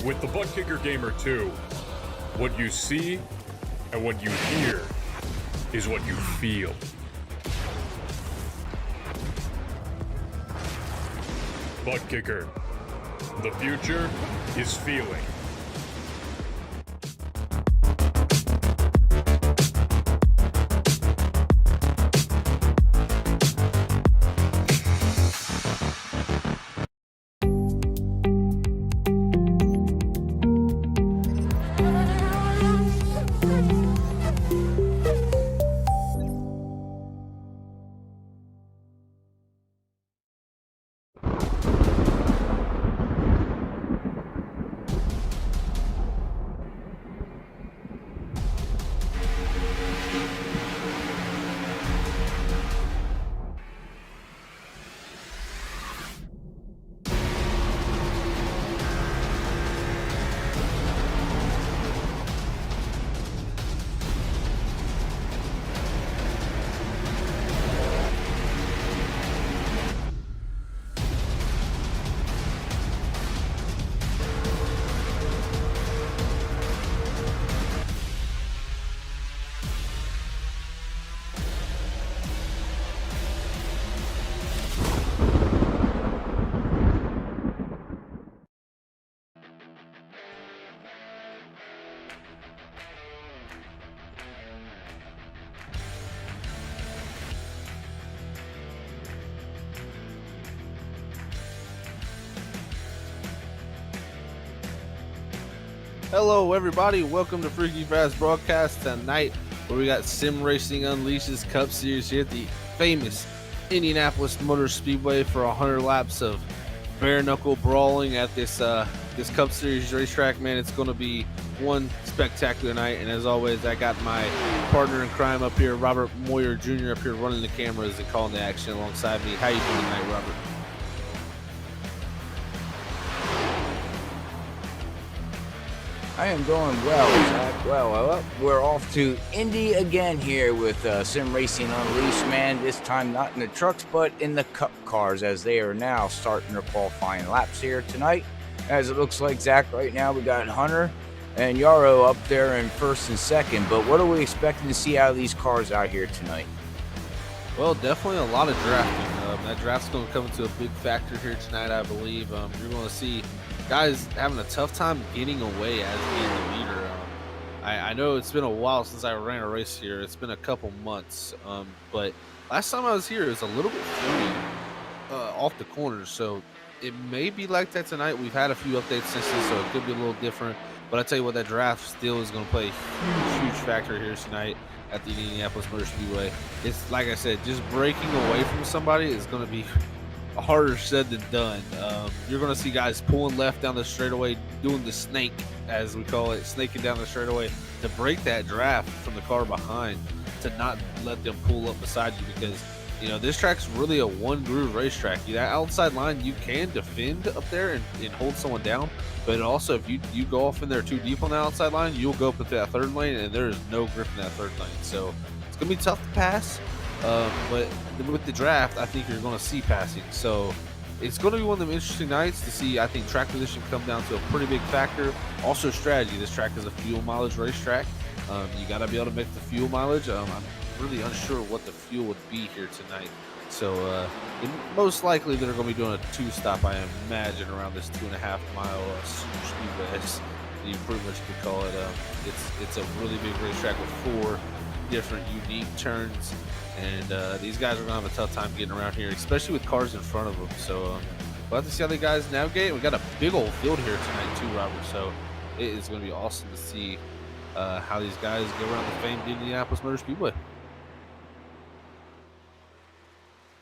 With the ButtKicker Gamer 2, what you see and what you hear is what you feel. ButtKicker. The future is feeling. Hello everybody, welcome to Freaky Fast Broadcast tonight, where we got Sim Racing Unleashes Cup Series here at the famous Indianapolis Motor Speedway for 100 laps of bare knuckle brawling at this Cup Series racetrack. Man, it's going to be one spectacular night, and as always, I got my partner in crime up here, Robert Moyer Jr. up here running the cameras and calling the action alongside me. How you doing tonight, Robert? I am doing well, Zach. Well, we're off to Indy again here with Sim Racing Unleashed, man. This time not in the trucks, but in the Cup cars, as they are now starting their qualifying laps here tonight. As it looks like, Zach, right now we got Hunter and Yarrow up there in first and second. But what are we expecting to see out of these cars out here tonight? Well, definitely a lot of drafting. That draft's going to come into a big factor here tonight, I believe. You're going to see guys having a tough time getting away as being the leader. I know it's been a while since I ran a race here. It's been a couple months, but last time I was here, it was a little bit free off the corners, so it may be like that tonight. We've had a few updates since then, so it could be a little different. But I tell you what, that draft still is going to play a huge factor here tonight at the Indianapolis Motor Speedway. It's like I said, just breaking away from somebody is going to be harder said than done. You're going to see guys pulling left down the straightaway, doing the snake, as we call it, snaking down the straightaway to break that draft from the car behind, to not let them pull up beside you, because you know this track's really a one groove racetrack. That outside line, you can defend up there and hold someone down, but also if you go off in there too deep on the outside line, you'll go up into that third lane and there is no grip in that third lane. So it's gonna be tough to pass. But with the draft, I think you're going to see passing. So it's going to be one of them interesting nights to see. I think track position come down to a pretty big factor. Also strategy. This track is a fuel mileage racetrack. You got to be able to make the fuel mileage. I'm really unsure what the fuel would be here tonight. So most likely they're going to be doing a two-stop, I imagine, around this 2.5 mile super speedway, as you pretty much could call it. It's a really big racetrack with 4 different unique turns. And these guys are going to have a tough time getting around here, especially with cars in front of them. So we'll have to see how the guys navigate. We got a big old field here tonight too, Robert. So it is going to be awesome to see how these guys go around the famed Indianapolis Motor Speedway.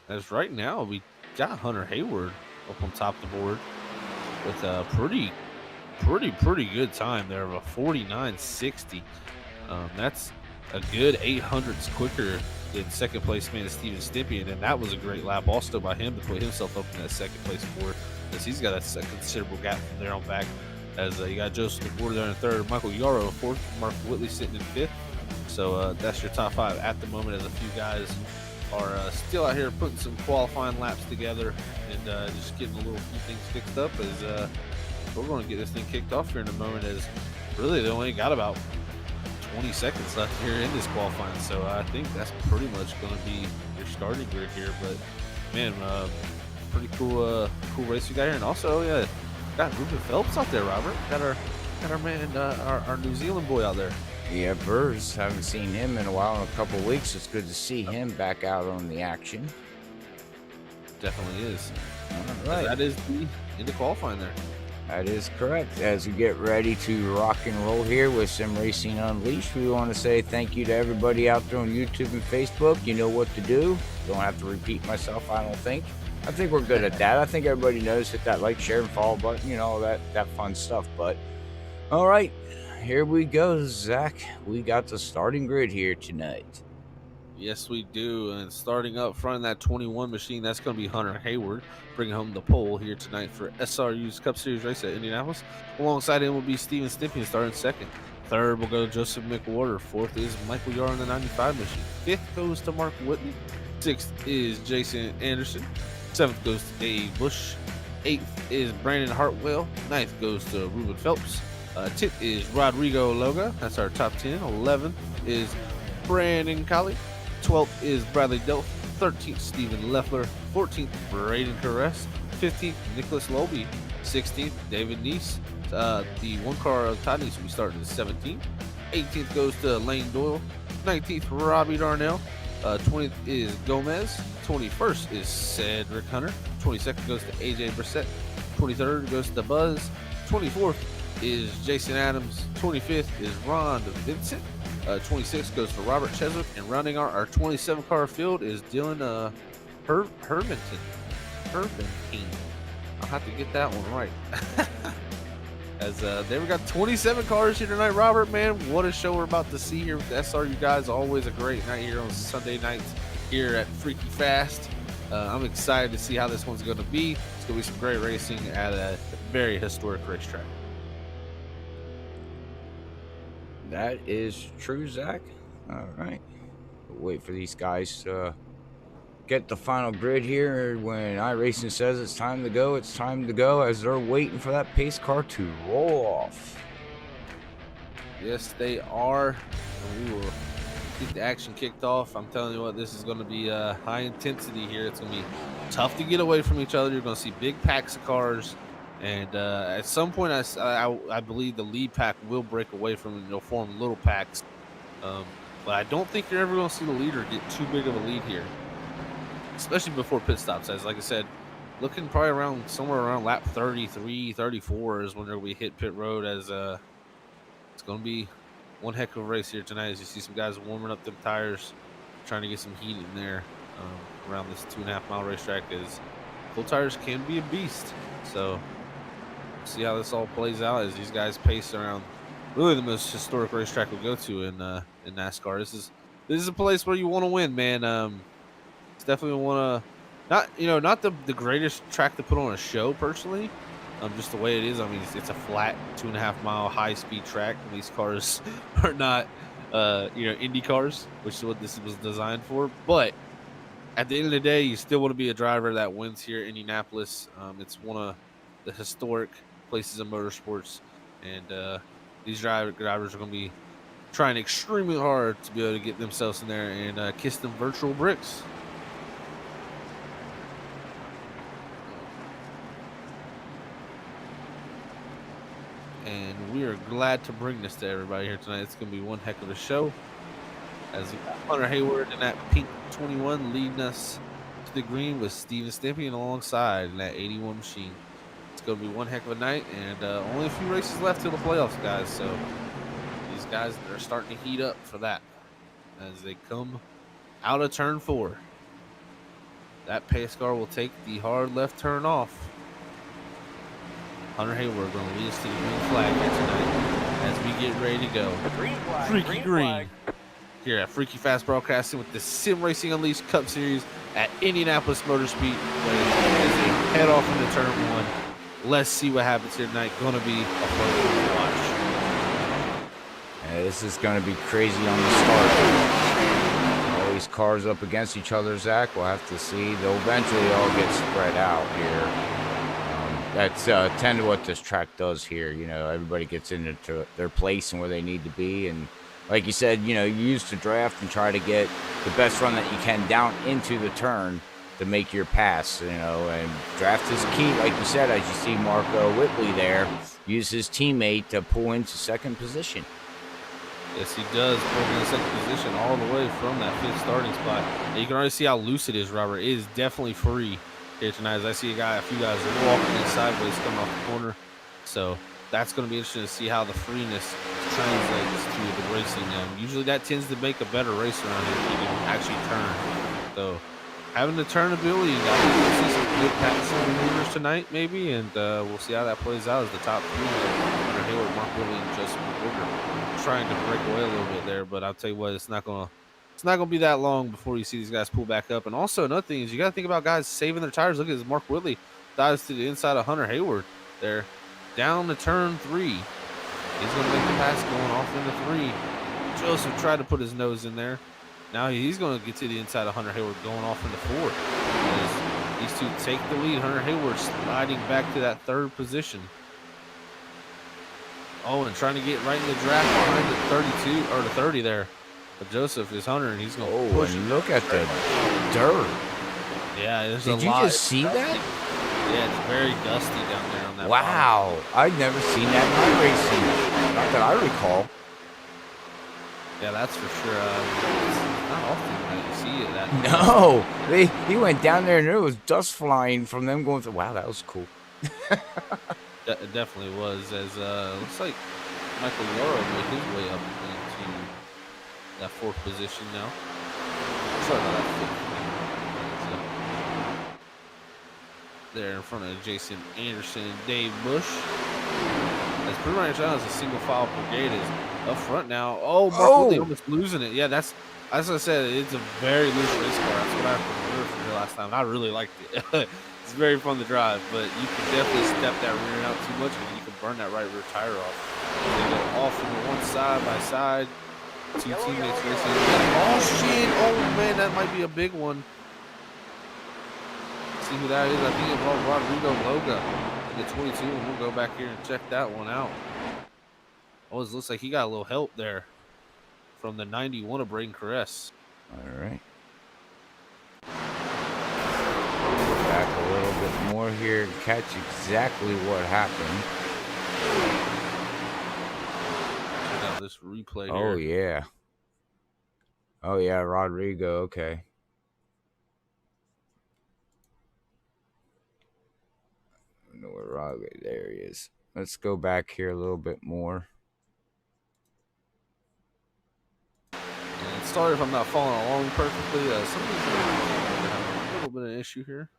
As right now, we got Hunter Hayward up on top of the board with a pretty good time there of a 49.60. That's a good 800ths quicker than second place man Steven Stippian, and that was a great lap also by him to put himself up in that second place board, because he's got a considerable gap from there on back, as you got Joseph McWhorter there in third, Michael Yarrow fourth, Mark Whitley sitting in fifth. So that's your top 5 at the moment, as a few guys are still out here putting some qualifying laps together and just getting a few things fixed up, as we're going to get this thing kicked off here in a moment, as really they only got about 20 seconds left here in this qualifying. So I think that's pretty much going to be your starting grid here. But man, pretty cool race we got here. And also, yeah, got Ruben Phelps out there, Robert. Got our man, our New Zealand boy out there. Yeah, Burrs. Haven't seen him in a while, in a couple of weeks. It's good to see him back out on the action. Definitely is. All right. That is the end of qualifying there. That is correct. As we get ready to rock and roll here with Sim Racing Unleashed, we want to say thank you to everybody out there on YouTube and Facebook. You know what to do. Don't have to repeat myself, I don't think. I think we're good at that. I think everybody knows, hit that like, share, and follow button, you know, that fun stuff. But all right, here we go, Zach. We got the starting grid here tonight. Yes, we do. And starting up front in that 21 machine, that's going to be Hunter Hayward, bringing home the pole here tonight for SRU's Cup Series race at Indianapolis. Alongside him will be Steven Stimpian starting second. Third will go to Joseph McWhorter. Fourth is Michael Yarr in the 95 machine. Fifth goes to Mark Whitney. Sixth is Jason Anderson. Seventh goes to Dave Bush. Eighth is Brandon Hartwell. Ninth goes to Ruben Phelps. 10th is Rodrigo Loga. That's our top 10. 11th is Brandon Colley. 12th is Bradley Delph. 13th, Stephen Leffler. 14th, Braden Caress. 15th, Nicholas Lobe. 16th, David Neese. The one car of Todd Neese will be starting at 17th. 18th goes to Lane Doyle. 19th, Robbie Darnell. 20th is Gomez. 21st is Cedric Hunter. 22nd goes to AJ Brissett. 23rd goes to Buzz. 24th is Jason Adams. 25th is Ron Vincent. 26th goes to Robert Cheswick. And rounding out our 27 car field is Dylan Herbenton. I'll have to get that one right. As there we got 27 cars here tonight, Robert. Man, what a show we're about to see here with the SRU guys. Always a great night here on Sunday nights here at Freaky Fast. I'm excited to see how this one's going to be. It's going to be some great racing at a very historic racetrack. That is true, Zach. All right. We'll wait for these guys to get the final grid here. When iRacing says it's time to go, it's time to go, as they're waiting for that pace car to roll off. Yes, they are. We will get the action kicked off. I'm telling you what, this is going to be high intensity here. It's going to be tough to get away from each other. You're going to see big packs of cars. And at some point, I believe the lead pack will break away from it. They'll form little packs. But I don't think you're ever going to see the leader get too big of a lead here, especially before pit stops. As like I said, looking probably around somewhere around lap 33, 34 is when they'll be hit pit road. As it's going to be one heck of a race here tonight. As you see some guys warming up them tires, trying to get some heat in there around this 2.5 mile racetrack. As full tires can be a beast. So see how this all plays out as these guys pace around really the most historic racetrack we go to in NASCAR. This is a place where you want to win, man. It's definitely want to not the greatest track to put on a show personally. Just the way it is. I mean, it's a flat 2.5 mile high speed track. And these cars are not Indy cars, which is what this was designed for. But at the end of the day, you still want to be a driver that wins here in Indianapolis. It's one of the historic places in motorsports, and these drivers are going to be trying extremely hard to be able to get themselves in there and kiss them virtual bricks. And we are glad to bring this to everybody here tonight. It's going to be one heck of a show. As Hunter Hayward in that pink 21 leading us to the green with Steven Stimpian alongside in that 81 machine. It's going to be one heck of a night, and only a few races left till the playoffs, guys. So these guys are starting to heat up for that as they come out of turn 4. That pace car will take the hard left turn off. Hunter Hayward going to lead us to the green flag here tonight as we get ready to go. Freaky green. Here at Freaky Fast Broadcasting with the Sim Racing Unleashed Cup Series at Indianapolis Motor Speedway as they head off into turn 1. Let's see what happens here tonight. Going to be a fun one to watch. Yeah, this is going to be crazy on the start. All these cars up against each other, Zach. We'll have to see. They'll eventually all get spread out here. That's tend to what this track does here. You know, everybody gets into their place and where they need to be, and like you said, you know, you use the draft and try to get the best run that you can down into the turn to make your pass. You know, and draft is key, like you said, as you see Marco Whitley there use his teammate to pull into second position. Yes, he does. Pull in the second position all the way from that 5th starting spot. And you can already see how loose it is, Robert. It is definitely free here tonight. As I see a few guys are walking in sideways coming off the corner. So that's going to be interesting to see how the freeness translates to the racing. Usually that tends to make a better race around here if you can actually turn. So having the turn ability, you got to see some good passing maneuvers tonight maybe, and we'll see how that plays out as the top 3 Hunter Hayward, Mark Willie, and Justin Porter trying to break away a little bit there, but I'll tell you what, it's not gonna be that long before you see these guys pull back up. And also another thing is you got to think about guys saving their tires. Look at this, Mark Whitley dives to the inside of Hunter Hayward there, down to turn 3. He's gonna make the pass going off into 3. Joseph tried to put his nose in there. Now he's gonna get to the inside of Hunter Hayward going off into 4. As these two take the lead, Hunter Hayward sliding back to that 3rd position. Oh, and trying to get right in the draft behind the 32 or the 30 there. But Joseph is Hunter, and he's going to push. And look at the dirt. Yeah, there's a lot. Did you just see that? Yeah, it's very dusty down there on that. Wow, I've never seen that in iRacing. Not that I recall. Yeah, that's for sure. It's not often that you see it. No, he went down there and there was dust flying from them going through. Wow, that was cool. It definitely was. As looks like Michael Yaro made his way up into that 4th position now. Sorry about that. So, there in front of Jason Anderson and Dave Bush. As pretty much now as a single file brigade is up front now. Oh, Mark Whitley almost losing it. Yeah, that's as I said, it's a very loose race car. That's what I remember from here last time. I really liked it. It's very fun to drive, but you can definitely step that rear out too much and you can burn that right rear tire off. They go off from the one side by side. 2 teammates racing. Oh shit! Oh man, that might be a big one. See who that is? I think it's Rodrigo Loga in the 22, and we'll go back here and check that one out. Oh, it looks like he got a little help there from the 91 of Braden Caress. All right. Back a little bit more here and catch exactly what happened. Check out this replay here. Oh yeah. Oh yeah, Rodrigo. Okay. I don't know where Rodrigo. There he is. Let's go back here a little bit more. And sorry if I'm not following along perfectly. Somebody's having a little bit of an issue here.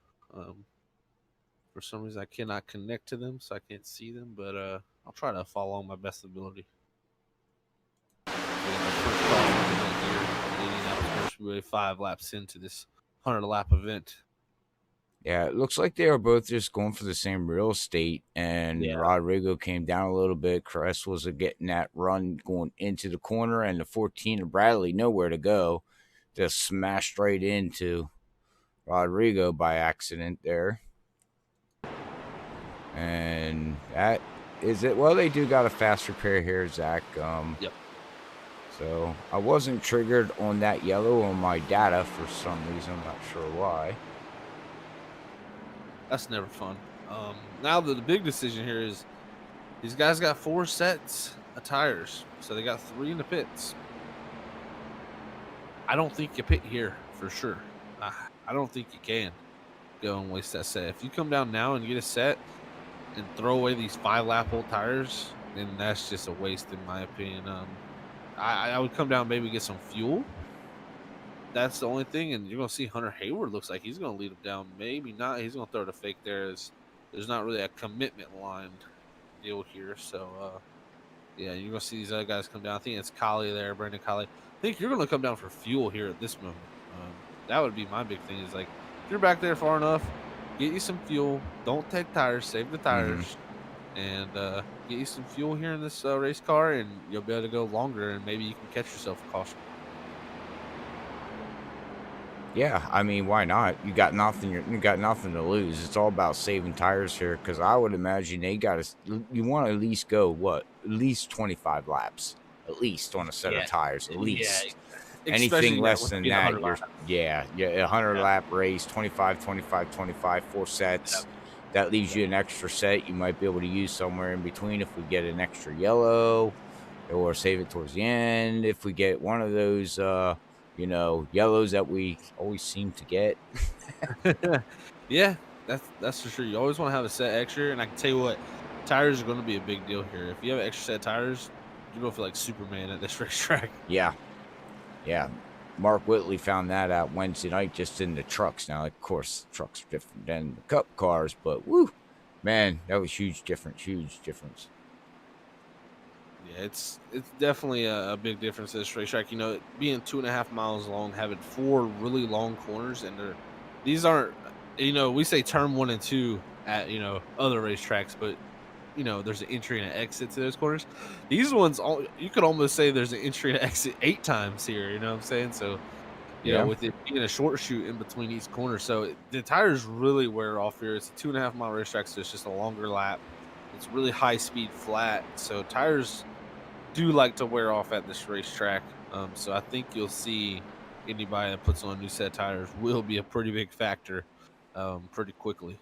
For some reason, I cannot connect to them, so I can't see them. But I'll try to follow along my best ability. Indianapolis Speedway 5 laps into this 100-lap event. Yeah, it looks like they are both just going for the same real estate, and Rodrigo came down a little bit. Caress was getting that run going into the corner, and the 14 of Bradley nowhere to go, just smashed right into Rodrigo by accident there. And that is it. Well, they do got a fast repair here, Zach. Yep. So I wasn't triggered on that yellow on my data for some reason. I'm not sure why. That's never fun. Now the big decision here is these guys got 4 sets of tires, so they got 3 in the pits. I don't think you pit here for sure. I don't think you can go and waste that set. If you come down now and get a set and throw away these 5-lap old tires, then that's just a waste in my opinion. I would come down, maybe get some fuel. That's the only thing, and you're going to see Hunter Hayward looks like he's going to lead him down. Maybe not. He's going to throw the fake there. There's not really a commitment line deal here. So, yeah, you're going to see these other guys come down. I think it's Collie there, Brandon Collie. I think you're going to come down for fuel here at this moment. That would be my big thing is, like, if you're back there far enough, get you some fuel. Don't take tires. Save the tires. And get you some fuel here in this race car, and you'll be able to go longer, and maybe you can catch yourself a caution. Yeah, I mean, why not? You got nothing. You got nothing to lose. It's all about saving tires here, because I would imagine they got to. You want to at least go what? At least 25 laps, at least on a set of Yeah, tires. At yeah. least anything Especially that less with than being that, 100 you're miles. yeah, a 100 Yeah, lap race, 25, 25, 25, 4 sets. That leaves yeah. you an extra set you might be able to use somewhere in between if we get an extra yellow, or save it towards the end if we get one of those. Yellows that we always seem to get. Yeah, that's for sure. You always want to have a set extra, and I can tell you what, tires are going to be a big deal here. If you have an extra set of tires, you're going to feel like Superman at this racetrack. Yeah, yeah. Mark Whitley found that out Wednesday night just in the trucks. Now, of course, trucks are different than the cup cars, but woo, man, that was huge difference. Huge difference. Yeah, it's definitely a big difference at this racetrack. You know, it being 2.5 miles long, having 4 really long corners, and these aren't. You know, we say turn 1 and 2 at other racetracks, but there's an entry and an exit to those corners. These ones, all you could almost say there's an entry and exit 8 times here. You know what I'm saying? So Yeah. with it being a short shoot in between each corner, so the tires really wear off here. It's a 2.5 mile racetrack, so it's just a longer lap. It's really high speed flat, so tires do like to wear off at this racetrack. So I think you'll see anybody that puts on a new set of tires will be a pretty big factor pretty quickly.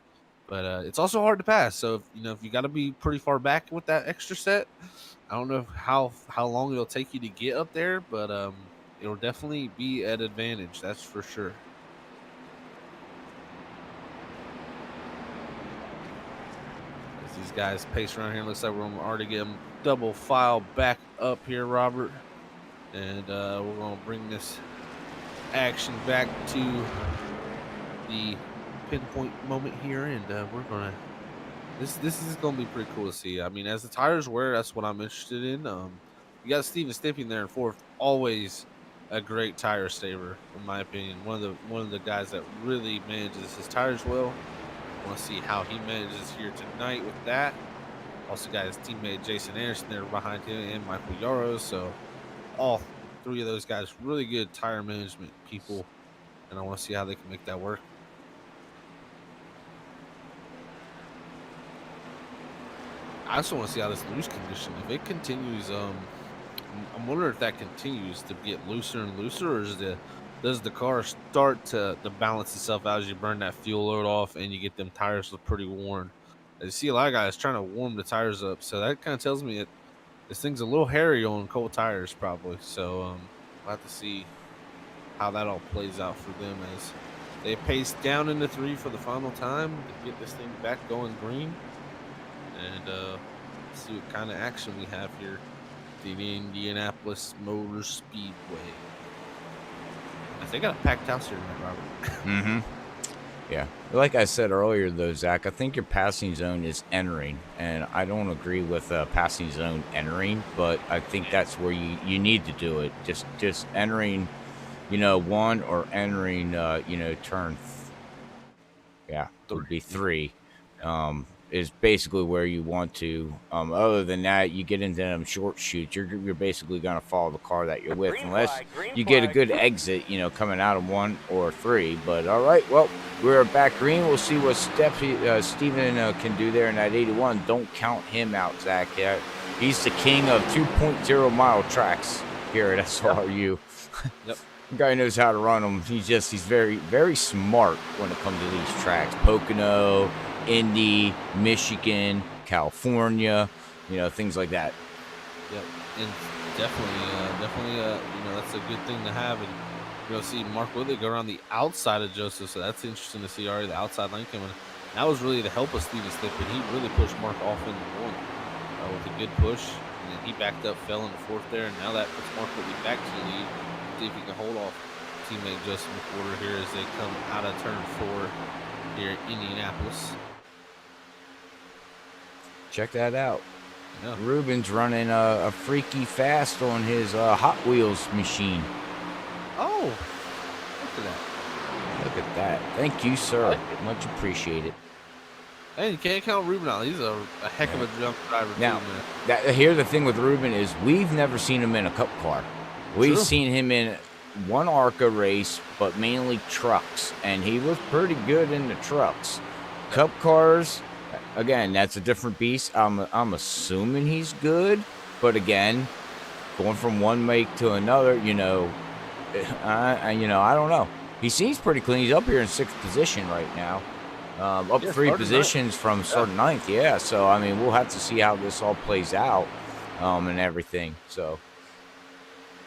But it's also hard to pass. So if you got to be pretty far back with that extra set, I don't know how long it'll take you to get up there, but it'll definitely be an advantage. That's for sure. As these guys pace around here, looks like we're gonna already get them double file back up here, Robert. And we're going to bring this action back to the pinpoint moment here, and we're going to. This is going to be pretty cool to see. I mean, as the tires wear, that's what I'm interested in. You got Steven Stimpy there in fourth, always a great tire saver, in my opinion. One of the guys that really manages his tires well. I want to see how he manages here tonight with that. Also got his teammate Jason Anderson there behind him, and Michael Yaros. So all 3 of those guys really good tire management people, and I want to see how they can make that work. I also want to see how this loose condition, if it continues. I'm wondering if that continues to get looser and looser, or does the car start to balance itself out as you burn that fuel load off and you get them tires look pretty worn. I see a lot of guys trying to warm the tires up, so that kind of tells me that this thing's a little hairy on cold tires, probably. So we'll have to see how that all plays out for them as they pace down into 3 for the final time to get this thing back going green. And see what kind of action we have here at the Indianapolis Motor Speedway. They got a packed house here tonight, Robert. Mm-hmm. Yeah. Like I said earlier, though, Zach, I think your passing zone is entering, and I don't agree with passing zone entering, but I think that's where you need to do it. Just entering, 1 or entering, turn. Yeah, it would be 3. Is basically where you want to. Other than that, you get into them short shoots. You're basically going to follow the car that you're with, unless you get a good exit, coming out of 1 or 3. But all right, well, we're back green. We'll see what Steven can do there in that 81. Don't count him out, Zach. Yeah, he's the king of 2.0 mile tracks here at SRU. Yep. The guy knows how to run them. He's very, very smart when it comes to these tracks. Pocono, Indy, Michigan, California, things like that. Yep, and definitely, that's a good thing to have. And see Mark Whitley go around the outside of Joseph, so that's interesting to see already the outside lane coming. That was really to help us Steven Stimpy. He really pushed Mark off into 1 with a good push, and then he backed up, fell into 4th there, and now that puts Mark Whitley back to the lead. See if he can hold off teammate Justin McWhorter here as they come out of turn 4 here in Indianapolis. Check that out. Yeah. Ruben's running a freaky fast on his Hot Wheels machine. Oh, look at that. Look at that. Thank you, sir. Much appreciated. Hey, you can't count Ruben out. He's a heck of a jump driver, Now, too, man. Here the thing with Ruben is we've never seen him in a cup car. We've seen him in one ARCA race, but mainly trucks, and he was pretty good in the trucks. Cup cars, again, that's a different beast. I'm assuming he's good, but again, going from one make to another, I don't know. He seems pretty clean. He's up here in 6th position right now. Up Yeah, 3 started positions ninth. from starting 9th. Yeah, so I mean, we'll have to see how this all plays out, and everything. So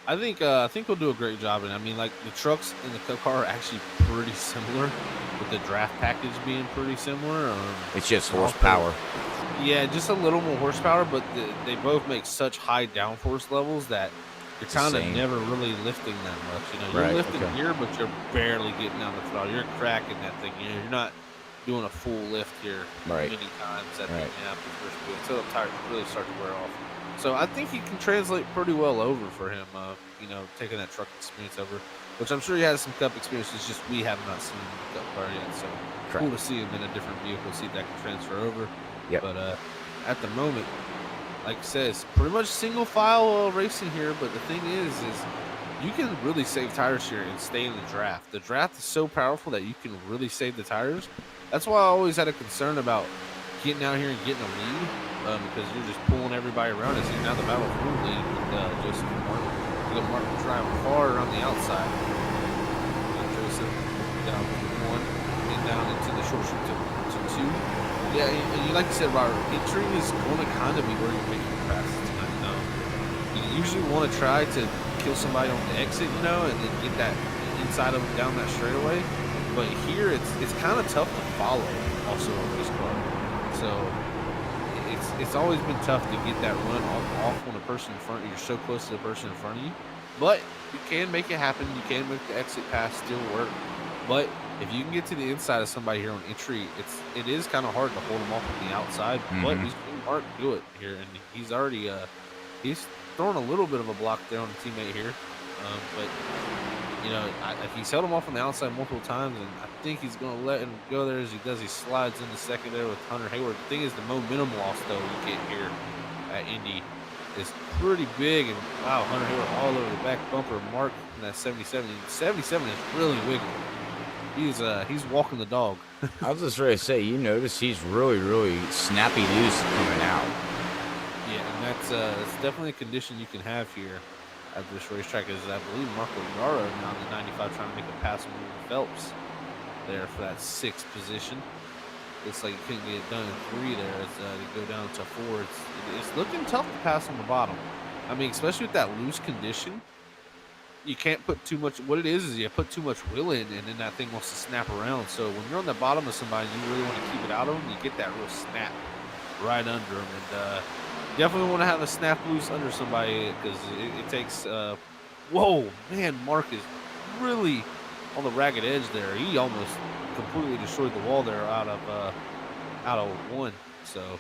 I think he'll do a great job. And I mean, like the trucks and the cup car are actually pretty similar, with the draft package being pretty similar. it's just And also, horsepower. yeah, just a little more horsepower, but they both make such high downforce levels that you're It's the kind of same. never really lifting that much. You're Right, lifting okay. here, but you're barely getting down the throttle. You're cracking that thing. You're not doing a full lift here Right. many times at the Right. Indianapolis first speed until the tires really start to wear off. So I think he can translate pretty well over for him. Taking that truck experience over, which I'm sure he has some cup experience. It's just we have not seen the cup car yet. So Correct. cool to see him in a different vehicle, see if that can transfer over. Yep. But at the moment, like I said, it's pretty much single file racing here. But the thing is you can really save tires here and stay in the draft. The draft is so powerful that you can really save the tires. That's why I always had a concern about getting out here and getting a lead, because you're just pulling everybody around. As you're now the battle for the lead with Joseph and Martin. Martin driving far around the outside. Joseph down to 1 and down into the short shoot to 2. Yeah, and like you said, Robert, entering is going to kind of be where you're making the passes tonight. You usually want to try to kill somebody on the exit, and then get that inside of them down that straightaway. But here, it's kind of tough to follow also on this car. So it's always been tough to get that run off on a person in front of you. You're so close to the person in front of you. But you can make it happen. You can make the exit pass still work. But if you can get to the inside of somebody here on entry, it is kind of hard to hold them off on the outside. But we've seen Mark do it here, and he's already he's throwing a little bit of a block there on the teammate here. But he's held him off on the outside multiple times, and I think he's going to let him go there as he does. He slides into second there with Hunter Hayward. The thing is, the momentum loss, though, you get here at Indy is pretty big. And wow, Hunter Hayward all over the back bumper. Mark in that 77. 77 is really wiggling. He's walking the dog. I was just ready to say, you notice he's really, really snappy loose coming out. Yeah, and that's definitely a condition you can have here at this racetrack. Is I believe Marco Yara now in the 95 trying to make a pass on Phelps there for that 6th position. Looks like he couldn't get it done in 3 there as they go down to 4. It's looking tough to pass on the bottom. I mean, especially with that loose condition, you can't put too much. What it is you put too much wheel in, and then that thing wants to snap around. So when you're on the bottom of somebody, you really want to keep it out of them. You get that real snap right under them, and definitely want to have a snap loose under somebody, because it takes. Whoa, man! Mark is really on the ragged edge there. He almost completely destroyed the wall there out of 1. So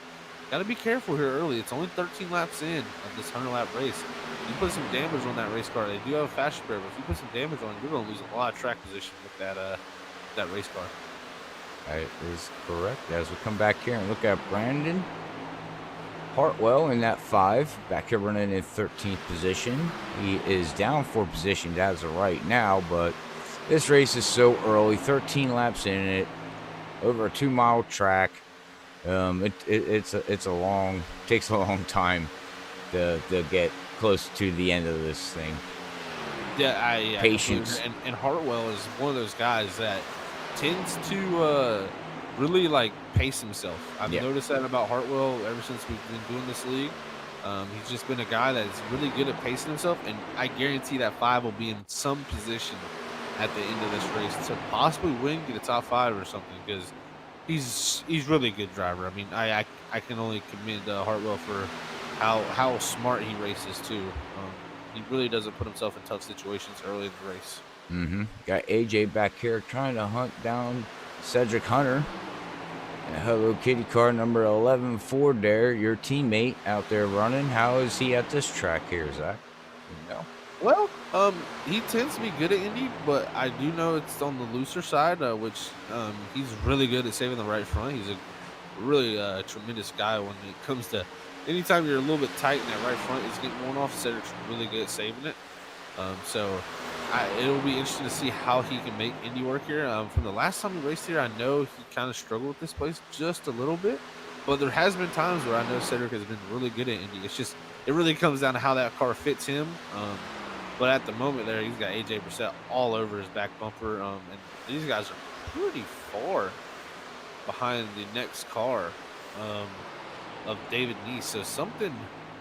got to be careful here early. It's only 13 laps in of this 100-lap race. You put some damage on that race car. They do have a fast spare, but if you put some damage on it, you're going to lose a lot of track position with that race car. That is correct. As we come back here and look at Brandon Hartwell in that 5, back here running in 13th position. He is down 4 positions as of right now, but this race is so early, 13 laps in it, over a 2-mile track. Takes a long time to get close to the end of this thing. Yeah, Patience. And Hartwell is one of those guys that tends to really pace himself. I've noticed that about Hartwell ever since we've been doing this league. He's just been a guy that's really good at pacing himself, and I guarantee that 5 will be in some position at the end of this race to possibly win, get a top 5 or something, because he's really a good driver. I mean, I can only commend Hartwell for how smart he races too. He really doesn't put himself in tough situations early in the race. Got AJ back here trying to hunt down Cedric Hunter. And Hello Kitty car number 11 Ford there, your teammate out there running. How is he at this track here, Zach? You know? Well, he tends to be good at Indy, but I do know it's on the looser side, which he's really good at saving the right front. He's a really tremendous guy when it comes to anytime you're a little bit tight in that right front, it's getting worn off. Cedric's really good at saving it. So It'll be interesting to see how he can make Indy work here. From the last time he raced here, I know he kind of struggled with this place just a little bit, but there has been times where I know Cedric has been really good at Indy. It's just it really comes down to how that car fits him. But at the moment there, he's got AJ Brissett all over his back bumper, and these guys are pretty far behind the next car of David Neese. So something,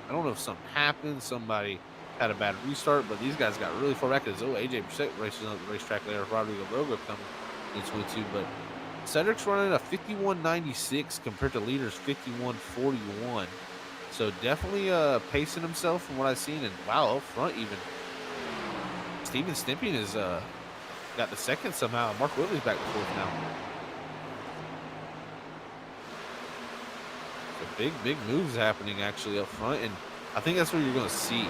I don't know if something happened, somebody had a bad restart, but these guys got really far back because AJ Brissett racing on the racetrack there, Rodrigo Logo coming in 22. But Cedric's running a 51.96 compared to leaders 51.41. So definitely pacing himself from what I've seen. And wow, up front even, Steven Stimping has got the second somehow. Mark Whitley's back to fourth now. So big moves happening actually up front, and I think that's what you're going to see.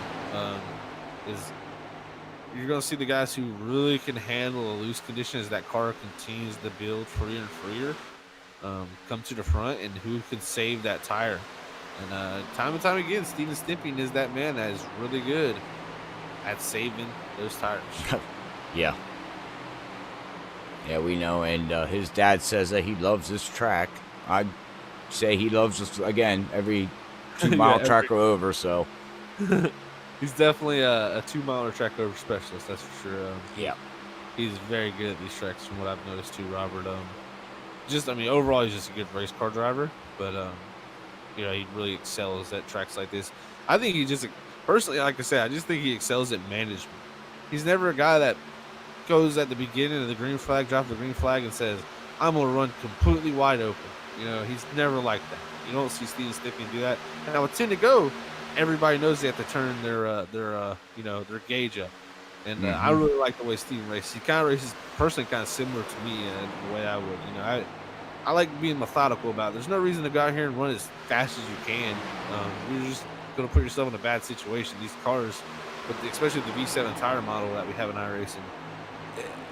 Is you're going to see the guys who really can handle a loose condition as that car continues to build freer and freer come to the front, and who can save that tire. And time again, Steven Stimping is that man that is really good at saving those tires. Yeah. Yeah, we know. And his dad says that he loves this track. I'd say he loves this, again, every 2-mile track or over, so. He's definitely a 2-mile track over specialist, that's for sure. Yeah. He's very good at these tracks from what I've noticed too, Robert. Overall, he's just a good race car driver, but, he really excels at tracks like this. I think he just, personally, like I said, I just think he excels at management. He's never a guy that goes at the beginning of the green flag, drops the green flag, and says, I'm going to run completely wide open. He's never like that. You don't see Steven Stimping do that. Now, with 10 to go, everybody knows they have to turn their gauge up. And I really like the way Steven races. He kind of races personally kind of similar to me the way I would. I like being methodical about it. There's no reason to go out here and run as fast as you can. You're just going to put yourself in a bad situation. These cars, especially the V7 tire model that we have in iRacing,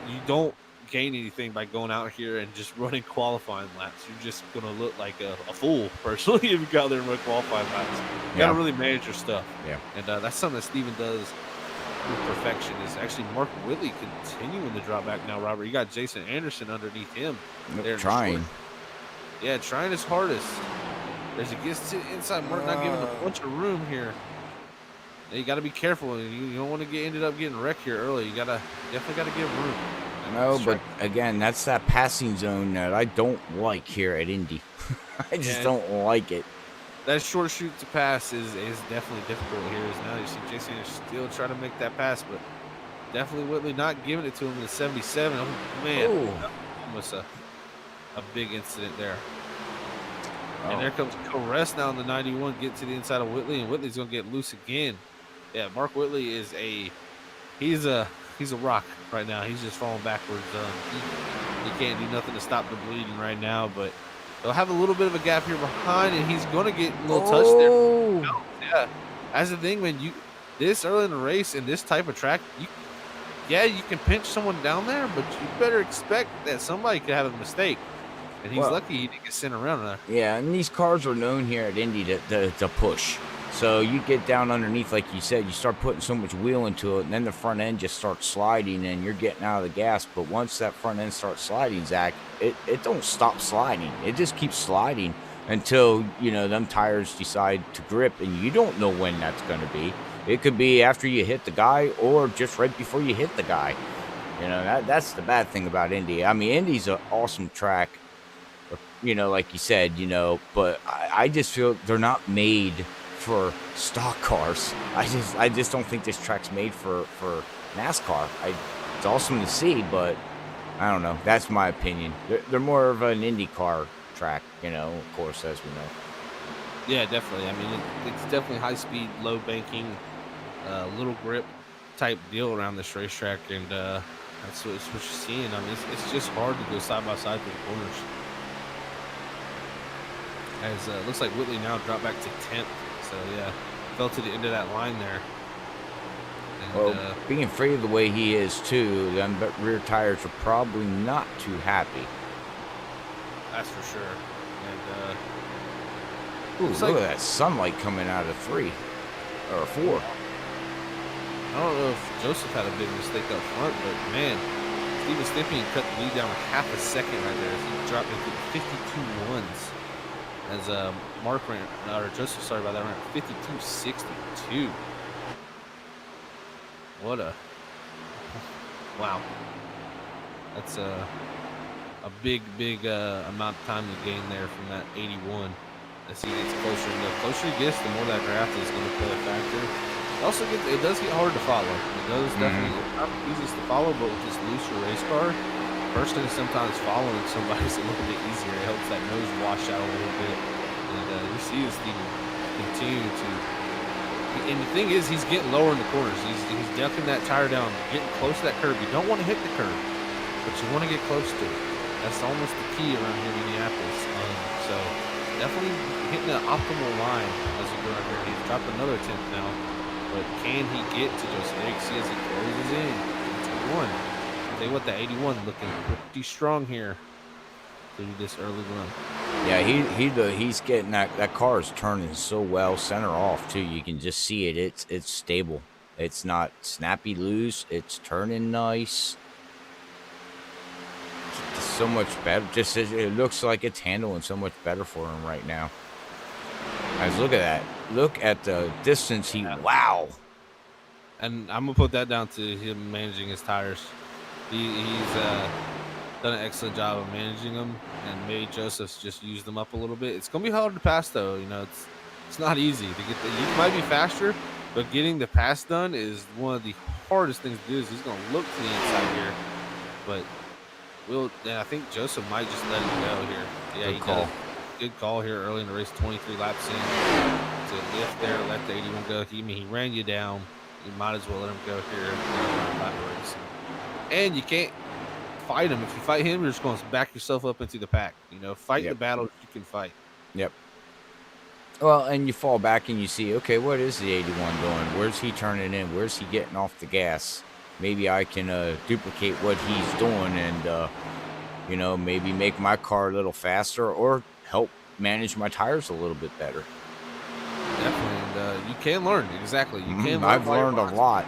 you don't gain anything by going out here and just running qualifying laps. You're just going to look like a fool, personally, if you go out there and run qualifying laps. You got to really manage your stuff. Yeah. And that's something that Steven does with perfection. Is actually Mark Whitley continuing to drop back now, Robert. You got Jason Anderson underneath him. They're trying. Yeah, trying his hardest. As he gets to the inside, Mark not giving a bunch of room here. You got to be careful. You don't want to ended up getting wrecked here early. You definitely got to give room. No, but again, that's that passing zone that I don't like here at Indy. I just don't like it. That short shoot to pass is definitely difficult here. Now you see Jason still trying to make that pass, but definitely Whitley not giving it to him in the 77. Oh, man, that was a big incident there. And there comes Corres now in the 91, get to the inside of Whitley, and Whitley's going to get loose again. Yeah, Mark Whitley is he's a rock right now. He's just falling backwards. He can't do nothing to stop the bleeding right now, but they'll have a little bit of a gap here behind, and he's going to get a little touch there. Yeah, that's the thing, man. This early in the race in this type of track, you can pinch someone down there, but you better expect that somebody could have a mistake. And he's lucky he didn't get sent around there. Yeah, and these cars are known here at Indy to push. So you get down underneath, like you said, you start putting so much wheel into it, and then the front end just starts sliding, and you're getting out of the gas. But once that front end starts sliding, Zach, it don't stop sliding. It just keeps sliding until, them tires decide to grip, and you don't know when that's going to be. It could be after you hit the guy or just right before you hit the guy. That's the bad thing about Indy. I mean, Indy's an awesome track, like you said, but I just feel they're not made for stock cars. I just don't think this track's made for NASCAR. It's awesome to see, but I don't know. That's my opinion. They're more of an IndyCar track, of course, as we know. Yeah, definitely. I mean, it's definitely high speed, low banking, little grip type deal around this racetrack, and that's what you're seeing. I mean, it's just hard to go side by side through the corners. As looks like Whitley now dropped back to 10th. So, yeah, fell to the end of that line there. And, being free the way he is, too, them rear tires are probably not too happy. That's for sure. And look at that sunlight coming out of 3 or 4. I don't know if Joseph had a big mistake up front, but man, Steven Stippian cut the lead down a half a second right there. He dropped into 52 ones. As Mark ran, or Joseph, sorry about that, ran 52.62. What a wow! That's a big amount of time to gain there from that 81. As he gets closer, and the closer he gets, the more that draft is going to play a factor. It does get hard to follow. It does definitely not the easiest to follow, but with this looser race car, personally, sometimes following somebody's a little bit easier. It helps that nose wash out a little bit. And you see this thing continue to. And the thing is, he's getting lower in the corners. He's ducking that tire down, getting close to that curb. You don't want to hit the curb, but you want to get close to it. That's almost the key around here in Indianapolis. So definitely hitting the optimal line as you go out here. He's dropped another 10th now, but can he get to Joseph? There you can see as he closes in. 81. I'll tell you what, the 81 looking pretty strong here through this early run. Yeah, he's getting that car is turning so well, center off too. You can just see it. It's stable. It's not snappy loose. It's turning nice. It's so much better. Just it looks like it's handling so much better for him right now. Guys, look at that. Look at the distance wow. And I'm gonna put that down to him managing his tires. He's done an excellent job of managing them, and maybe Joseph's just used them up a little bit. It's gonna be hard to pass though. You know, it's not easy to get. You might be faster, but getting the pass done is one of the hardest things to do. Is he's gonna look to the inside here, but I think Joseph might just let him go here. Yeah, Good call. Good call here early in the race. 23 laps in to lift there, let the 81 go. He ran you down. You might as well let him go here. And you can't fight him. If you fight him, you're just going to back yourself up into the pack. You know, fight the battles you can fight. Yep. Well, and you fall back and you see, okay, what is the 81 doing? Where's he turning in? Where's he getting off the gas? Maybe I can duplicate what he's doing and, you know, maybe make my car a little faster or help manage my tires a little bit better. Definitely. And you can learn. Exactly. You can learn. I've learned a lot.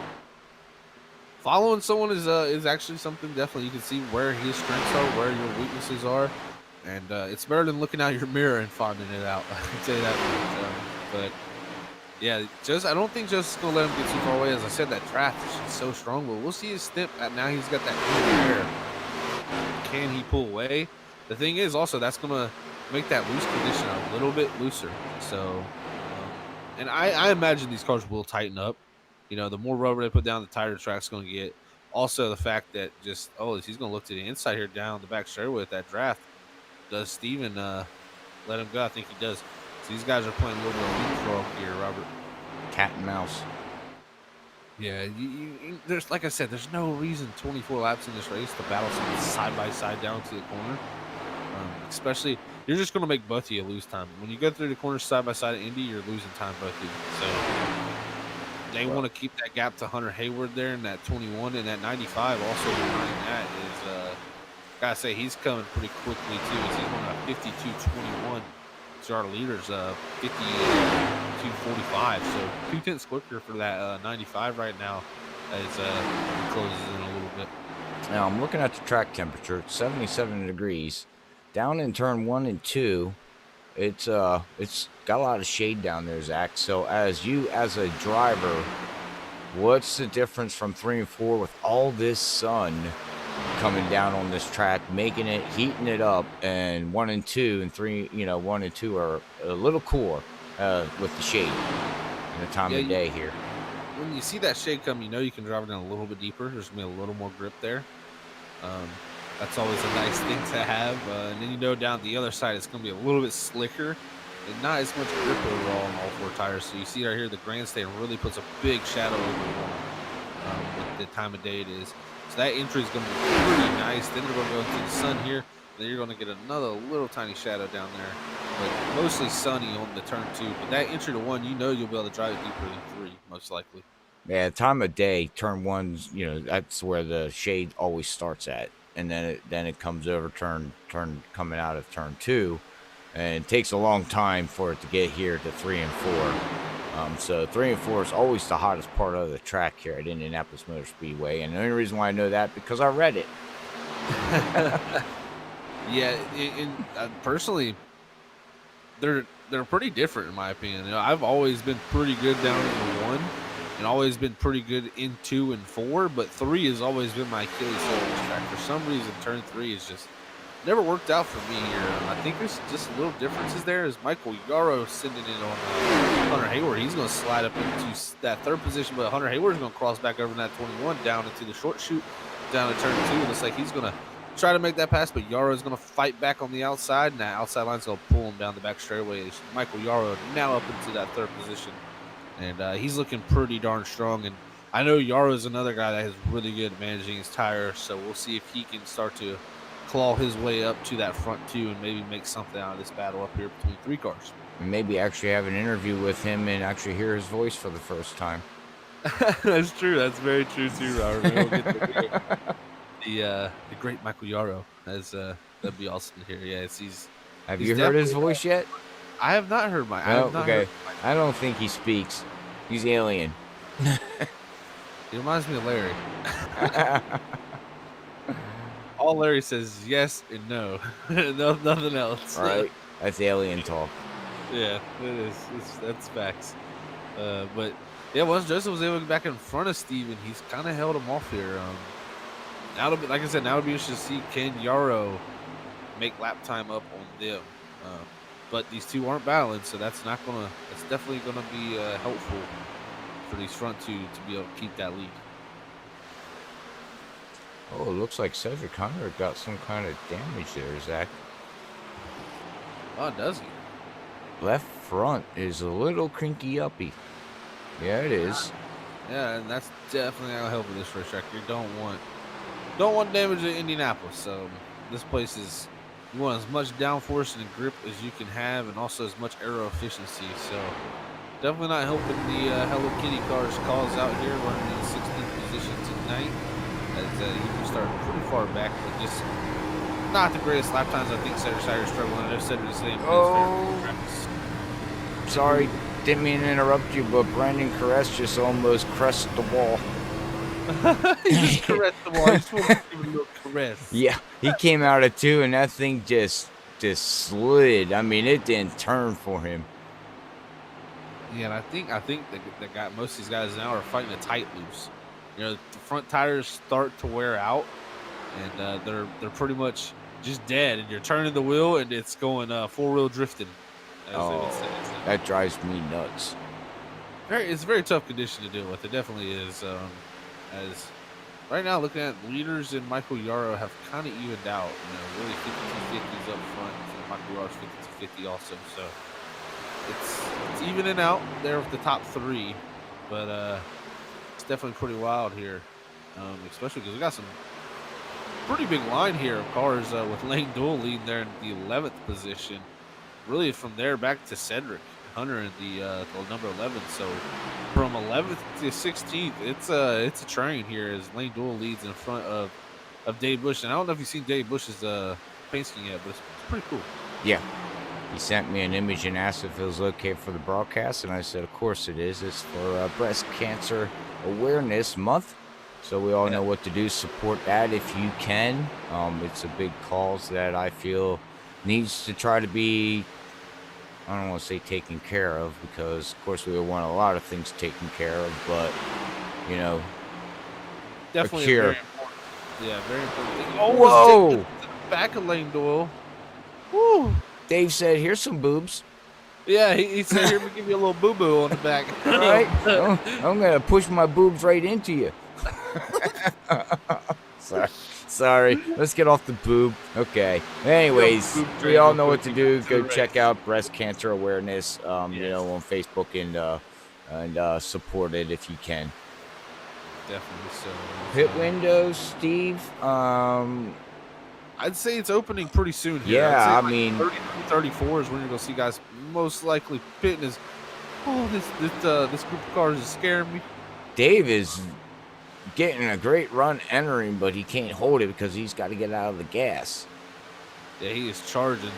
Following someone is actually something definitely you can see where his strengths are, where your weaknesses are, and it's better than looking out your mirror and finding it out. I can tell you that. But yeah, I don't think Joseph's gonna let him get too far away. As I said, that draft is so strong, but we'll see his stint. Now he's got that air. Can he pull away? The thing is also that's gonna make that loose condition a little bit looser. So, and I imagine these cars will tighten up. You know, the more rubber they put down, the tighter the track's going to get. Also, the fact that he's going to look to the inside here down the back straightaway with that draft. Does Steven let him go? I think he does. So these guys are playing a little bit of leapfrog here, Robert. Cat and mouse. Yeah, there's like I said, there's no reason 24 laps in this race to battle someone side by side down to the corner. Especially, you're just going to make both of you lose time. When you go through the corners side by side at Indy, you're losing time both of you. So they want to keep that gap to Hunter Hayward there in that 21 and that 95. Also behind that is, gotta say, he's coming pretty quickly too. He's going at 52.21. So our leader's 52.45. So 2/10 quicker for that 95 right now as he closes in a little bit. Now I'm looking at the track temperature. It's 77 degrees. Down in turn 1 and 2, it's got a lot of shade down there, Zach. So as a driver, what's the difference from 3 and 4 with all this sun coming down on this track, heating it up, and 1 and 2 and 3, 1 and 2 are a little cooler with the shade and the time of day here. When you see that shade come, you can drive it down a little bit deeper. There's gonna be a little more grip there. That's always a nice thing to have. And then down the other side, it's going to be a little bit slicker and not as much grip overall on all 4 tires. So you see right here, the grandstand really puts a big shadow over with the time of day it is. So that entry is going to be pretty nice. Then they're going to go into the sun here. Then you're going to get another little tiny shadow down there. But mostly sunny on the turn 2. But that entry to 1, you'll be able to drive it deeper than 3, most likely. Yeah, time of day, turn 1's, that's where the shade always starts at. And then it comes over turn coming out of turn 2, and it takes a long time for it to get here to 3 and 4. So 3 and 4 is always the hottest part of the track here at Indianapolis Motor Speedway. And the only reason why I know that because I read it. Yeah, personally, they're pretty different in my opinion. You know, I've always been pretty good down in 1, and always been pretty good in 2 and 4. But 3 has always been my Achilles heel on this track. For some reason, turn 3 is just never worked out for me here. I think there's just little differences there. As Michael Yarrow sending it on Hunter Hayward, he's going to slide up into that 3rd position, but Hunter Hayward's going to cross back over in that 21 down into the short chute down to turn 2. It looks like he's going to try to make that pass, but Yarrow is going to fight back on the outside, and that outside line's going to pull him down the back straightaway. Michael Yarrow now up into that 3rd position, and he's looking pretty darn strong. And I know Yarrow is another guy that is really good at managing his tires, so we'll see if he can start to claw his way up to that front 2 and maybe make something out of this battle up here between 3 cars. Maybe actually have an interview with him and actually hear his voice for the first time. That's true. That's very true too, Robert. We'll get to the great Michael Yarrow. That'd be awesome to hear. Yeah, Have you heard his voice yet? I have not heard my. Oh, okay. I don't think he speaks. He's alien. He reminds me of Larry. All Larry says is yes and no. No, nothing else. Right. That's alien talk. Yeah, it is. That's facts. But yeah, once Joseph was able to get back in front of Steven, he's kind of held him off here. Now, like I said, now it'll be interesting to see can Yarrow make lap time up on them. But these two aren't battling, so that's definitely gonna be helpful for these front 2 to be able to keep that lead. Oh, it looks like Cedric Hunter got some kind of damage there, Zach. Oh, does he? Left front is a little crinky uppy. Yeah, it is. Yeah, and that's definitely not helping this race track. You don't want damage in Indianapolis. So this place is, you want as much downforce and grip as you can have, and also as much aero efficiency. So definitely not helping the Hello Kitty cars cause out here, running in 16th position tonight. As you can start pretty far back, but just not the greatest lap times. I think Cedric Sider's struggling. I know Cedric's saying. Sorry, didn't mean to interrupt you, but Brandon Caress just almost crushed the wall. He just caressed the wall. I just want to give him a little caress. Yeah, he came out of 2, and that thing just slid. I mean, it didn't turn for him. Yeah, and I think most of these guys now are fighting a tight loose. You know, the front tires start to wear out, and they're pretty much just dead. And you're turning the wheel, and it's going 4-wheel drifting. That drives me nuts. It's a very tough condition to deal with. It definitely is. As right now, looking at leaders and Michael Yarrow have kind of evened out. You know, really 52-50s up front. Michael Yarrow's 52-50 also. So it's evening out there with the top 3, but it's definitely pretty wild here, especially because we got some pretty big line here of cars with Lane Doyle leading there in the 11th position. Really, from there back to Cedric Hunter in the number 11. So from 11th to 16th, it's a train here as Lane Doyle leads in front of Dave Bush. And I don't know if you've seen Dave Bush's paint scheme yet, but it's pretty cool. Yeah. He sent me an image and asked if it was okay for the broadcast, and I said, of course it is. It's for Breast Cancer Awareness Month, so we all know what to do. Support that if you can. It's a big cause that I feel needs to try to be, I don't want to say taken care of, because of course we want a lot of things taken care of, but you know, definitely a cure. Very important. Yeah, very important thing. Oh, whoa! Back of Lane Doyle. Woo! Dave said, "Here's some boobs." Yeah, he said, "Here, we give you a little boo boo on the back." All right, I'm gonna push my boobs right into you. Sorry. Let's get off the boob. Okay. Anyways, we all know what to do. Go check out Breast Cancer Awareness, you know, on Facebook and support it if you can. Definitely so. Pit windows, Steve. I'd say it's opening pretty soon here. Yeah, I mean, 34 is when you're gonna see guys most likely pitting. This group of cars is scaring me. Dave is getting a great run entering, but he can't hold it because he's got to get out of the gas. Yeah, he is charging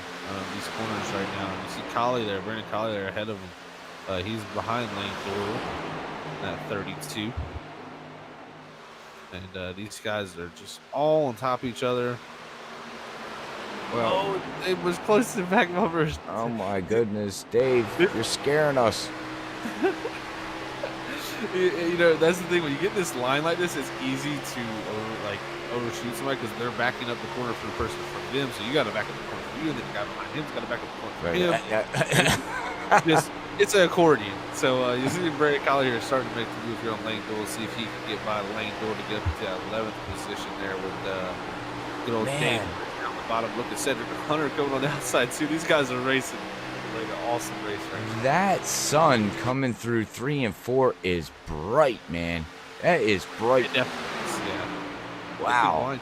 these corners right now. You see Collie there, Brandon Collie there ahead of him. He's behind Lane Doyle at 32. And these guys are just all on top of each other. Well, Oh, it was close to the back bumpers. oh my goodness, Dave, you're scaring us. You know, that's the thing. When you get this line like this, it's easy to overshoot somebody because they're backing up the corner for the person from them. So you got to back up the corner for you, and then the guy behind him's got to back up the corner for him. It's an accordion. So you see Brady Collier here starting to make the move here on Lane Doyle. See if he can get by Lane Doyle to get up to that 11th position there with good old Dave down the bottom. Look at Cedric Hunter coming on the outside too. These guys are racing. Like an awesome race right now. That sun coming through 3 and 4 is bright, man. That is bright. It definitely is, yeah. Wow.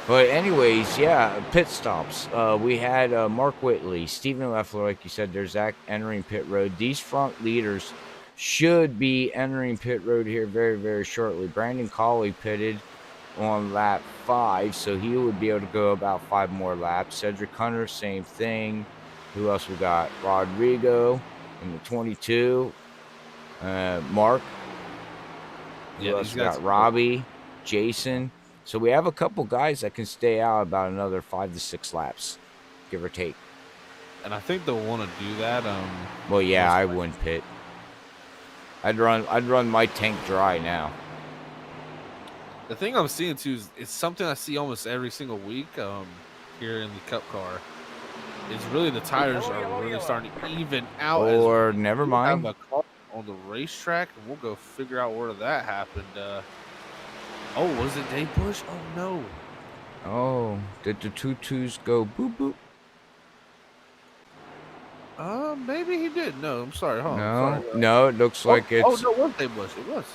But anyways, yeah, pit stops. We had Mark Whitley, Stephen Leffler, like you said, there's Zach entering pit road. These front leaders should be entering pit road here very, very shortly. Brandon Colley pitted on lap 5, so he would be able to go about 5 more laps. Cedric Hunter, same thing. Who else we got? Rodrigo in the 22. Mark. Who else we got? Robbie, Jason. So we have a couple guys that can stay out about another 5 to 6 laps, give or take. And I think they'll want to do that. Well, yeah, I wouldn't pit. I'd run my tank dry now. The thing I'm seeing too is it's something I see almost every single week here in the Cup car. Is really the tires are really starting to even out. Or never mind. Have a car on the racetrack, and we'll go figure out where that happened. Oh, was it Dave Bush? Oh no. Oh, did the 2-2s go boop boop? Maybe he did. No, I'm sorry. Hold No, on. no, it looks like it's. Oh no, it was Dave Bush. It was.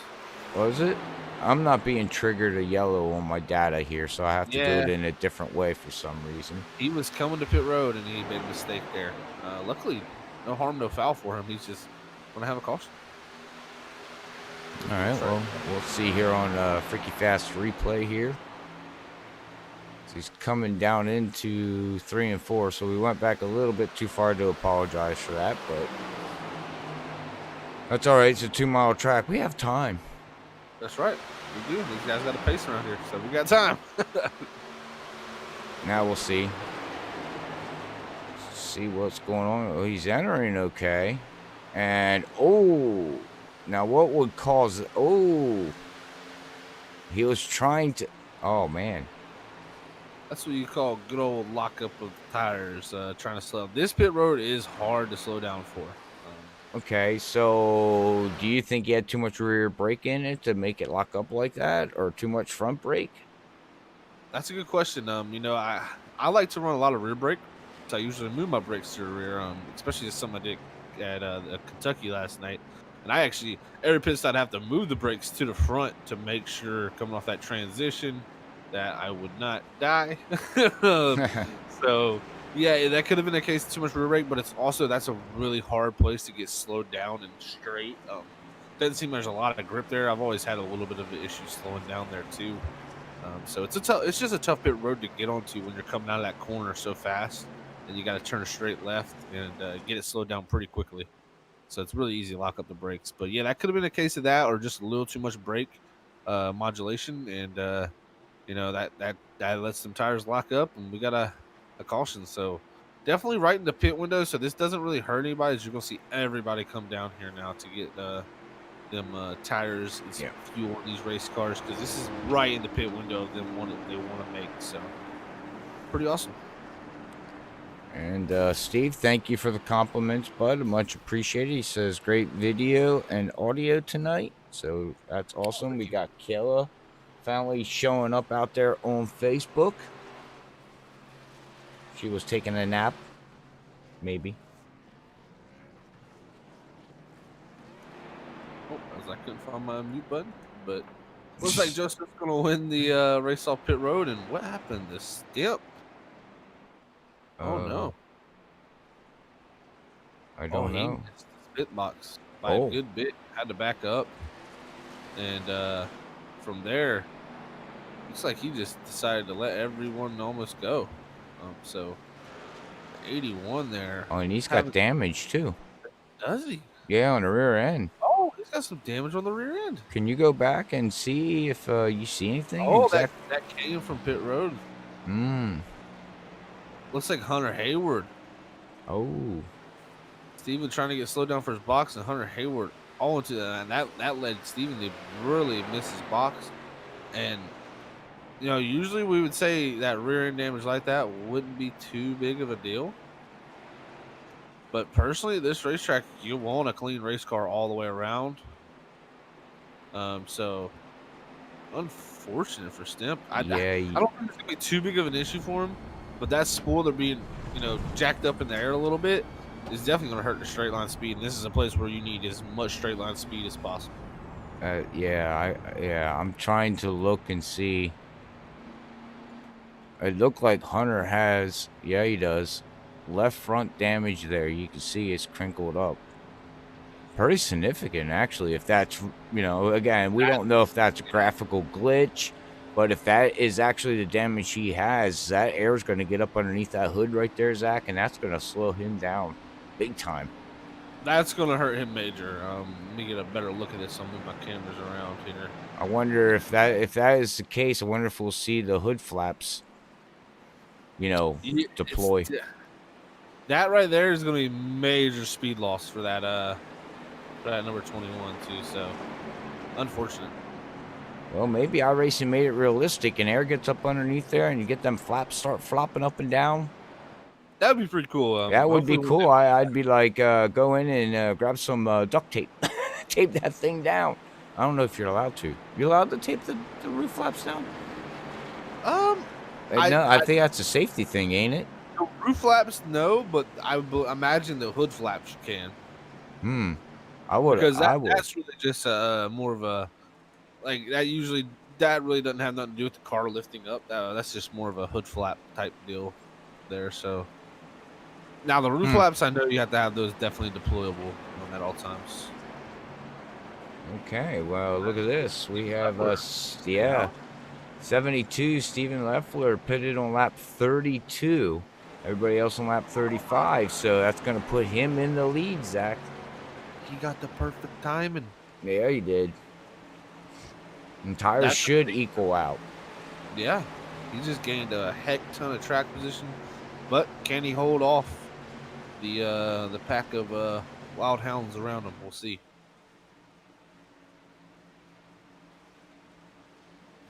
Was it? I'm not being triggered a yellow on my data here, so I have to do it in a different way for some reason. He was coming to pit road and he made a mistake there. Luckily, no harm, no foul for him. He's just going to have a caution. All right, well, we'll see here on Freaky Fast replay here. So he's coming down into 3 and 4, so we went back a little bit too far to apologize for that, but that's all right. It's a 2-mile track. We have time. That's right. We do. These guys got a pace around here, so we got time. Now we'll see. See what's going on. Oh, he's entering okay. And, oh, now what would cause, oh, he was trying to, oh, man. That's what you call good old lockup of tires, trying to slow. This pit road is hard to slow down for. Okay, so do you think you had too much rear brake in it to make it lock up like that, or too much front brake? That's a good question. You know, I like to run a lot of rear brake, so I usually move my brakes to the rear, especially something I did at Kentucky last night. And I actually, every pit stop, I'd have to move the brakes to the front to make sure coming off that transition that I would not die. So, yeah, that could have been the case, too much rear brake, but it's also, that's a really hard place to get slowed down and straight. Doesn't seem there's a lot of grip there. I've always had a little bit of an issue slowing down there, too. So it's just a tough pit road to get onto when you're coming out of that corner so fast, and you got to turn a straight left and get it slowed down pretty quickly. So it's really easy to lock up the brakes. But yeah, that could have been a case of that, or just a little too much brake modulation, and you know that lets some tires lock up, and we got a caution. So definitely right in the pit window. So this doesn't really hurt anybody. As you're gonna see everybody come down here now to get them tires and some fuel in these race cars, because this is right in the pit window of them they want to make. So pretty awesome. And Steve, thank you for the compliments, bud. Much appreciated. He says great video and audio tonight, so that's awesome. We got Kayla finally showing up out there on Facebook. She was taking a nap, maybe. Oh, I couldn't find my mute button, but looks like Joseph's gonna win the race off pit road. And what happened? The skip. Oh no! I don't know. He missed the spit box by a good bit. Had to back up, and from there, looks like he just decided to let everyone almost go. So 81 there. Oh, and he's got damage too. Does he? Yeah, on the rear end. Oh, he's got some damage on the rear end. Can you go back and see if you see anything Oh, exact? that came from pit road. Hmm. Looks like Hunter Hayward. Oh. Steven trying to get slowed down for his box, and Hunter Hayward all into that. And that led Steven to really miss his box. And usually we would say that rear end damage like that wouldn't be too big of a deal. But personally, this racetrack, you want a clean race car all the way around. So unfortunate for Stimp. I don't think it's gonna be too big of an issue for him, but that spoiler being, jacked up in the air a little bit is definitely gonna hurt the straight line speed. And this is a place where you need as much straight line speed as possible. I'm trying to look and see. It looked like Hunter has, yeah, he does. Left front damage there. You can see it's crinkled up. Pretty significant, actually, if that's, again, we don't know if that's a graphical glitch, but if that is actually the damage he has, that air is going to get up underneath that hood right there, Zach, and that's going to slow him down big time. That's going to hurt him major. Let me get a better look at this. I'll move my cameras around here. I wonder if that is the case. I wonder if we'll see the hood flaps, deploy. That right there is going to be major speed loss for that number 21 too. So unfortunate. Well, maybe iRacing made it realistic, and air gets up underneath there, and you get them flaps start flopping up and down. That'd be pretty cool. That would be cool. I'd be like, go in and grab some duct tape, tape that thing down. I don't know if you're allowed to. You're allowed to tape the roof flaps down? I think that's a safety thing, ain't it? The roof flaps, no, but I imagine the hood flaps you can. I would. Because that's really just more of a, like, that really doesn't have nothing to do with the car lifting up. That's just more of a hood flap type deal there. So now the roof flaps, I know you have to have those definitely deployable at all times. Okay, well, look at this. We have 72. Steven Leffler pitted on lap 32. Everybody else on lap 35. So that's going to put him in the lead, Zach. He got the perfect timing. Yeah, he did. And tires should equal out. Yeah, he just gained a heck ton of track position, but can he hold off the pack of wild hounds around him? We'll see.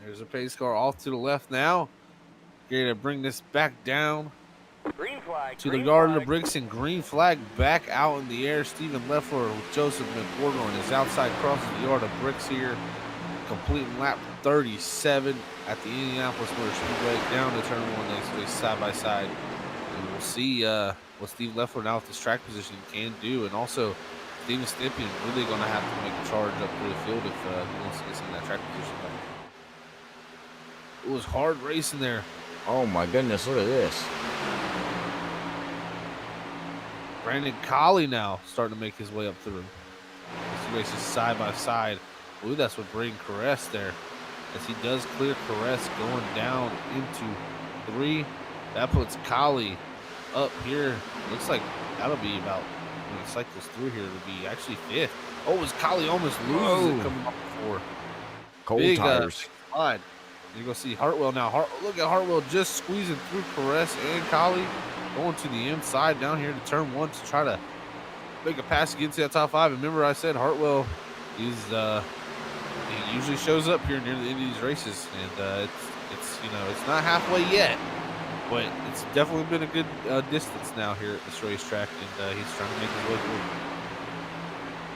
There's a pace car off to the left now. Going to bring this back down to the yard of the bricks, and green flag back out in the air. Steven Leffler with Joseph McWhorter on his outside crossing the yard of bricks here, completing lap 37 at the Indianapolis Motor Speedway down to turn one. They side by side, and we'll see what Steve Leffler now with this track position can do. And also, Steven Stimpian really going to have to make a charge up through the field if he wants to get some of that track position back. It was hard racing there. Oh my goodness, look at this. Brandon Colley now starting to make his way up through. This race is side by side. I believe that's what Braden Caress there, as he does clear Caress going down into 3. That puts Colley up here. Looks like that'll be about, when it cycles through here, it'll be actually 5th. Oh, as Colley almost loses it coming up before. Cold Big, tires. slide. You're going to see Hartwell now. Look at Hartwell just squeezing through Caress and Colley, going to the inside down here to turn 1 to try to make a pass to get into that top 5. And remember, I said Hartwell is he usually shows up here near the end of these races, and it's not halfway yet, but it's definitely been a good distance now here at this racetrack, and he's trying to make his way through.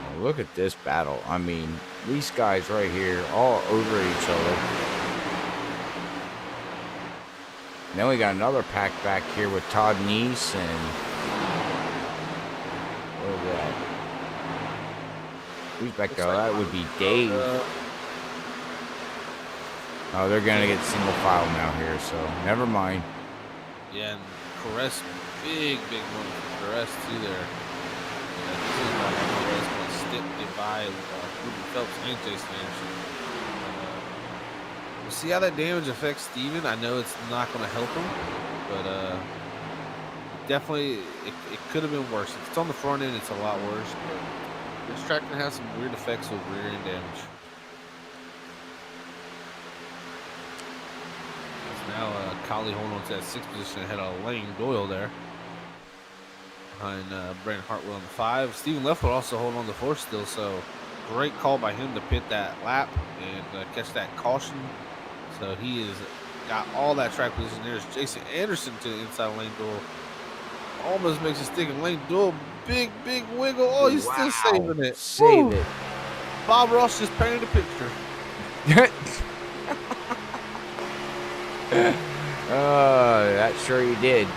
Oh, look at this battle. I mean, these guys right here all over each other. Then we got another pack back here with Todd Neese and what is that? Who's back there? That would be Dave. Oh, they're gonna get single file now here, so never mind. Yeah, and Caress, big one for Caress too there. This is like Caress going to stick it by Ruben Phelps and Jason Anderson. We'll see how that damage affects Steven. I know it's not going to help him, but definitely it could have been worse. If it's on the front end, it's a lot worse. But this track can have some weird effects with rear end damage. Now, Collie holding on to that 6th position ahead of Lane Doyle there. Behind Brandon Hartwell in the 5. Stephen Leffler also holding on the 4th still, so great call by him to pit that lap and catch that caution. So he has got all that track position. There's Jason Anderson to the inside Lane Doyle. Almost makes a stick, and Lane Doyle, big wiggle. Oh, he's still saving it. Save it. Bob Ross just painted a picture. That sure you did.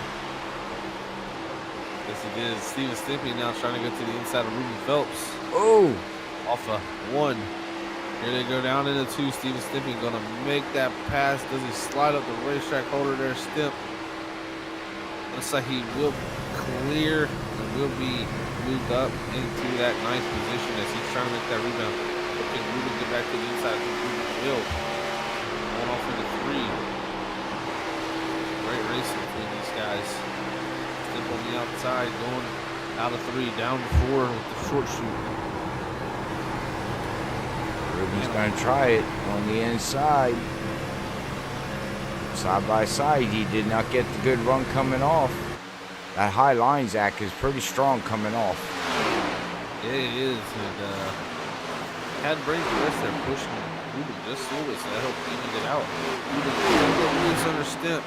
Yes, he did. Steven Stimpy now trying to go to the inside of Ruben Phelps. Oh, Off of 1. Here they go down into 2. Steven Stimpy going to make that pass. Does he slide up the racetrack holder there, Stimp? Looks like he will clear and will be moved up into that 9th position as he's trying to make that rebound. But can Ruben get back to the inside? Ruben will. Going off into 3. Great racing between these guys. Step on the outside, going out of 3, down to 4 with the short shoot. Ruben's going to try it on the inside. Side by side, he did not get the good run coming off. That high line, Zach, is pretty strong coming off. Yeah, it is. And had Brady West there pushing Ruben just a little bit, so that helped even it out. Ruben is under Stimp.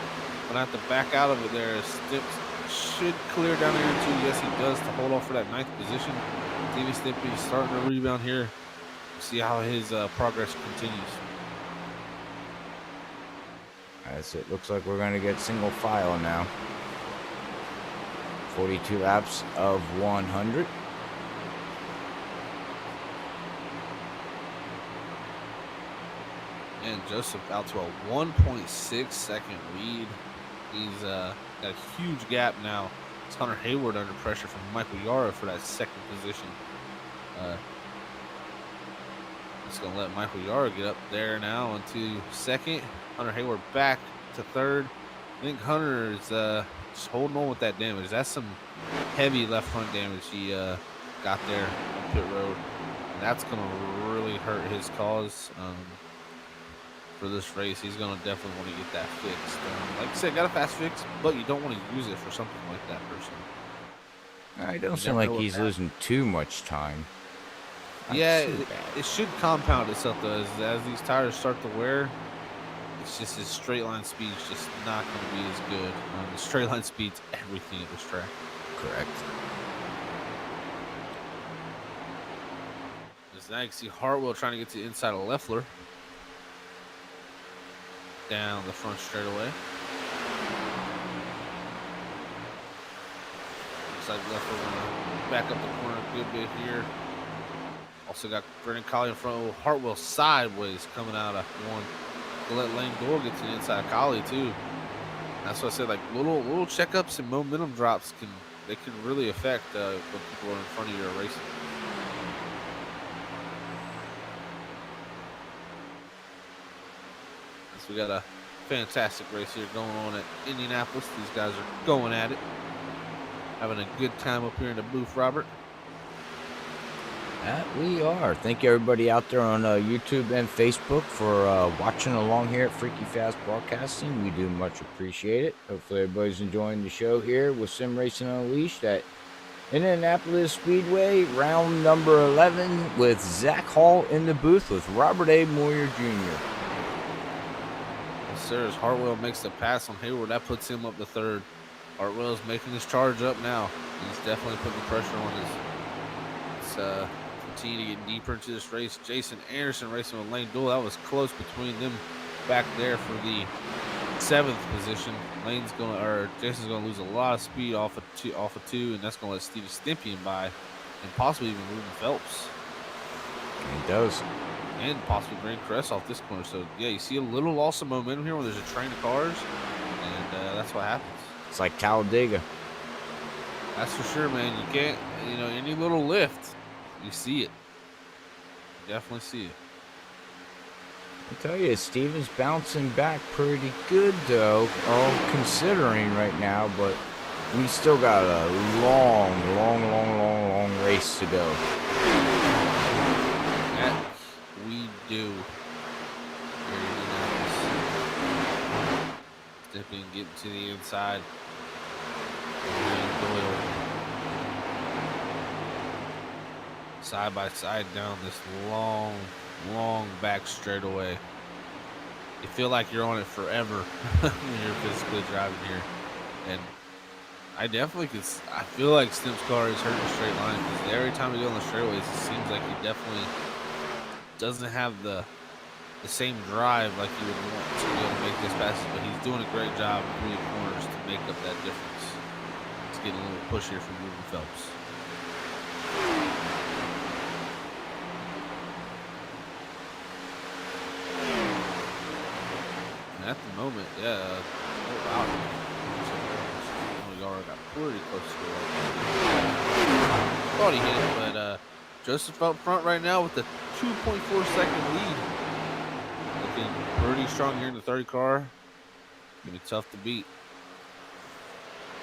But I have to back out of it there. Stimp should clear down here too. Yes, he does to hold off for that 9th position. Stevie Stimpy starting to rebound here. See how his progress continues. As it looks like we're going to get single file now. 42 laps of 100. And Joseph out to a 1.6 second lead. He's got a huge gap now. It's Hunter Hayward under pressure from Michael Yara for that 2nd position. It's going to let Michael Yara get up there now into 2nd. Hunter Hayward back to 3rd. I think Hunter is just holding on with that damage. That's some heavy left front damage he got there on pit road. And that's going to really hurt his cause. For this race, he's going to definitely want to get that fixed. Like I said, got a fast fix, but you don't want to use it for something like that personally. It don't seem like he's losing too much time. Yeah, it should compound itself though. As these tires start to wear, it's just his straight line speed is just not going to be as good. The straight line speed's everything at this track. Correct. As now you can see Hartwell trying to get to the inside of Leffler. Down the front straightaway. Looks like Leffler gonna back up the corner a good bit here. Also got Brennan Collie in front. Hartwell sideways coming out of 1. To let Lane Doyle get to the inside of Collie too. That's what I said. Like little checkups and momentum drops can really affect when people are in front of you or racing. We got a fantastic race here going on at Indianapolis. These guys are going at it. Having a good time up here in the booth, Robert. We are. Thank you, everybody out there on YouTube and Facebook for watching along here at Freaky Fast Broadcasting. We do much appreciate it. Hopefully, everybody's enjoying the show here with Sim Racing Unleashed at Indianapolis Speedway, round number 11, with Zach Hall in the booth with Robert A. Moyer Jr. Sir, as Hartwell makes the pass on Hayward, that puts him up to 3rd. Hartwell's making his charge up now. He's definitely putting the pressure on his. Continue to get deeper into this race. Jason Anderson racing with Lane Doyle. That was close between them back there for the 7th position. Jason's gonna lose a lot of speed off of 2, and that's gonna let Stevie Stimpy in by, and possibly even Ruben Phelps. He does. And possibly Grant Cress off this corner. So, yeah, you see a little loss of momentum here when there's a train of cars, and that's what happens. It's like Talladega. That's for sure, man. You can't, any little lift, you see it. You definitely see it. I tell you, Steven's bouncing back pretty good, though, all considering right now, but We still got a long race to go. That we do. Here in Indianapolis. Stepping, getting to the inside. And Doyle. Side by side down this long back straightaway. You feel like you're on it forever when you're physically driving here. And I definitely could. I feel like Stim's car is hurting straight line because every time we go on the straightaways, it seems like he definitely doesn't have the same drive like you would want to be able to make this passes. But he's doing a great job through the corners to make up that difference. It's getting a little push here from Ruben Phelps. And at the moment, yeah. Oh, wow. Got pretty close to it. Thought he hit it, but Joseph up front right now with the 2.4-second lead. Looking pretty strong here in the third car. Gonna be tough to beat,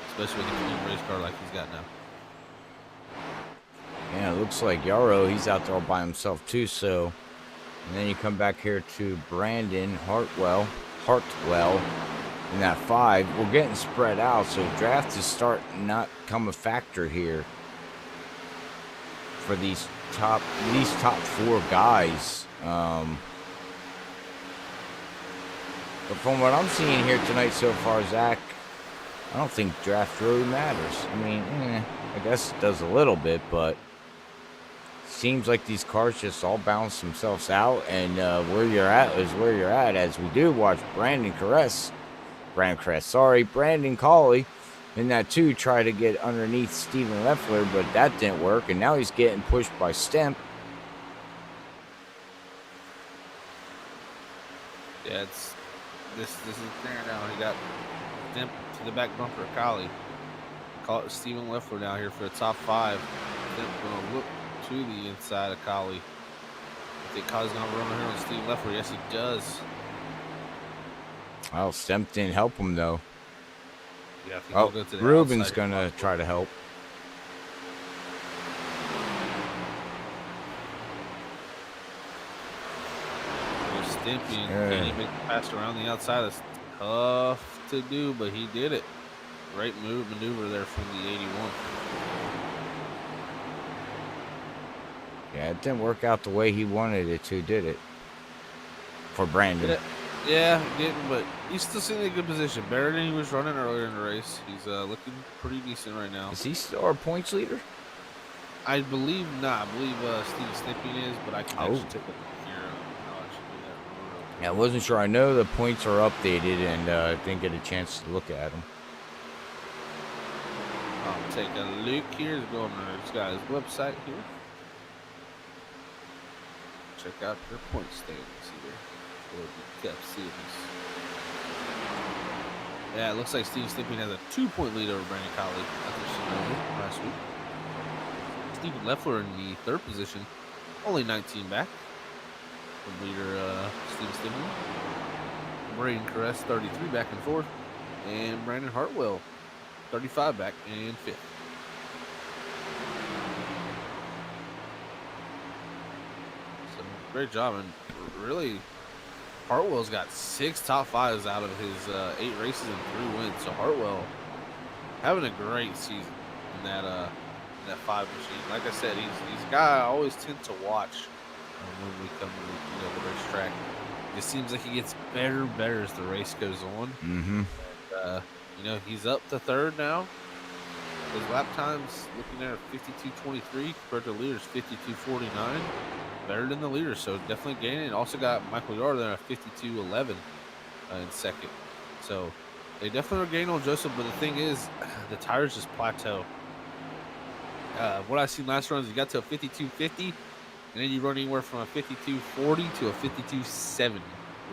especially with a clean race car like he's got now. Yeah, it looks like Yarrow, he's out there all by himself too. So, and then you come back here to Brandon Hartwell. In that 5, we're getting spread out, so draft is starting not come a factor here for these top 4 guys. But from what I'm seeing here tonight so far, Zach, I don't think draft really matters. I mean, I guess it does a little bit, but seems like these cars just all balance themselves out, and where you're at is where you're at. As we do watch Brandon Colley in that 2 try to get underneath Steven Leffler, but that didn't work, and now he's getting pushed by Stemp. Yeah, this is there now. He got Stemp to the back bumper of Colley. Call it Steven Leffler now here for the top 5. Stemp gonna look to the inside of Colley. I think Colley's gonna run here on Steven Leffler. Yes, he does. Well, Stemp didn't help him, though. Yeah, I think oh, go to the Ruben's going to try to help. Stimpy can't even pass around the outside. It's tough to do, but he did it. Great maneuver there from the 81. Yeah, it didn't work out the way he wanted it to, did it? For Brandon. Yeah, he didn't, but he's still sitting in a good position. Better than he was running earlier in the race. He's looking pretty decent right now. Is he still our points leader? I believe not. I believe Steve Stimping is, but I can actually take a look here. I'll actually do that. Yeah, I wasn't sure. I know the points are updated, and didn't get a chance to look at them. I'll take a look here. Let's go on this guy's website here. Check out your point standings here. Yeah, it looks like Steve Stimping has a 2-point lead over Brandon Colley after last week. Steven Leffler in the 3rd position, only 19 back from leader Steve Stimping. Braden Caress, 33 back in 4th, and Brandon Hartwell, 35 back in 5th. So great job, and really, Hartwell's got 6 top 5s out of his 8 races and 3 wins. So Hartwell having a great season in that 5 machine. Like I said, he's a guy I always tend to watch when we come to the racetrack. It just seems like he gets better and better as the race goes on. Mm-hmm. And, he's up to 3rd now. His lap time's looking at 52.23 compared to the leader's 52.49. Better than the leader, so definitely gaining. Also got Michael Yard there at 52.11 in 2nd. So they definitely are gaining on Joseph, but the thing is, the tires just plateau. What I seen last run is you got to a 52.50, and then you run anywhere from a 52.40 to a 52.70,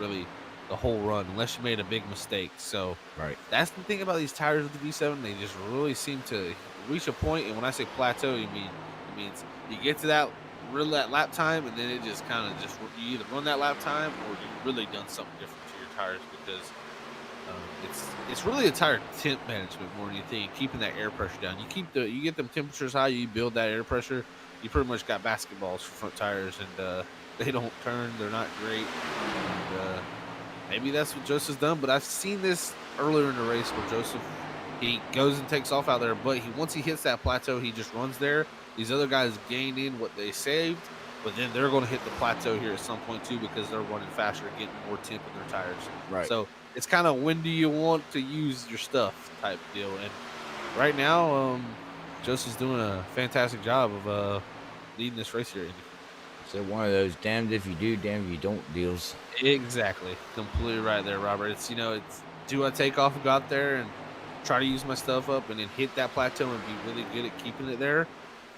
really, the whole run, unless you made a big mistake. So right, that's the thing about these tires with the V7. They just really seem to reach a point, and when I say plateau, it means you get to that lap time, and then it just kind of you either run that lap time or you really done something different to your tires, because It's really a tire temp management more than you think, keeping that air pressure down. You get them temperatures high, you build that air pressure. You pretty much got basketballs for front tires, and they don't turn. They're not great. And maybe that's what Joseph's done, but I've seen this earlier in the race where Joseph he goes and takes off out there, but once he hits that plateau, he just runs there. These other guys gained in what they saved, but then they're going to hit the plateau here at some point too because they're running faster, getting more temp in their tires. Right. So it's kind of when do you want to use your stuff type deal. And right now, Joseph's doing a fantastic job of leading this race here. So one of those damned if you do, damned if you don't deals. Exactly. Completely right there, Robert. It's do I take off and go out there and try to use my stuff up and then hit that plateau and be really good at keeping it there?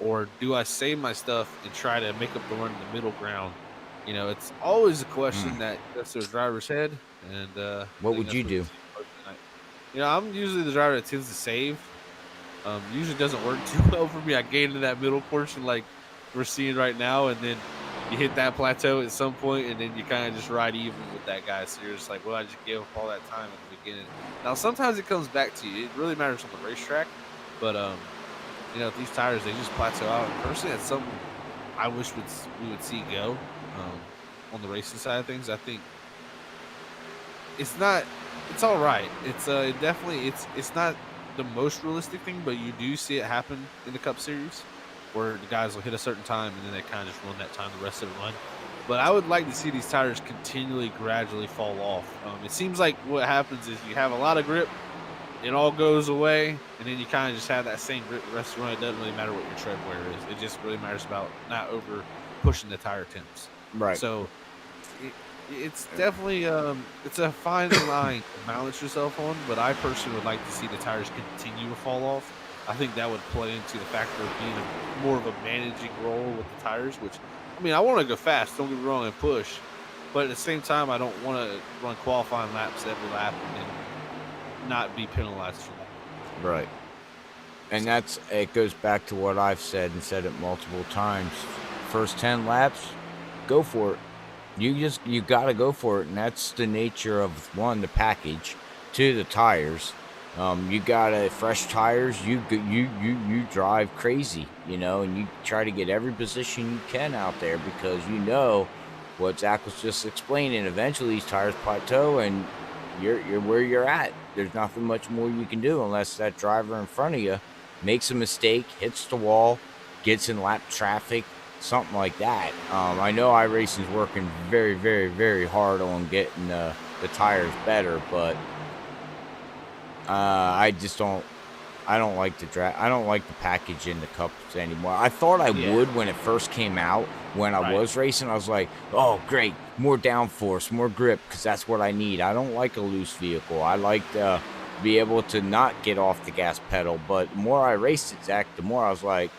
Or do I save my stuff and try to make up the run in the middle ground? It's always a question that's their driver's head. And what would you do? I'm usually the driver that tends to save. Usually doesn't work too well for me. I get into that middle portion like we're seeing right now, and then you hit that plateau at some point, and then you kind of just ride even with that guy. So you're just like, well, I just gave up all that time at the beginning. Now, sometimes it comes back to you. It really matters on the racetrack. But, with these tires, they just plateau out. And personally, that's something I wish we would see go on the racing side of things. I think it's all right. It's not the most realistic thing, but you do see it happen in the Cup Series where the guys will hit a certain time and then they kind of just run that time the rest of the run. But I would like to see these tires continually, gradually fall off. It seems like what happens is you have a lot of grip, it all goes away, and then you kind of just have that same grip the rest of the run. It doesn't really matter what your tread wear is. It just really matters about not over pushing the tire temps. Right. So it's definitely it's a fine line to balance yourself on, but I personally would like to see the tires continue to fall off. I think that would play into the factor of being more of a managing role with the tires, which, I want to go fast, don't get me wrong, and push. But at the same time, I don't want to run qualifying laps every lap and not be penalized for that. Right. And it goes back to what I've said and said it multiple times. First 10 laps, go for it. You got to go for it. And that's the nature of, one, the package, two, the tires. You got fresh tires. You drive crazy, and you try to get every position you can out there because what Zach was just explaining. Eventually, these tires plateau, and you're where you're at. There's nothing much more you can do unless that driver in front of you makes a mistake, hits the wall, gets in lap traffic, something like that. I know iRacing is working very, very, very hard on getting the tires better, but I don't like the I don't like the package in the Cups anymore. I thought I would when it first came out. When I was racing, I was like, oh, great, more downforce, more grip, because that's what I need. I don't like a loose vehicle. I like to be able to not get off the gas pedal. But the more I raced it, Zach, the more I was like,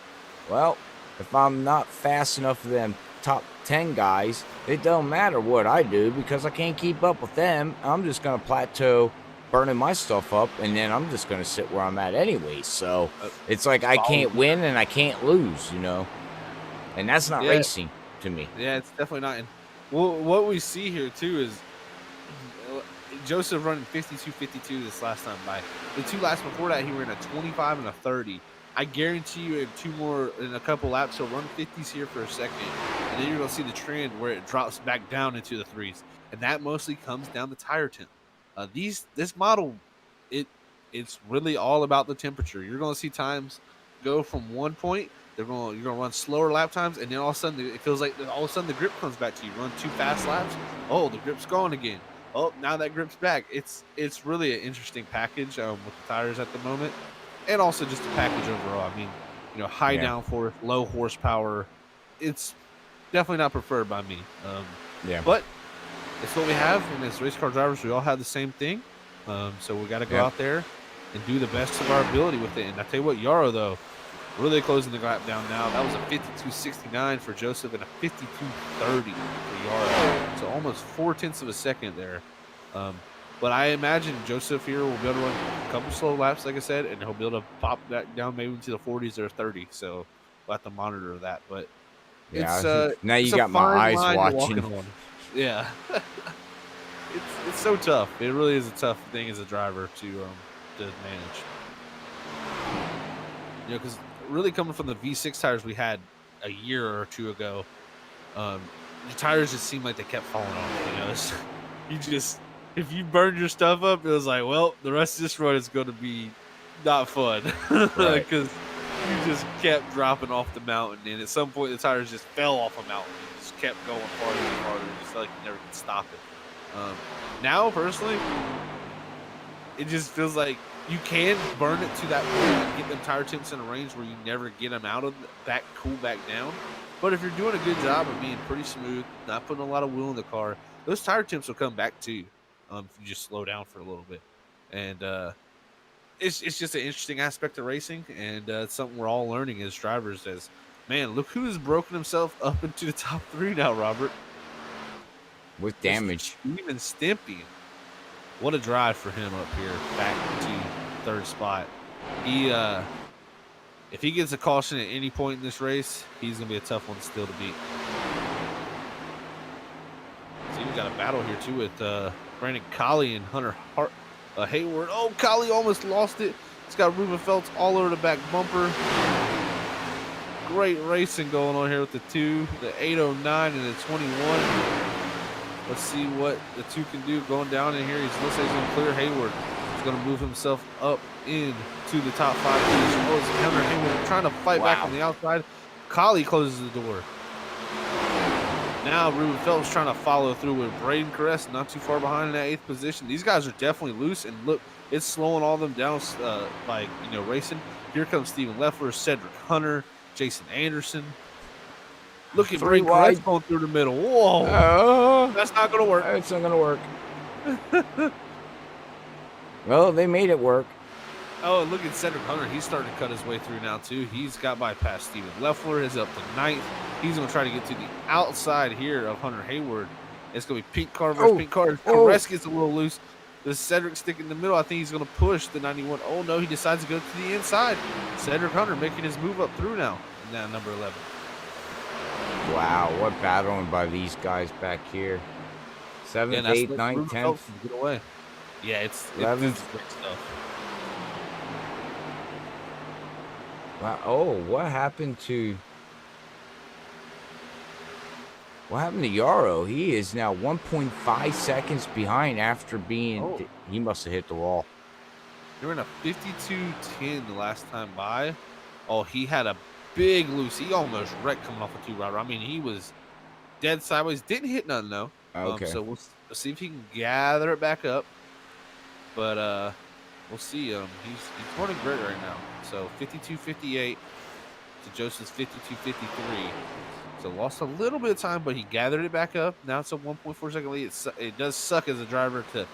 well, if I'm not fast enough for them top 10 guys, it don't matter what I do because I can't keep up with them. I'm just going to plateau, burning my stuff up, and then I'm just going to sit where I'm at anyway. So it's like I can't win and I can't lose, and that's not racing to me. Yeah, it's definitely not. And what we see here too is Joseph running 52 this last time by. The two laps before that, he ran a 25 and a 30. I guarantee you in a couple laps, he'll run 50s here for a second, and then you're going to see the trend where it drops back down into the threes, and that mostly comes down to tire temp. This model, it's really all about the temperature. You're going to see times go from one point. You're going to run slower lap times, and then all of a sudden it feels like all of a sudden the grip comes back to you. Run too fast laps. Oh, the grip's gone again. Oh, now that grip's back. It's really an interesting package with the tires at the moment, and also just the package overall. High downforce, low horsepower. It's definitely not preferred by me. But it's what we have, and as race car drivers, we all have the same thing. So we got to go out there and do the best of our ability with it. And I tell you what, Yarrow, though, really closing the gap down now. That was a 52.69 for Joseph and a 52.30 for Yarrow. So almost 0.4 of a second there. But I imagine Joseph here will be able to run a couple slow laps, like I said, and he'll be able to pop that down maybe into the 40s or 30. So we'll have to monitor that. But now you got my eyes watching. Yeah. it's so tough. It really is a tough thing as a driver to manage. Because really coming from the V6 tires we had a year or two ago, the tires just seemed like they kept falling off. You just if you burned your stuff up, it was like, well, the rest of this run is going to be not fun Right. because you just kept dropping off the mountain, and at some point the tires just fell off a mountain and just kept going farther and farther. Just felt like you never could stop it. Now, personally, it just feels like you can burn it to that point and get them tire temps in a range where you never get them out of cool back down. But if you're doing a good job of being pretty smooth, not putting a lot of wheel in the car, those tire temps will come back to you if you just slow down for a little bit. And it's just an interesting aspect of racing, and it's something we're all learning as drivers. As man, look who has broken himself up into the top 3 now, Robert. With damage. Even Stimpy. What a drive for him up here, back to 3rd spot. He, if he gets a caution at any point in this race, he's gonna be a tough one still to beat. See, we got a battle here too with Brandon Colley and Hunter Hayward. Oh, Colley almost lost it. He's got Ruben Feltz all over the back bumper. Great racing going on here with the 2, the 809 and the 21. Let's see what the 2 can do going down in here. Looks like he's going to clear Hayward. He's going to move himself up into the top 5 position. Oh, it's Hunter Hayward trying to fight back on the outside. Colley closes the door. Now Ruben Phelps trying to follow through with Braden Caress, not too far behind in that 8th position. These guys are definitely loose, and look, it's slowing all of them down by racing. Here comes Steven Leffler, Cedric Hunter, Jason Anderson. Look at Braden Caress going through the middle. Whoa, that's not going to work. That's not going to work. Well, they made it work. Oh, and look at Cedric Hunter. He's starting to cut his way through now, too. He's got bypassed Steven Leffler. Is up to 9th. He's going to try to get to the outside here of Hunter Hayward. It's going to be Pink Car versus Pink Car. Caress gets a little loose. The Cedric stick in the middle. I think he's going to push the 91. Oh, no, he decides to go to the inside. Cedric Hunter making his move up through now in that number 11. Wow, what battling by these guys back here. 7th, 8th, 9th, 10th. Get away. Yeah, it's 11th. Great stuff. Wow. Oh, what happened to Yarrow? He is now 1.5 seconds behind after being. He must have hit the wall. They were in a 52.10 the last time by. Oh, he had a big loose. He almost wrecked coming off a 2-rider. I mean, he was dead sideways. Didn't hit none though. Okay. So we'll see if he can gather it back up. But we'll see. He's running great right now. So 52.58 to Joseph's 52.53. So lost a little bit of time, but he gathered it back up. Now it's a 1.4 second lead. It does suck as a driver to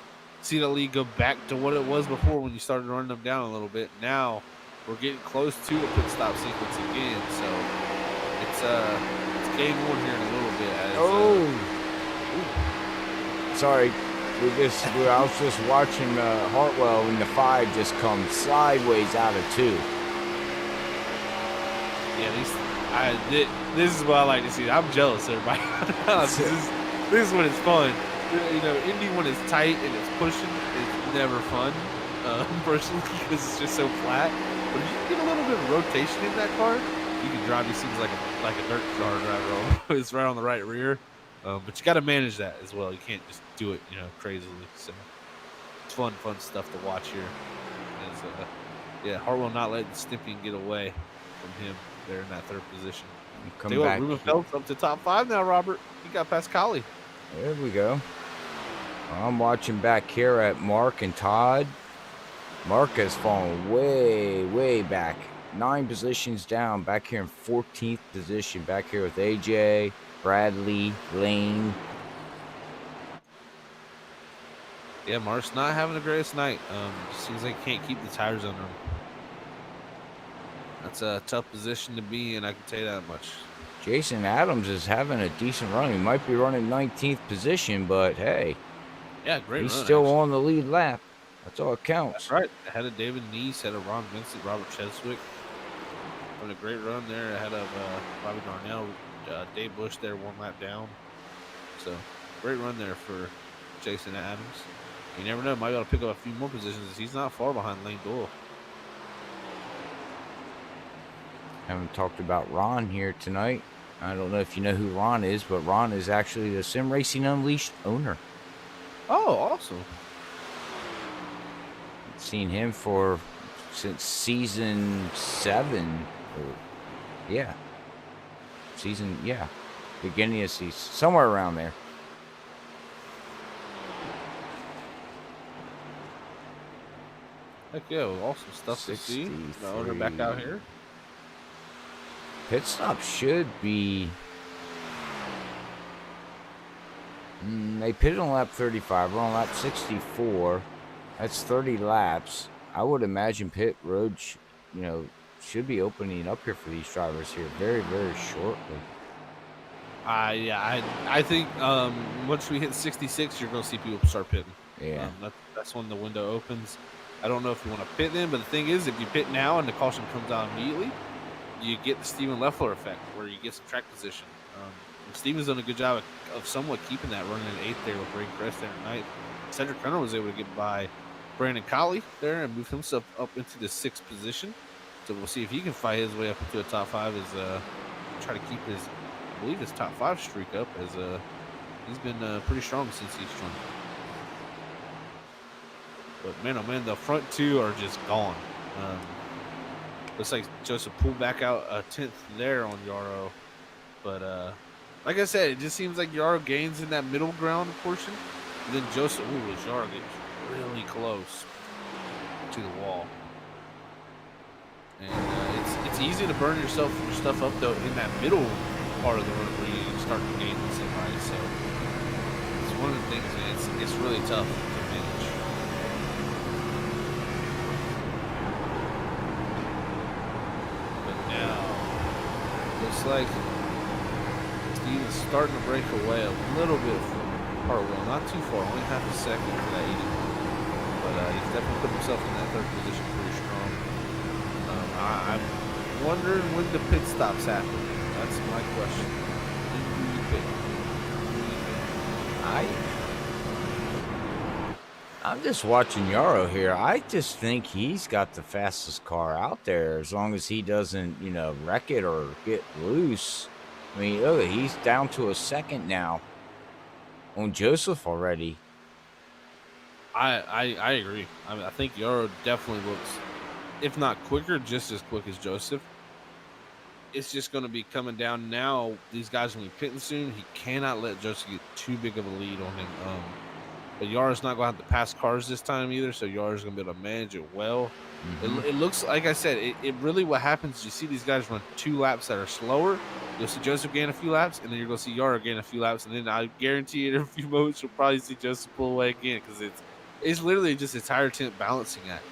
see the lead go back to what it was before when you started running them down a little bit. Now we're getting close to a pit stop sequence again. So it's game on here in a little bit. Sorry. I was just watching Hartwell in the 5 just come sideways out of 2. Yeah, this is what I like to see. I'm jealous, everybody. this is when it's fun. Indy when it's tight and it's pushing, it's never fun. Personally, because it's just so flat. But if you can get a little bit of rotation in that car, you can drive these things like a dirt car driver. It's right on the right rear. But you got to manage that as well. You can't just do it, crazily. So it's fun stuff to watch here. Hartwell not letting Stimpy get away from him there in that 3rd position. Ruben Phelps up to top 5 now, Robert. He got past Colley. There we go. I'm watching back here at Mark and Todd. Mark has fallen way, way back. 9 positions down. Back here in 14th position. Back here with AJ, Bradley, Lane. Yeah, Mark's not having the greatest night. Seems like he can't keep the tires under him. That's a tough position to be in, I can tell you that much. Jason Adams is having a decent run. He might be running 19th position, but hey. Yeah, great He's run, still actually. on the lead lap. That's all it counts. That's right. Ahead of David Neese, ahead of Ron Vincent, Robert Cheswick. Having a great run there ahead of Bobby Darnell. Dave Bush there 1 lap down. So, great run there for Jason Adams. You never know, might be able to pick up a few more positions. He's not far behind Lane Doyle. Haven't talked about Ron here tonight. I don't know if you know who Ron is, but Ron is actually the Sim Racing Unleashed owner. Oh, awesome. Seen him since season 7. Beginning of season, somewhere around there. Heck yeah, well, awesome stuff to see. The owner back out here. Pit stop should be. They pitted on lap 35. We're on lap 64. That's 30 laps. I would imagine pit road, should be opening up here for these drivers here very, very shortly. I think once we hit 66, you're going to see people start pitting. Yeah. That's when the window opens. I don't know if you want to pit then, but the thing is, if you pit now and the caution comes out immediately, you get the Steven Leffler effect where you get some track position. Steven's done a good job of somewhat keeping that, running in 8th there with Ray Crest there at night. Cedric Renner was able to get by Brandon Colley there and move himself up into the 6th position. So we'll see if he can fight his way up into a top 5 as try to keep his top 5 streak up, as he's been pretty strong since he's joined. But man, oh man, the front 2 are just gone. Looks like Joseph pulled back out a 10th there on Yarrow. But like I said, it just seems like Yarrow gains in that middle ground portion. And then Joseph, Yarrow gets really close to the wall. And it's easy to burn your stuff up, though, in that middle part of the run where you start to gain the same right. So it's one of the things, man, it's really tough to manage. But now, looks like Steven's starting to break away a little bit from Hartwell. Not too far, only half a second for that 80. But he's definitely put himself in that 3rd position pretty strong. I'm wondering when the pit stops happen. That's my question. When do you pit? I'm just watching Yarrow here. I just think he's got the fastest car out there, as long as he doesn't, wreck it or get loose. I mean, look, he's down to a 2nd now on Joseph already. I agree. I think Yarrow definitely looks, if not quicker, just as quick as Joseph. It's just going to be coming down now. These guys will be pitting soon. He cannot let Joseph get too big of a lead on him. But Yarrow's not going to have to pass cars this time either, so Yarrow's going to be able to manage it well. Mm-hmm. It looks, like I said, it really what happens, you see these guys run 2 laps that are slower. You'll see Joseph gain a few laps, and then you're going to see Yarrow gain a few laps, and then I guarantee you in a few moments you'll probably see Joseph pull away again, because it's literally just a tire tent balancing act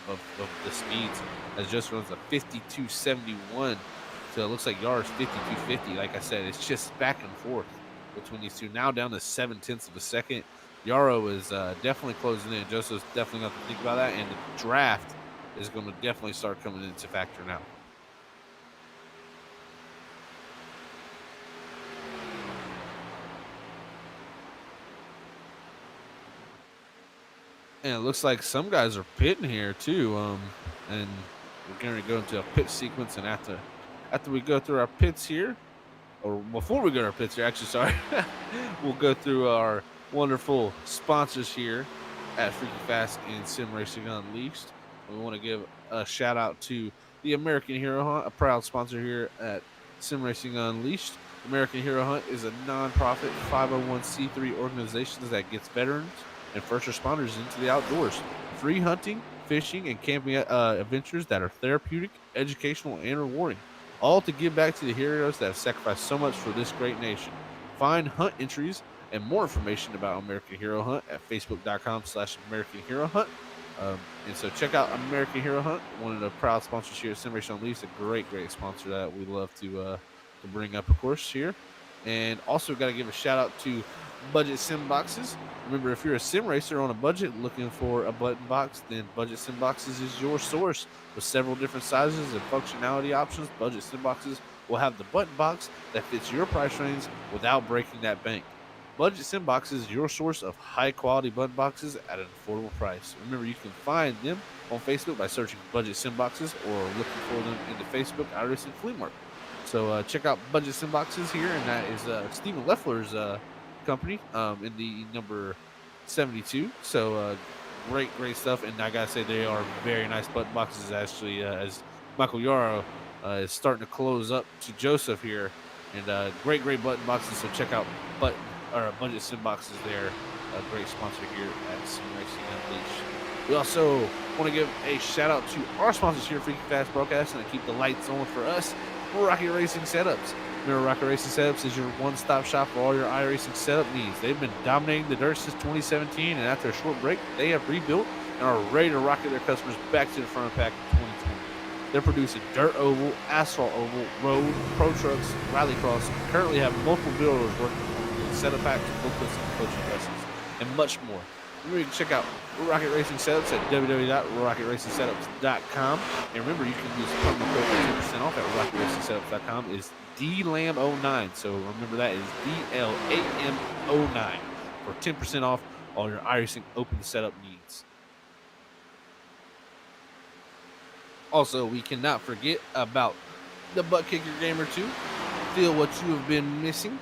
of the speeds, as Joseph runs a 52.71, so it looks like Yarrow's 52.50. Like I said, it's just back and forth between these two. Now down to 0.7 of a second. Yarrow is definitely closing in. Joseph's definitely going to think about that, and the draft is going to definitely start coming into factor now. And it looks like some guys are pitting here too, and we're going to go into a pit sequence, and after we go through our pits here, or before we go to our pits here, actually, sorry, we'll go through our wonderful sponsors here at Freaky Fast and Sim Racing Unleashed. We want to give a shout out to the American Hero Hunt, a proud sponsor here at Sim Racing Unleashed. American Hero Hunt is a non-profit 501c3 organization that gets veterans and first responders into the outdoors. Free hunting, fishing, and camping adventures that are therapeutic, educational, and rewarding. All to give back to the heroes that have sacrificed so much for this great nation. Find hunt entries and more information about American Hero Hunt at facebook.com/American Hero Hunt. And so check out American Hero Hunt, one of the proud sponsors here at Sim Racing Unleashed, a great sponsor that we love to bring up, of course, here. And also got to give a shout out to Budget Sim Boxes. Remember, if you're a sim racer on a budget looking for a button box, then Budget Sim Boxes is your source. With several different sizes and functionality options, Budget Sim Boxes will have the button box that fits your price range without breaking that bank. Budget Sim Boxes is your source of high quality button boxes at an affordable price. Remember, you can find them on Facebook by searching Budget Sim Boxes or looking for them in the Facebook iRacing Flea Market. So check out Budget Sim Boxes here, and that is Stephen Leffler's company in the number 72. So great stuff, and I gotta say they are very nice button boxes. Actually, as Michael Yarrow is starting to close up to Joseph here, and great button boxes. So check out Budget Sim Boxes there. A great sponsor here at Sim Racing Unleashed. We also want to give a shout out to our sponsors here, Freaky Fast Broadcasting, and keep the lights on for us, Rocket Racing Setups. Remember, Rocket Racing Setups is your one-stop shop for all your iRacing setup needs. They've been dominating the dirt since 2017, and after a short break, they have rebuilt and are ready to rocket their customers back to the front of the pack in 2020. They're producing dirt oval, asphalt oval, road, pro trucks, rallycross, and currently have multiple builders working on setup packs, booklets, and coaching dresses, and much more. Remember, you can check out Rocket Racing Setups at www.rocketracingsetups.com. And remember, you can use promo code for 10% off at rocketracingsetups.com. Is DLAM09. So remember, that is DLAM09 for 10% off all your iRacing open setup needs. Also, we cannot forget about the ButtKicker Gamer 2. Feel what you have been missing.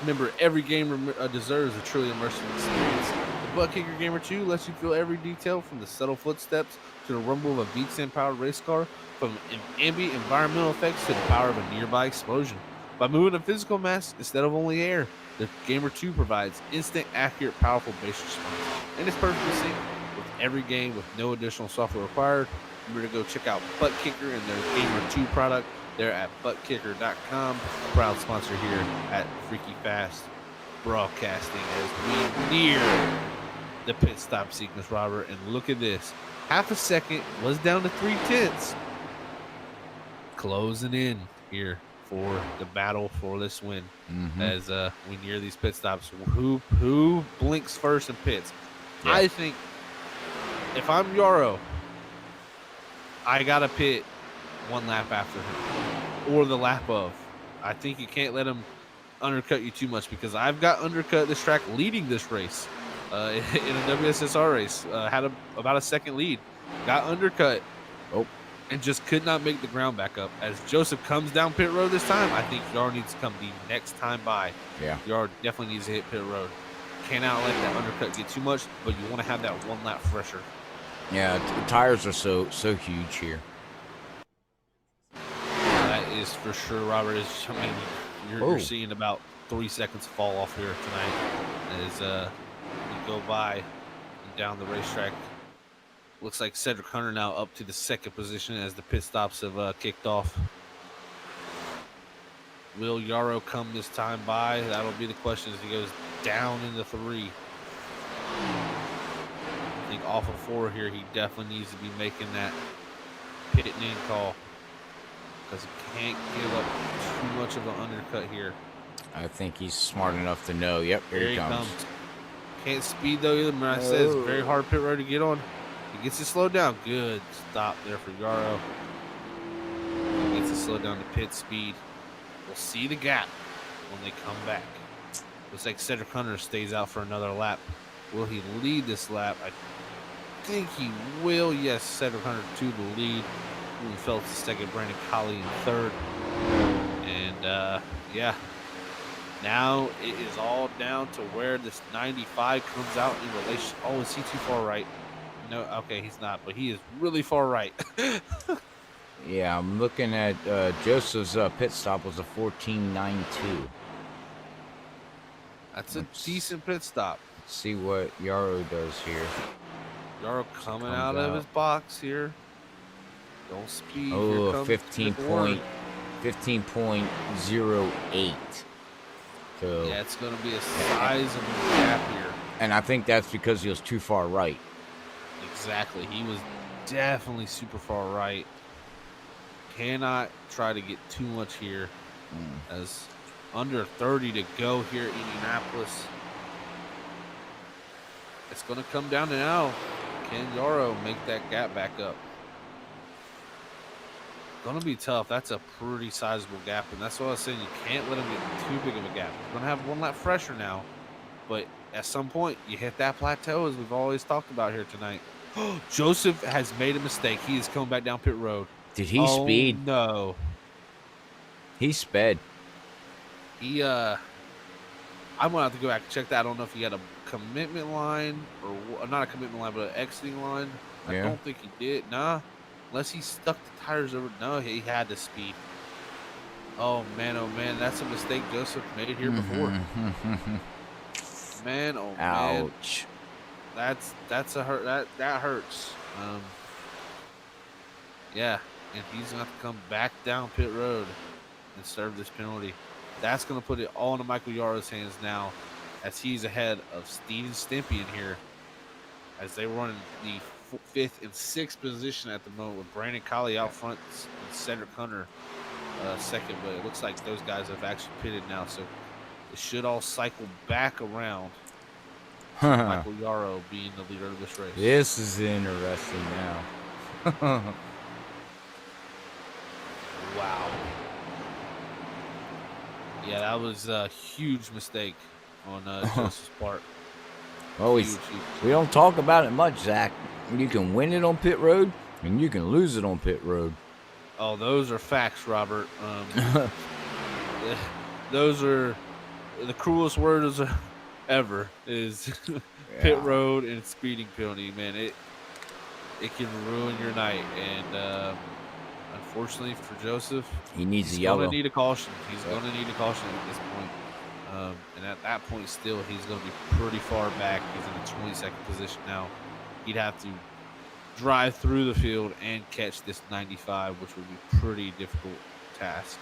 Remember, every gamer deserves a truly immersive experience. The ButtKicker Gamer 2 lets you feel every detail, from the subtle footsteps to the rumble of a V10-powered race car, from ambient environmental effects to the power of a nearby explosion. By moving a physical mass instead of only air, the Gamer 2 provides instant, accurate, powerful base response, and it's perfectly synced with every game with no additional software required. Remember to go check out ButtKicker and their Gamer 2 product. They're at ButtKicker.com, a proud sponsor here at Freaky Fast Broadcasting as we near the pit stop sequence, Robert. And look at this. Half a second was down to 3/10. Closing in here for the battle for this win as we near these pit stops. Who blinks first and pits? Yeah. I think if I'm Yarrow, I got to pit one lap after him or the lap of. I think you can't let him undercut you too much, because I've got undercut this track leading this race in a WSSR race. Had about a second lead, got undercut, and just could not make the ground back up. As Joseph comes down pit road this time, I think Yarrow needs to come the next time by. Yeah, Yarrow definitely needs to hit pit road. Cannot let that undercut get too much, but you want to have that one lap fresher. Yeah, the tires are so huge here. That is for sure, Robert. You're seeing about 3 seconds fall off here tonight as we go by and down the racetrack. Looks like Cedric Hunter now up to the second position as the pit stops have kicked off. Will Yarrow come this time by? That'll be the question as he goes down into 3. I think off of 4 here, he definitely needs to be making that pitting in call, because he can't give up too much of an undercut here. I think he's smart enough to know. Yep, here he comes. Can't speed though either. Remember, I said it's a very hard pit road to get on. He gets it slowed down. Good stop there for Yarrow. He gets it slowed down to pit speed. We'll see the gap when they come back. Looks like Cedric Hunter stays out for another lap. Will he lead this lap? I think he will. Yes, Cedric Hunter to the lead. Ruben Phelps second, Brandon Colley in third. And yeah, now it is all down to where this 95 comes out in relation. Oh, is he too far right? No, okay, he's not, but he is really far right. Yeah, I'm looking at Joseph's pit stop was a 14.92. That's a decent pit stop. Let's see what Yarrow does here. Yarrow coming out of his box here. Don't speed. Oh, 15.08. So, yeah, it's going to be a sizable gap here. And I think that's because he was too far right. Exactly. He was definitely super far right. Cannot try to get too much here. As under 30 to go here at Indianapolis. It's going to come down to now. Can Yarrow make that gap back up? Going to be tough. That's a pretty sizable gap, and that's what I was saying. You can't let him get too big of a gap. We're going to have one lap fresher now. but at some point you hit that plateau, as we've always talked about here tonight. Joseph has made a mistake. He is coming back down pit road. Did he speed? No, He sped. he I'm gonna have to go back and check that. I don't know if he had a commitment line or not a commitment line, but an exiting line. I Yeah. don't think he did. Nah, unless he stuck the tires over. No, he had to speed. Oh man, that's a mistake Joseph made here before. Man, oh man, Ouch. that's a hurt. That hurts. Yeah, and he's gonna have to come back down pit road and serve this penalty. That's gonna put it all into Michael Yaro's hands now, as he's ahead of Steven Stimpy in here, as they run in the 5th and 6th position at the moment, with Brandon Colley out front and Cedric Hunter second. But it looks like those guys have actually pitted now, so it should all cycle back around. Michael Yaro being the leader of this race. This is interesting now. Wow. Yeah, that was a huge mistake on Joseph's part. Oh, Huge. we don't talk about it much, Zach. You can win it on pit road, and you can lose it on pit road. Oh, those are facts, Robert. Those are the cruelest words ever. Is pit road and speeding penalty, man. It can ruin your night, and unfortunately for Joseph, He needs he's a yellow. going to need a caution. He's going to need a caution at this point. And at that point, still, he's going to be pretty far back. He's in the 22nd position now. He'd have to drive through the field and catch this 95, which would be a pretty difficult task,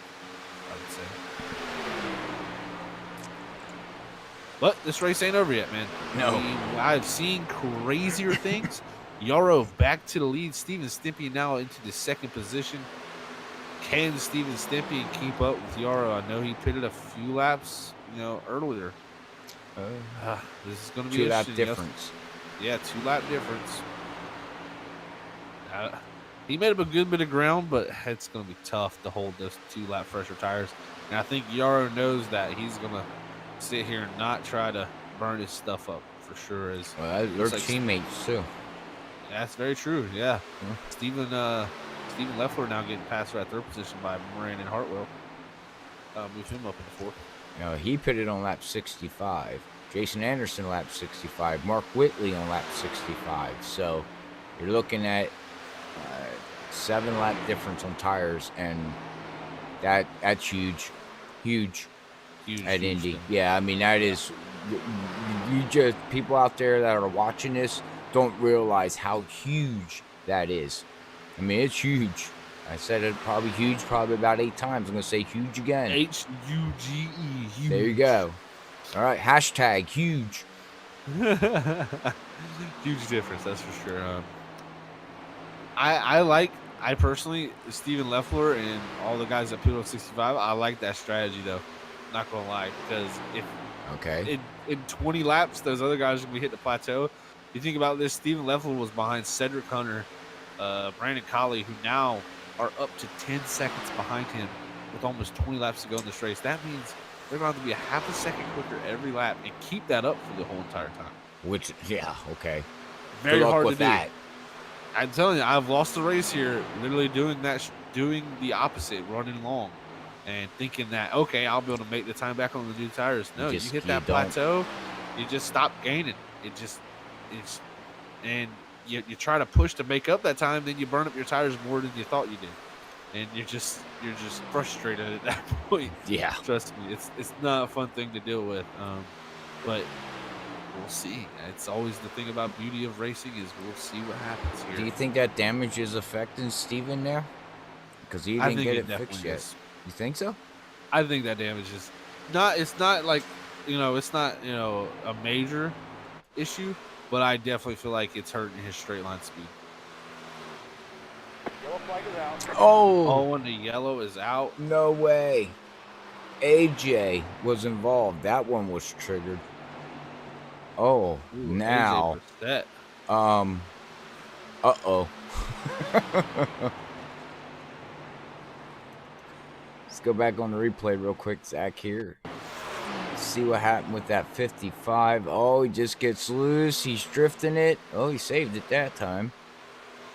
I would say. But this race ain't over yet, man. No. I mean, I've seen crazier things. Yaro back to the lead. Steven Stimpy now into the 2nd position. Can Steven Stimpy keep up with Yaro? I know he pitted a few laps, earlier. This is going to be 2-lap interesting. difference. Yeah, 2-lap difference. He made up a good bit of ground, but it's going to be tough to hold those 2-lap fresher tires. And I think Yaro knows that. He's going to sit here and not try to burn his stuff up for sure. Well, they're teammates too. That's very true. Yeah, Stephen Leffler now getting passed for that 3rd position by Moran and Hartwell. Move him up in the 4th. He pitted on lap 65. Jason Anderson lap 65. Mark Whitley on lap 65. So you're looking at 7-lap difference on tires, and that's huge at Indy. Yeah, I mean, that is, you just, people out there that are watching this don't realize how huge that is. I mean, it's huge. I said it probably about 8 times. I'm going to say huge again. H-U-G-E. Huge. There you go. All right, hashtag huge. Huge difference, that's for sure. I personally, Stephen Leffler and all the guys at Pivotal 65, I like that strategy, though. Not going to lie, because if in 20 laps, those other guys are going to be hitting the plateau. You think about this, Stephen Leffler was behind Cedric Hunter, Brandon Colley, who now are up to 10 seconds behind him with almost 20 laps to go in this race. That means they're going to have to be a half a second quicker every lap and keep that up for the whole entire time. Which, yeah, okay. Very Good luck hard with to do. that. I'm telling you, I've lost the race here, literally doing the opposite, running long, and thinking that, okay, I'll be able to make the time back on the new tires. No, you hit that plateau, you just stop gaining. And you try to push to make up that time, then you burn up your tires more than you thought you did, and you're just frustrated at that point. Yeah, trust me, it's not a fun thing to deal with. But we'll see. It's always the thing about beauty of racing is we'll see what happens here. Do you think that damage is affecting Steven there? Because he didn't get it fixed yet. Is. You think so? I think that damage is not. It's not like it's not a major issue, but I definitely feel like it's hurting his straight line speed. Yellow flag is out. Oh, and the yellow is out. No way. AJ was involved. That one was triggered. Oh, Ooh, now. Uh-oh. Let's go back on the replay real quick, Zach, here. Let's see what happened with that 55. Oh, he just gets loose. He's drifting it. Oh, he saved it that time.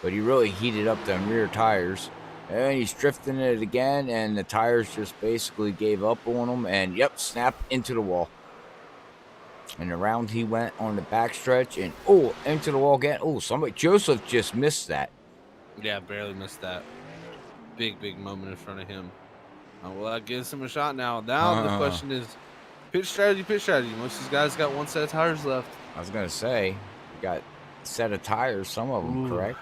But he really heated up them rear tires. And he's drifting it again, and the tires just basically gave up on him. And, yep, snap into the wall. And around he went on the backstretch, and, oh, into the wall again. Oh, Joseph just missed that. Yeah, barely missed that. Big moment in front of him. Well, that gives him a shot now. Now the question is, pit strategy. Most of these guys got one set of tires left. I was going to say, you got a set of tires, some of them, correct?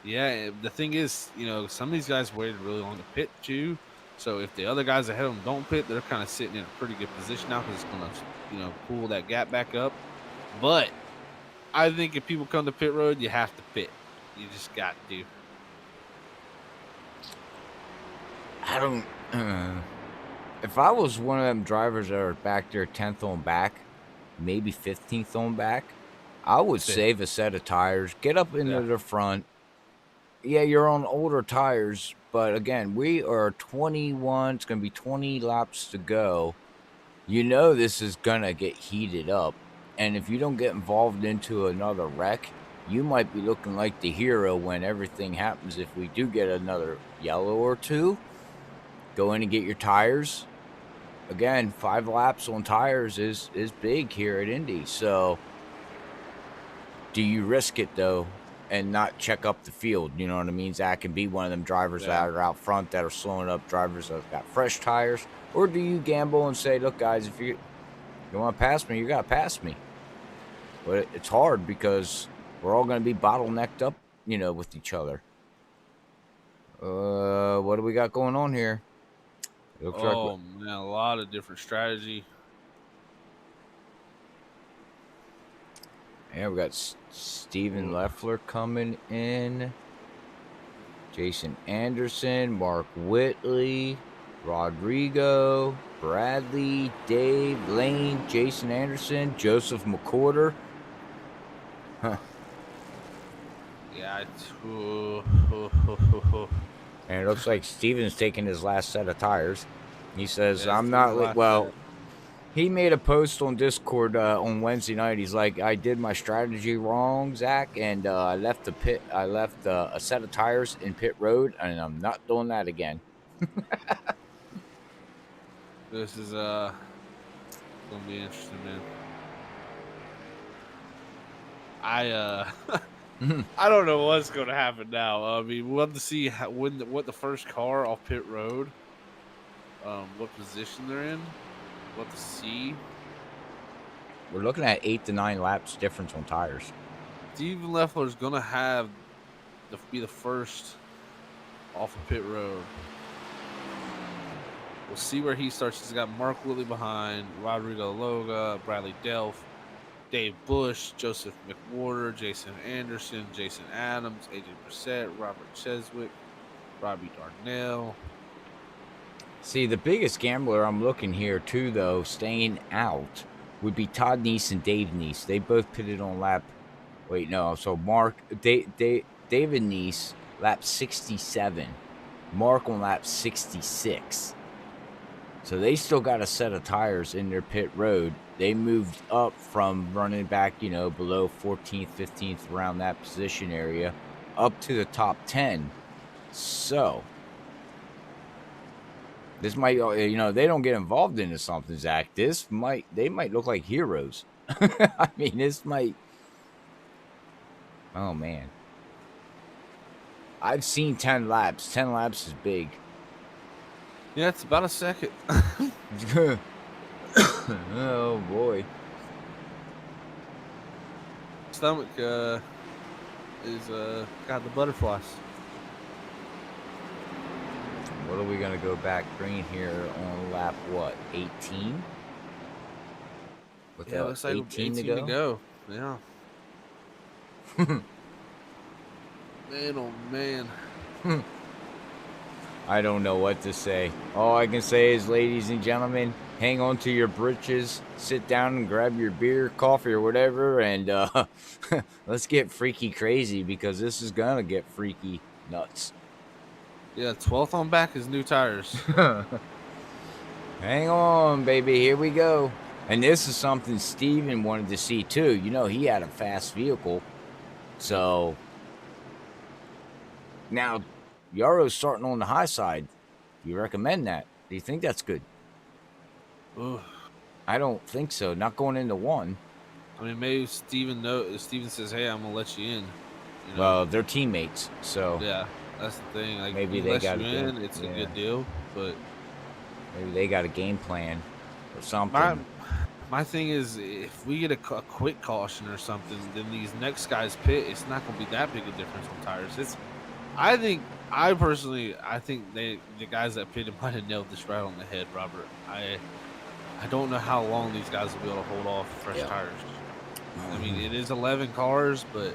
Yeah, the thing is, some of these guys waited really long to pit too. So if the other guys ahead of them don't pit, they're kind of sitting in a pretty good position now because it's going to, pull that gap back up. But I think if people come to pit road, you have to pit. You just got to. I don't. If I was one of them drivers that are back there 10th on back, maybe 15th on back, I would save a set of tires, get up into the front. Yeah, you're on older tires, but again, we are 21. It's going to be 20 laps to go. This is going to get heated up. And if you don't get involved into another wreck, you might be looking like the hero when everything happens. If we do get another yellow or two, go in and get your tires. Again, 5 laps on tires is big here at Indy. So do you risk it, though, and not check up the field? You know what I mean? Zach can be one of them drivers that are out front that are slowing up drivers that have got fresh tires. Or do you gamble and say, look, guys, if you want to pass me, you got to pass me. But it's hard because we're all going to be bottlenecked up, with each other. What do we got going on here? Man, a lot of different strategy. Yeah, we got Steven Leffler coming in. Jason Anderson, Mark Whitley, Rodrigo, Bradley, Dave, Lane, Jason Anderson, Joseph McCorder. Huh. Yeah, And it looks like Steven's taking his last set of tires. He says, I'm not... Well, he made a post on Discord on Wednesday night. He's like, I did my strategy wrong, Zach, and I left the pit. I left a set of tires in pit road, and I'm not doing that again. This is gonna be interesting, man. I don't know what's going to happen now. I mean, we'll have to see what the first car off pit road, what position they're in. We'll have to see. We're looking at 8 to 9 laps difference on tires. Steven Leffler is going to have be the first off of pit road. We'll see where he starts. He's got Mark Whitley behind, Rodrigo Loga, Bradley Delph, Dave Bush, Joseph McWhorter, Jason Anderson, Jason Adams, AJ Brissett, Robert Cheswick, Robbie Darnell. See, the biggest gambler I'm looking here, too, though, staying out, would be Todd Neese and Dave Neese. They both pitted on lap... Wait, no. So, David Neese, lap 67. Mark on lap 66. So, they still got a set of tires in their pit road. They moved up from running back, below 14th, 15th, around that position area, up to the top 10. So, this might, they don't get involved into something, Zach. They might look like heroes. I mean, this might, oh, man. I've seen 10 laps. 10 laps is big. Yeah, it's about a second. Oh, boy. Stomach is got the butterflies. What are we going to go back green here on lap, 18? Yeah, looks like 18 to go. Yeah. Man, oh, man. I don't know what to say. All I can say is, ladies and gentlemen, hang on to your britches, sit down and grab your beer, coffee, or whatever, and let's get freaky crazy, because this is going to get freaky nuts. Yeah, 12th on back is new tires. Hang on, baby. Here we go. And this is something Steven wanted to see too. You know, he had a fast vehicle. So now Yaro's starting on the high side. Do you recommend that? Do you think that's good? Ooh. I don't think so. Not going into one. I mean, maybe Steven says, "Hey, I'm gonna let you in." You know? Well, they're teammates, so Yeah, that's the thing. Like, maybe he they lets got you a game. in, it's a Yeah. good deal. But Maybe they got a game plan or something. my thing is, if we get a quick caution or something, then these next guys pit. It's not gonna be that big a difference on tires. I think the guys that pitted might have nailed this right on the head, Robert. I don't know how long these guys will be able to hold off fresh tires. I mean, it is 11 cars, but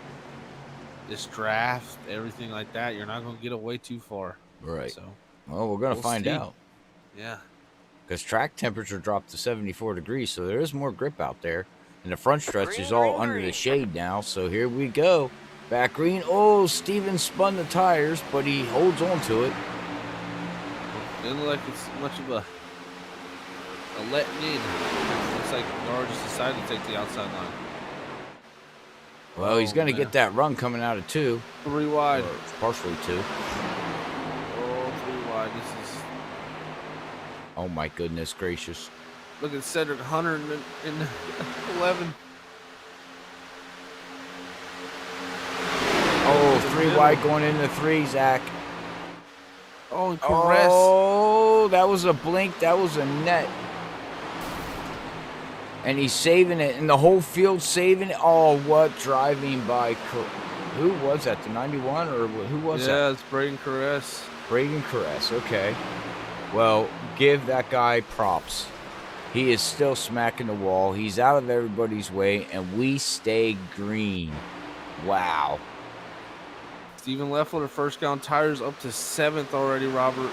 this draft, everything like that, you're not going to get away too far. Right. So, well, we're going to find out. Yeah. Because track temperature dropped to 74 degrees, so there is more grip out there. And the front stretch is all under the shade now, so here we go. Back green. Oh, Steven spun the tires, but he holds on to it. It doesn't look like it's much of a letting in. Looks like Yaro just decided to take the outside line. Well, he's going to get that run coming out of 2. 3 wide. Or partially 2. Oh, 3 wide. This is... Oh, my goodness gracious. Look at Cedric Hunter in 11. Oh, 3 wide going into 3, Zach. Oh, and Caress. Oh, that was a blink. That was a net. And he's saving it, and the whole field saving it. Oh, what driving by... Who was that, the 91, or who was that? Yeah, it's Braden Caress. Braden Caress, okay. Well, give that guy props. He is still smacking the wall. He's out of everybody's way, and we stay green. Wow. Steven Leffler, first down tires up to 7th already, Robert.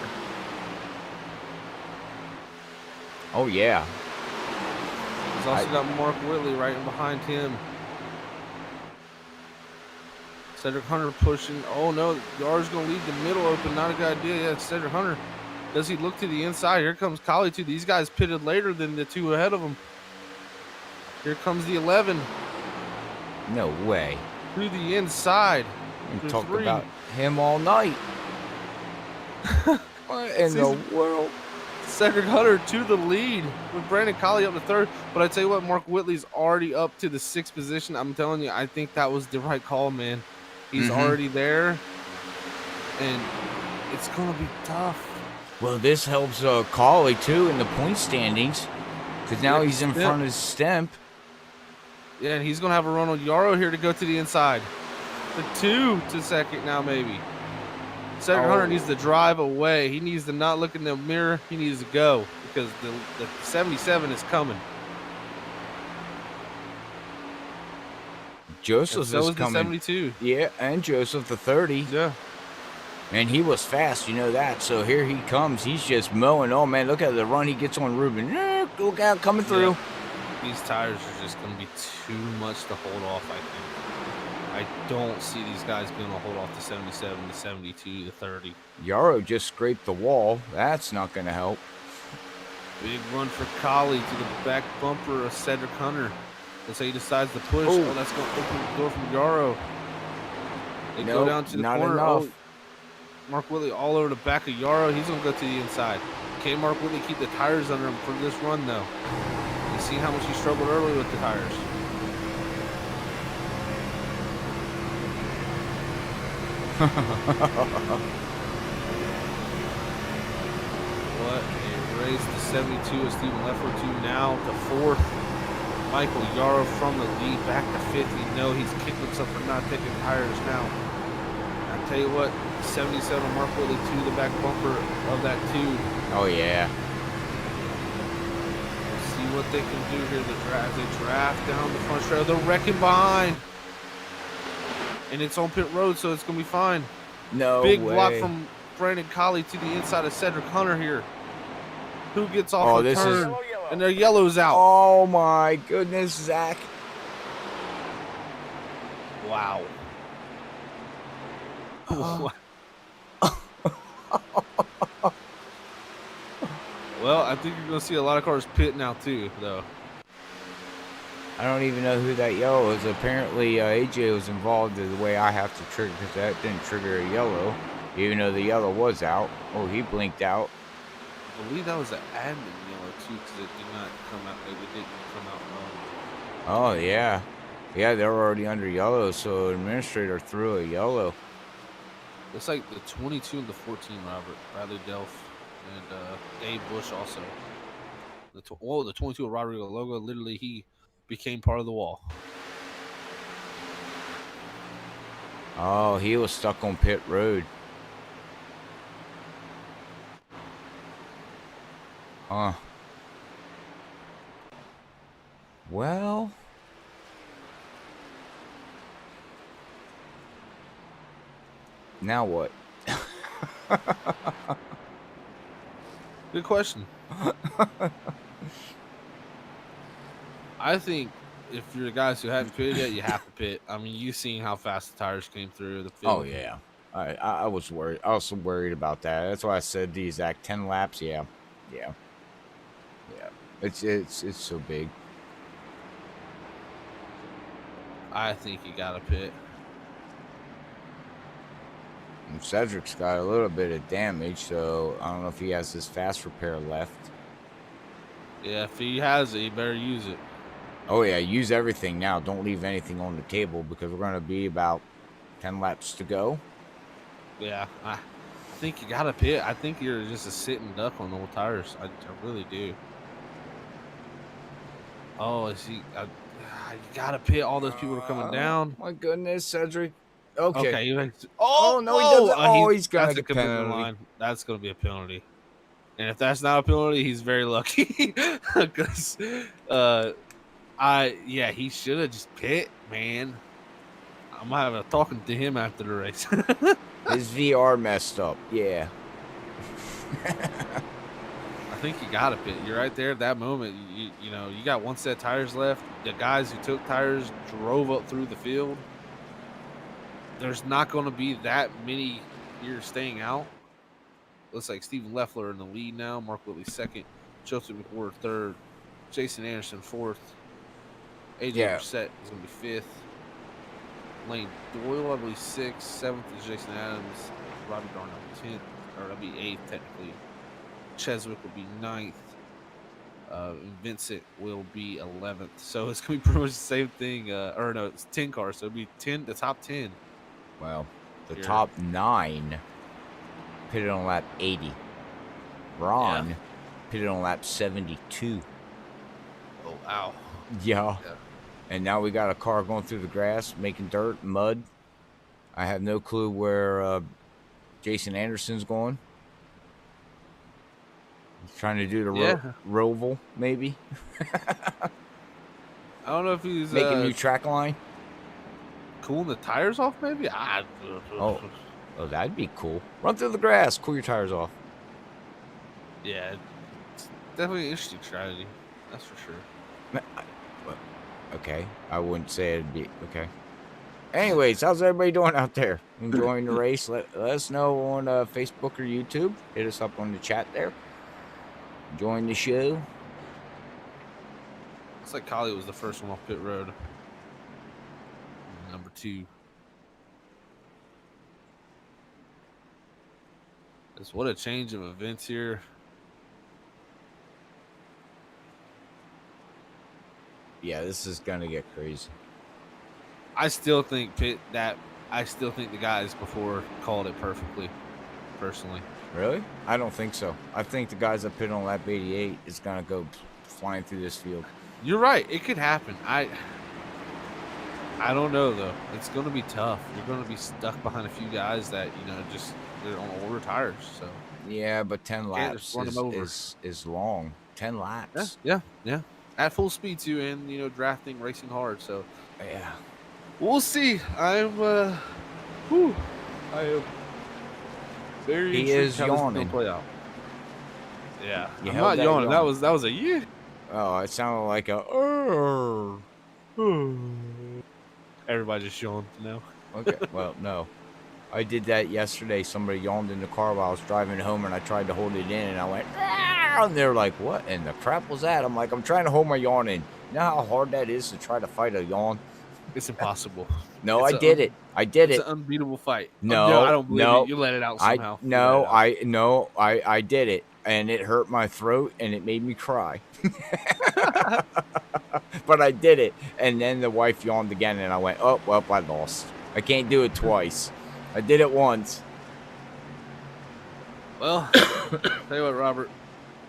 Oh, yeah. He's also got Mark Whitley right in behind him. Cedric Hunter pushing. Oh, no. Yar's going to leave the middle open. Not a good idea. Yeah, Cedric Hunter. Does he look to the inside? Here comes Collie, too. These guys pitted later than the 2 ahead of him. Here comes the 11. No way. Through the inside. We talk about him all night. What in the world? Cedric Hunter to the lead with Brandon Collie up to 3rd. But I tell you what, Mark Whitley's already up to the 6th position. I'm telling you, I think that was the right call, man. He's already there, and it's going to be tough. Well, this helps Collie, too, in the point standings, because now he's in front of Stemp. Yeah, and he's going to have a run on Yaro here to go to the inside. The 2 to 2nd now, maybe. Cedric Hunter needs to drive away. He needs to not look in the mirror. He needs to go because the 77 is coming. Joseph is coming. The 72. Yeah, and Joseph the 30. Yeah. And he was fast, you know that. So here he comes. He's just mowing. Oh, man, look at the run he gets on Ruben. Look out, coming through. Yeah. These tires are just going to be too much to hold off, I think. I don't see these guys being able to hold off the 77, the 72, the 30. Yaro just scraped the wall. That's not going to help. Big run for Collie to the back bumper of Cedric Hunter. Let's say he decides to push. Oh, that's going to open the door from Yaro. They go down to the corner. Enough. Mark Whitley all over the back of Yaro. He's going to go to the inside. Can Mark Whitley keep the tires under him for this run, though? You see how much he struggled early with the tires. What a race. The 72 of Steven Leffler to now to 4th. Michael Yaro from the lead back to 5th. You know he's kicking himself for not taking tires now. I tell you what, 77 Mark Whitley to the back bumper of that 2. Oh, yeah. See what they can do here. They draft down the front stretch. They're wrecking behind. And it's on pit road, so it's going to be fine. No Big way. block from Brandon Collie to the inside of Cedric Hunter here. Who gets off the turn? And their yellow's out. Oh, my goodness, Zach. Wow. Well, I think you're going to see a lot of cars pit now too, though. I don't even know who that yellow is. Apparently, AJ was involved in the way I have to trigger because that didn't trigger a yellow, even though the yellow was out. Oh, he blinked out. I believe that was an admin yellow too, because it did not come out. It didn't come out wrong. Oh, yeah. Yeah, they're already under yellow, so administrator threw a yellow. Looks like the 22 and the 14, Robert. Bradley Delph and Dave Bush also. The 22 of Rodrigo Logo, literally he became part of the wall. Oh, he was stuck on pit road. Huh. Well... now what? Good question. I think if you're the guys who hadn't pitted yet, you have to pit. I mean, you've seen how fast the tires came through the field. Oh, yeah. I was worried. I was worried about that. That's why I said the exact 10 laps. Yeah. Yeah. Yeah. It's so big. I think you got to pit. And Cedric's got a little bit of damage, so I don't know if he has his fast repair left. Yeah, if he has it, he better use it. Oh, yeah. Use everything now. Don't leave anything on the table because we're going to be about 10 laps to go. Yeah, I think you got to pit. I think you're just a sitting duck on old tires. I really do. Oh, is he? You got to pit. All those people are coming down. My goodness, Cedric. Okay. No, he doesn't. He's going to that's a get commitment penalty. line. That's going to be a penalty. And if that's not a penalty, he's very lucky. Because, he should have just pit, man. I'm gonna have a talking to him after the race. His VR messed up. Yeah. I think you got to pit. You're right there at that moment. You know, you got one set of tires left. The guys who took tires drove up through the field. There's not going to be that many here staying out. Looks like Steven Leffler in the lead now. Mark Whitley second. Joseph McWhorter third. Jason Anderson fourth. AJ Brissett is going to be fifth. Lane Doyle, I believe, sixth. Seventh is Jason Adams. Robbie Darnell 10th. Or that'll be eighth, technically. Cheswick will be ninth. Vincent will be 11th. So it's going to be pretty much the same thing. It's 10 cars. So it'll be 10, the top 10. Well, the top 9 pitted on lap 80. Ron pitted on lap 72. Oh, wow. Yeah. And now we got a car going through the grass, making dirt, mud. I have no clue where Jason Anderson's going. He's trying to do the roval, maybe. I don't know if he's making a new track line. Cooling the tires off, maybe. Oh, that'd be cool. Run through the grass, cool your tires off. Yeah, it's definitely an interesting strategy. That's for sure. Okay, I wouldn't say it'd be okay. Anyways, how's everybody doing out there? Enjoying the race? Let us know on Facebook or YouTube. Hit us up on the chat there. Enjoying the show. Looks like Collie was the first one off pit road. Number 2. What a change of events here. Yeah, this is gonna get crazy. I still think the guys before called it perfectly, personally. Really? I don't think so. I think the guys that pit on lap 88 is gonna go flying through this field. You're right. It could happen. I don't know though. It's gonna be tough. You're gonna be stuck behind a few guys that they're on older tires. So yeah, but 10 laps is long. 10 laps. Yeah. At full speed too, and drafting, racing hard. So yeah, we'll see. I am very. He is yawning. Play out. Yeah, I'm not yawning. That was a yeah. Oh, it sounded like a. Everybody just yawned now. Okay, well, no. I did that yesterday. Somebody yawned in the car while I was driving home, and I tried to hold it in, and I went, "Ah!" And they're like, "What in the crap was that?" I'm like, "I'm trying to hold my yawn in." You know how hard that is to try to fight a yawn? It's impossible. No, I did it. I did It's it. an unbeatable fight. Oh, no, I No, don't believe no. it. You let it out somehow. I did it, and it hurt my throat, and it made me cry. But I did it, and then the wife yawned again, and I went, "Oh, well, I lost. I can't do it twice. I did it once." Well, tell you what, Robert,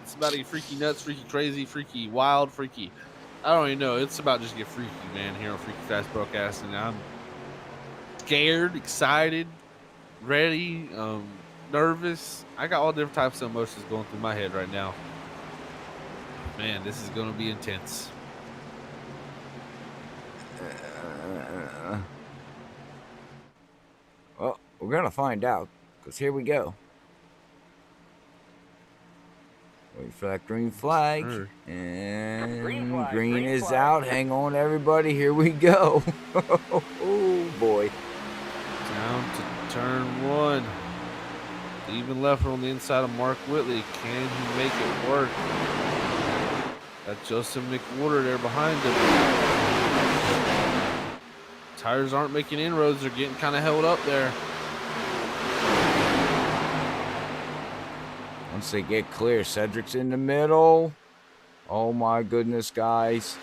it's about to get freaky nuts, freaky crazy, freaky wild, freaky. I don't even know. It's about to just get freaky, man, here on Freaky Fast Broadcasting. I'm scared, excited, ready, nervous. I got all different types of emotions going through my head right now. Man, this is going to be intense. Well, we're going to find out, because here we go. Wait for that green flag. Sure. And green is flag. out. Hang on, everybody. Here we go. Oh, boy. Down to turn one. Even left on the inside of Mark Whitley. Can he make it work? Got Joseph McWhorter there behind him. Tires aren't making inroads. They're getting kind of held up there. Once they get clear, Cedric's in the middle. Oh, my goodness, guys.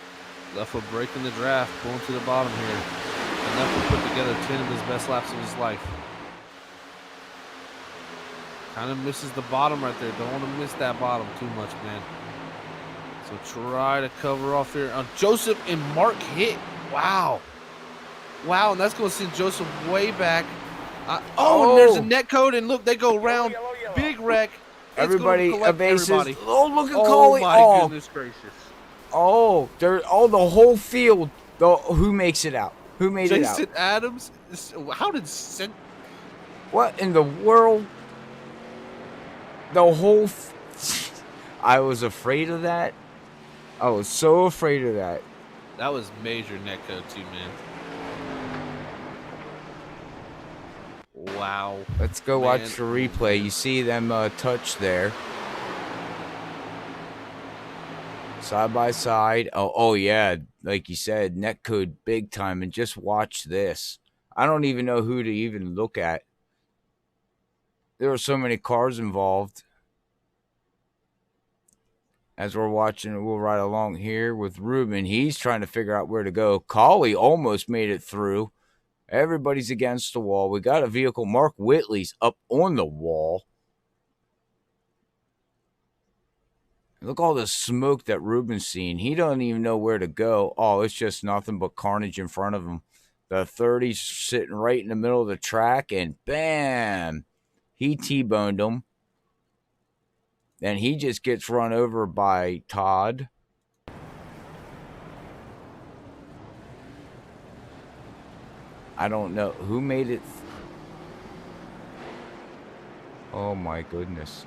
Leffler breaking the draft, pulling to the bottom here. And Leffler put together 10 of his best laps of his life. Kind of misses the bottom right there. Don't want to miss that bottom too much, man. So try to cover off here. Joseph and Mark hit. Wow. Wow, and that's going to send Joseph way back. And there's a net code, and look, they go around. Yellow. Big wreck. It's Everybody, gonna collect bases. everybody. Oh, look at Oh, Coley. my goodness gracious. The whole field. Who makes it out? Who made it out? Jason Adams? How did What in the world? The whole... I was afraid of that. I was so afraid of that. That was major net code too, man. Wow. Let's go watch the replay. You see them touch there. Side by side. Oh yeah. Like you said, net code big time. And just watch this. I don't even know who to even look at. There were so many cars involved. As we're watching, we'll ride along here with Ruben. He's trying to figure out where to go. Collie almost made it through. Everybody's against the wall. We got a vehicle. Mark Whitley's up on the wall. Look all the smoke that Ruben's seen. He doesn't even know where to go. Oh, it's just nothing but carnage in front of him. The 30's sitting right in the middle of the track, and bam! He T-boned him. And he just gets run over by Todd. I don't know who made it. Oh my goodness.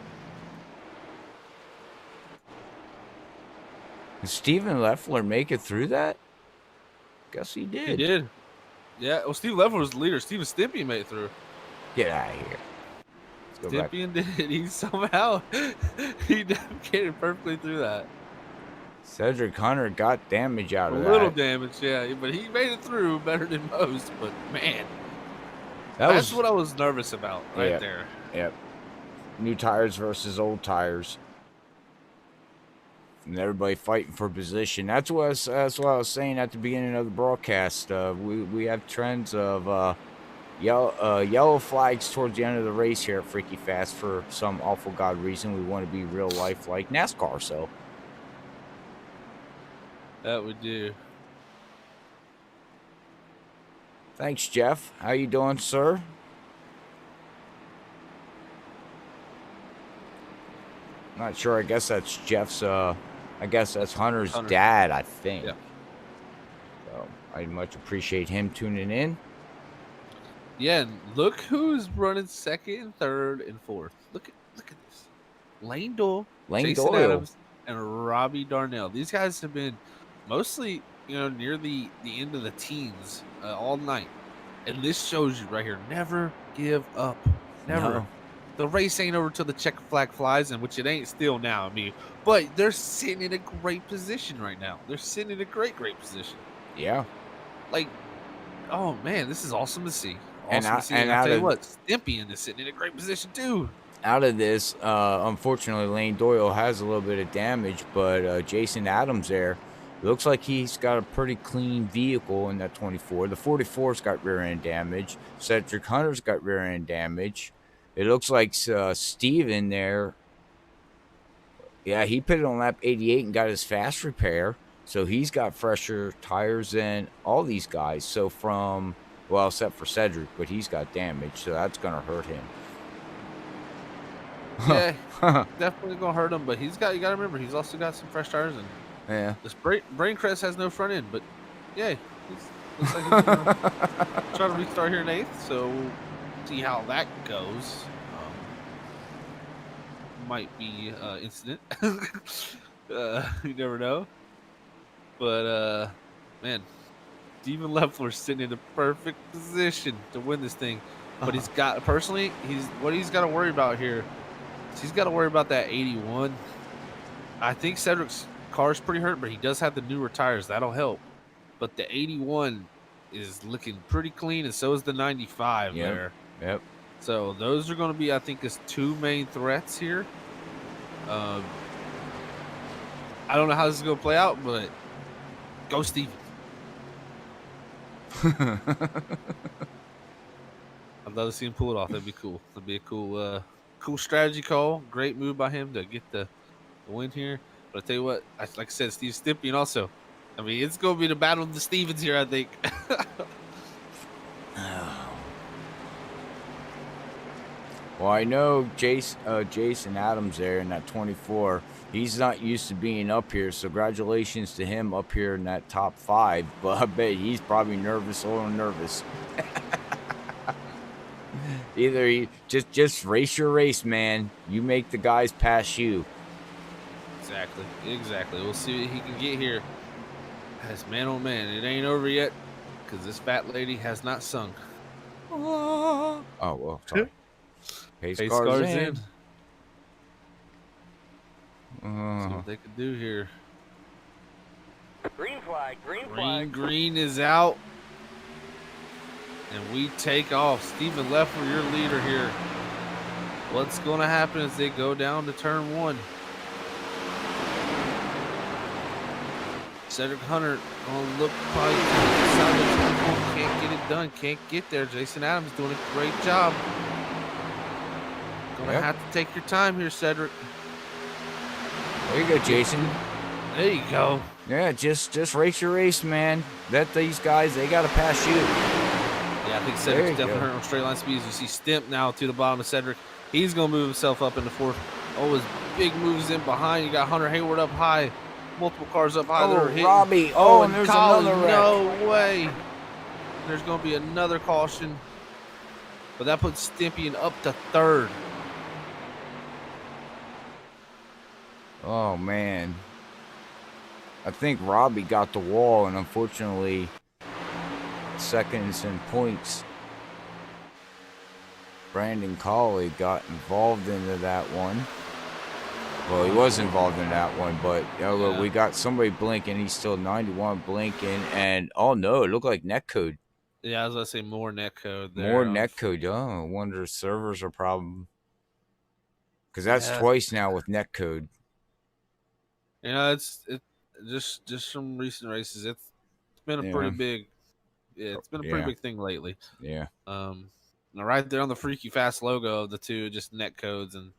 Did Steven Leffler make it through that? Guess he did. He did. Yeah, well, Steve Leffler was the leader. Steven Stimpy made it through. Get out of here. Let's go back. Stimpy did. He somehow he navigated perfectly through that. Cedric Hunter got damage out of that. A little damage, yeah, but he made it through better than most. But man, that's what I was nervous about right there. Yep. New tires versus old tires. And everybody fighting for position. That's what I was saying at the beginning of the broadcast. We have trends of yellow flags towards the end of the race here at Freaky Fast for some awful god reason. We want to be real life like NASCAR, so That would do. thanks, Jeff. How you doing, sir? Not sure. I guess that's Jeff's. I guess that's Hunter's dad. I think. Yeah. So I much appreciate him tuning in. Yeah, and look who's running second and third and fourth. Look at this. Lane Doyle, Jason Doyle. Adams, and Robbie Darnell. These guys have been mostly, near the end of the teens all night. And this shows you right here, never give up. Never. No. The race ain't over till the check flag flies, and which it ain't still now. I mean, but they're sitting in a great position right now. They're sitting in a great position. Yeah. Like, oh man, this is awesome to see. And Awesome to see. and I out tell you of what, Stympian is sitting in a great position too. out of this, unfortunately, Lane Doyle has a little bit of damage, but Jason Adams there looks like he's got a pretty clean vehicle in that 24. The 44's got rear end damage. Cedric Hunter's got rear end damage. It looks like Steven there. Yeah, he put it on lap 88 and got his fast repair. So he's got fresher tires than all these guys. So from, well, except for Cedric, but he's got damage. So that's going to hurt him. Yeah, definitely gonna hurt him. But you got to remember, he's also got some fresh tires, and Yeah. this brain crest has no front end. But yeah, looks like he's gonna try to restart here in 8th. So we'll see how that goes. Might be incident. You never know. But man, Steven Leffler's sitting in a perfect position to win this thing. But he's got he's got to worry about here. He's got to worry about that 81. I think Cedric's car's pretty hurt, but he does have the newer tires. That'll help. But the 81 is looking pretty clean, and so is the 95 there. Yep. So those are going to be, I think, his two main threats here. I don't know how this is going to play out, but go Steven. I'd love to see him pull it off. That'd be cool. That'd be a cool strategy call. Great move by him to get the win here. But I tell you what, like I said, Steve Stympian also. I mean, it's going to be the battle of the Stevens here, I think. Well, I know Jason Adams there in that 24. He's not used to being up here, so congratulations to him up here in that top 5. But I bet he's probably nervous, a little nervous. Either you just race your race, man. You make the guys pass you. Exactly. We'll see what he can get here. As man, oh man, it ain't over yet because this fat lady has not sung. Oh, well, sorry. Pace Pace cars cars in. See what they can do here. Green flag, green flag. Green is out. And we take off. Steven Leffler, your leader here. What's going to happen as they go down to turn 1? Cedric Hunter going to look probably can't get it done. Can't get there. Jason Adams doing a great job. Going to have to take your time here, Cedric. There you go, Jason. There you go. Yeah, just race your race, man. Let these guys, they got to pass you. Yeah, I think Cedric's definitely hurt on straight line speeds. You see Stimp now to the bottom of Cedric. He's going to move himself up into 4th. Oh, his big moves in behind. You got Hunter Hayward up high. Multiple cars up high. Oh, Robbie. Oh, and there's Collie, another wreck. no way. There's going to be another caution. But that puts Stympian up to 3rd. Oh, man. I think Robbie got the wall, and unfortunately, seconds and points. Brandon Colley got involved into that one. Well, he was involved in that one, but look, we got somebody blinking. He's still 91 blinking, and oh no, it looked like netcode. Yeah, I was going to say more netcode there. More netcode. Oh, I wonder if servers are a problem. Because that's twice now with netcode. You know, it's just from recent races. It's been a pretty big. Yeah, it's been a pretty big thing lately. Yeah. Right there on the Freaky Fast logo of the two, just net codes and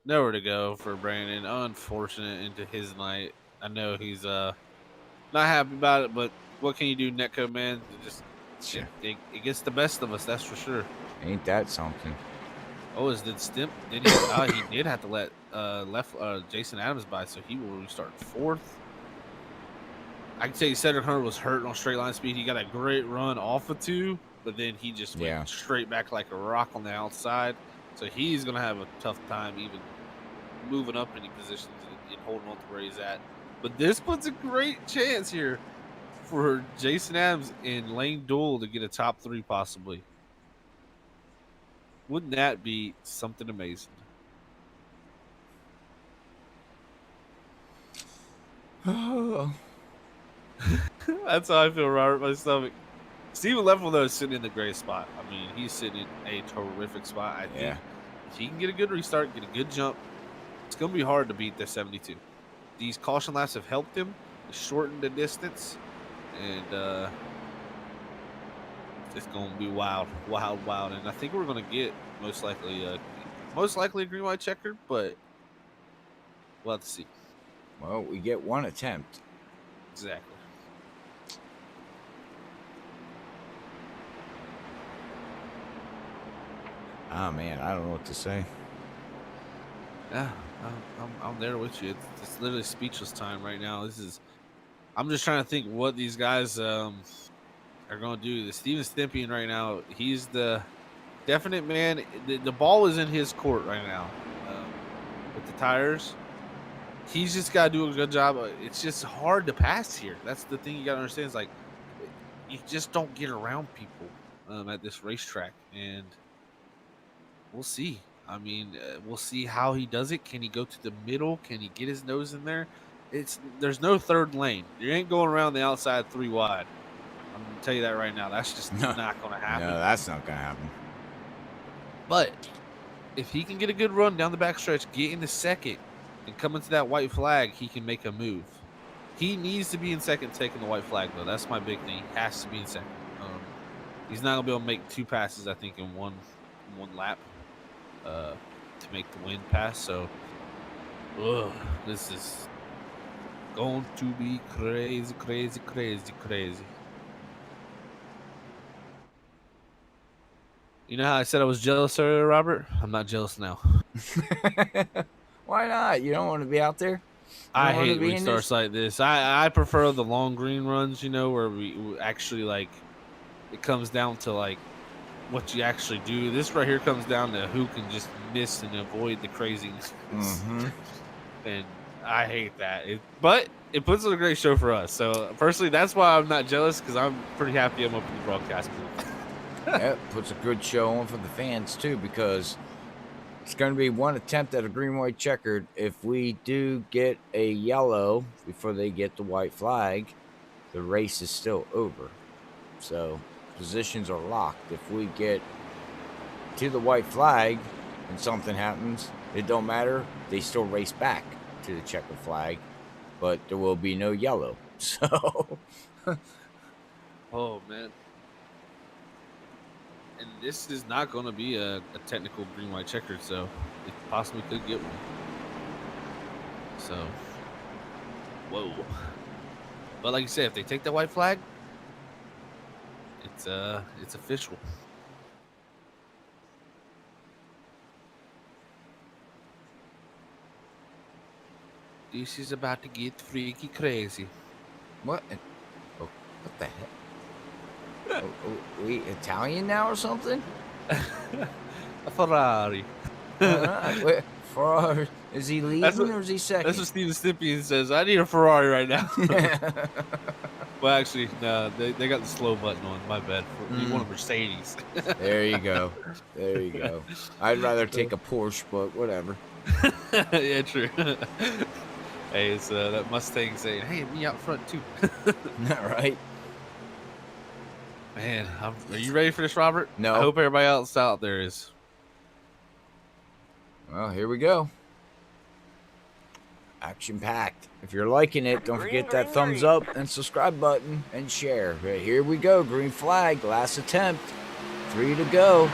nowhere to go for Brandon. Unfortunate into his night. I know he's not happy about it, but what can you do, netcode man? It gets the best of us, that's for sure. Ain't that something? Oh, did Stimp? Did he? He did have to let Jason Adams by, so he will restart 4th. I can tell you, Cedric Hunter was hurt on straight line speed. He got a great run off of 2, but then he just went straight back like a rock on the outside. So he's going to have a tough time even moving up any positions and holding on to where he's at. But this puts a great chance here for Jason Adams and Lane Doyle to get a top 3 possibly. Wouldn't that be something amazing? Oh. That's how I feel, Robert. My stomach. Steven Leffel, though, is sitting in the great spot. I mean, he's sitting in a terrific spot. I think if he can get a good restart, get a good jump, it's going to be hard to beat the 72. These caution laps have helped him, shortened the distance, and it's going to be wild. And I think we're going to get most likely a green white checker, but we'll have to see. Well, we get one attempt. Exactly. Oh man, I don't know what to say. Yeah, I'm there with you. It's literally speechless time right now. I'm just trying to think what these guys are going to do. The Steven Stympian right now, he's the definite man. The ball is in his court right now with the tires. He's just got to do a good job. It's just hard to pass here. That's the thing you got to understand. Is like you just don't get around people at this racetrack, and we'll see. I mean, we'll see how he does it. Can he go to the middle? Can he get his nose in there? There's no third lane. You ain't going around the outside 3 wide. I'm gonna tell you that right now. That's just not gonna happen. No, that's not gonna happen. But if he can get a good run down the backstretch, get into second, and come into that white flag, he can make a move. He needs to be in second, taking the white flag though. That's my big thing. He has to be in second. He's not gonna be able to make 2 passes, I think, in one lap. To make the win pass, so this is going to be crazy. You know how I said I was jealous earlier, Robert? I'm not jealous now. Why not? You don't want to be out there? I hate restarts like this. I prefer the long green runs, where we actually, like, it comes down to, like, what you actually do. This right here comes down to who can just miss and avoid the craziness. Mm-hmm. And I hate that. But it puts on a great show for us. So personally, that's why I'm not jealous, because I'm pretty happy I'm up in the broadcast booth. Yeah, puts a good show on for the fans too, because it's going to be one attempt at a green white checkered. If we do get a yellow before they get the white flag, the race is still over. So positions are locked. If we get to the white flag and something happens, it don't matter. They still race back to the checkered flag, but there will be no yellow. So, oh man, and this is not going to be a technical green white checkered, so it possibly could get one. So, whoa. But like you said, if they take the white flag, it's official. This is about to get freaky crazy. what? Oh, what the heck? We Italian now or something? A Ferrari. Wait, Ferrari, is he leading or is he second? That's what Steven Stympian says. I need a Ferrari right now. Well, actually, no, they got the slow button on. My bad. You want a Mercedes. There you go. There you go. I'd rather take a Porsche, but whatever. Yeah, true. Hey, it's that Mustang saying, "Hey, me out front too." All right. Man, are you ready for this, Robert? No. I hope everybody else out there is. Well, here we go. Action packed. If you're liking it, don't forget that thumbs up and subscribe button and share. Right, here we go. Green flag. Last attempt. 3 to go.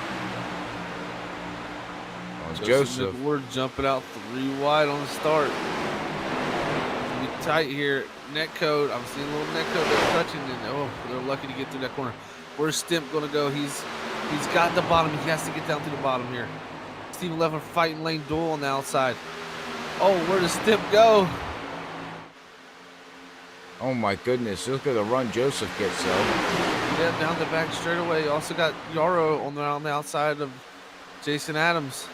Oh, Joseph. We're jumping out 3 wide on the start. Be tight here. Net code. I'm seeing a little net code they're touching, and they're lucky to get through that corner. Where's Stimp gonna go? He's got the bottom. He has to get down to the bottom here. Steven Leffler fighting Lane Doyle on the outside. Oh, where does Stimp go? Oh my goodness! Look at the run Joseph gets though. Yeah, down the back straightaway. You also got Yarrow on the outside of Jason Adams.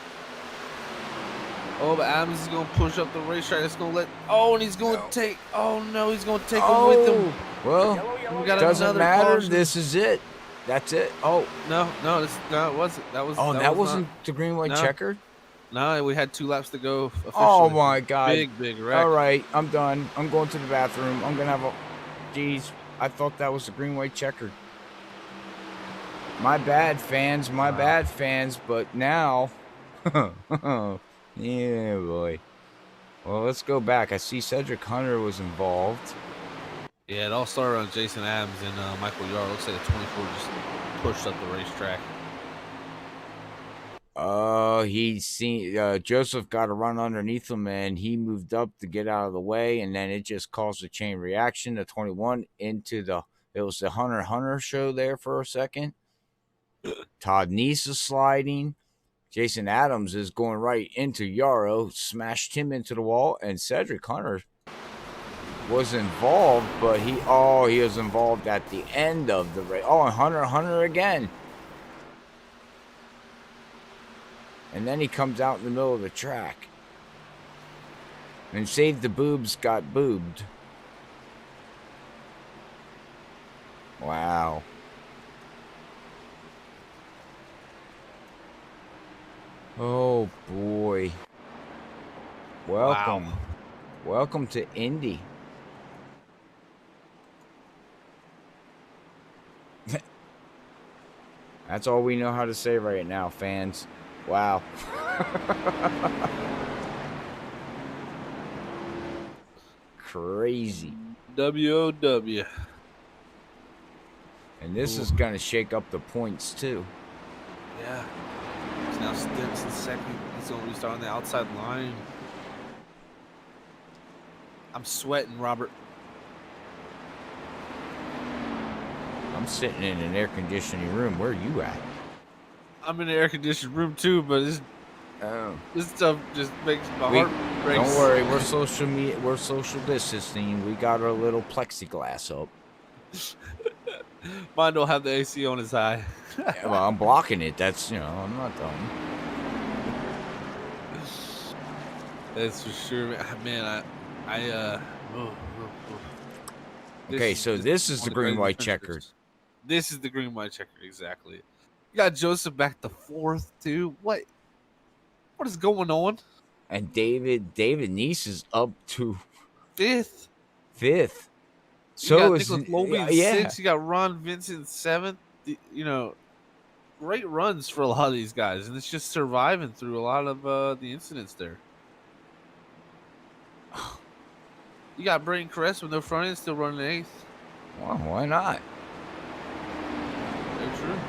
Oh, but Adams is going to push up the racetrack. It's going to let... Oh, and he's going to take... Oh, no, he's going to take him with him. Well, We got doesn't another matter. caution. This is it. That's it. Oh, No, it wasn't. that was wasn't the green white not, checkered. no, we had 2 laps to go Oh officially. my God! Big wreck. All right, I'm done. I'm going to the bathroom. I'm gonna have a. Jeez, I thought that was the green white checkered. My bad, fans. My bad, fans. But now, yeah, boy. Well, let's go back. I see Cedric Hunter was involved. Yeah, it all started on Jason Adams and Michael Yard. Looks like the 24 just pushed up the racetrack. Joseph got a run underneath him, and he moved up to get out of the way, and then it just caused a chain reaction. The 21 it was the Hunter show there for a second. Todd Neese is sliding. Jason Adams is going right into Yarrow, smashed him into the wall, and Cedric Hunter was involved, but he was involved at the end of the race. Oh, and Hunter again. And then he comes out in the middle of the track. And Save the Boobs got boobed. Wow. Oh, boy. Welcome. Wow. Welcome to Indy. That's all we know how to say right now, fans. Wow. Crazy. WOW. And this is going to shake up the points, too. Yeah. So now Stimson second. He's going to restart on the outside line. I'm sweating, Robert. I'm sitting in an air conditioning room. Where are you at? I'm in the air conditioned room too, but this stuff just makes my heart race. Don't worry, we're social distancing. We got our little plexiglass up. Mine don't have the AC on as high. Yeah, well, I'm blocking it. That's I'm not done. That's for sure, man. Okay, so this is the green white checkered. This is the green white checkered, exactly. You got Joseph back to 4th too. What is going on? And David Neese is up to 5th. So you got is Nicholas Lobe in 6th. You got Ron Vincent 7th. Great runs for a lot of these guys, and it's just surviving through a lot of the incidents there. You got Braden Caress with no front end, still running 8th. Well, why not? Very true.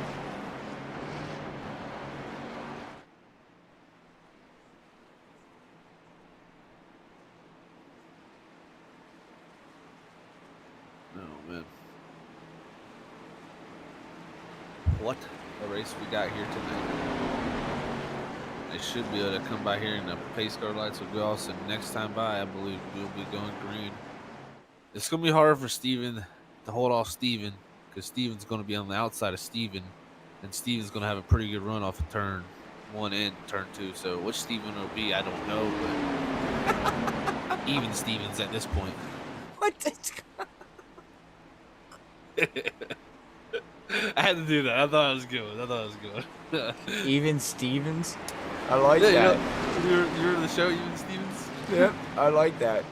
Oh, man. What a race we got here tonight. They should be able to come by here and the pace car lights will go off. So next time by, I believe we'll be going green. It's going to be harder for Steven to hold off Steven because Steven's going to be on the outside of Steven. And Steven's going to have a pretty good run off of turn 1 and turn 2. So which Steven will be, I don't know. But even Stevens at this point. What? I had to do that. I thought it was good. Even Stevens? I like that. You're in the show, Even Stevens? Yep, I like that.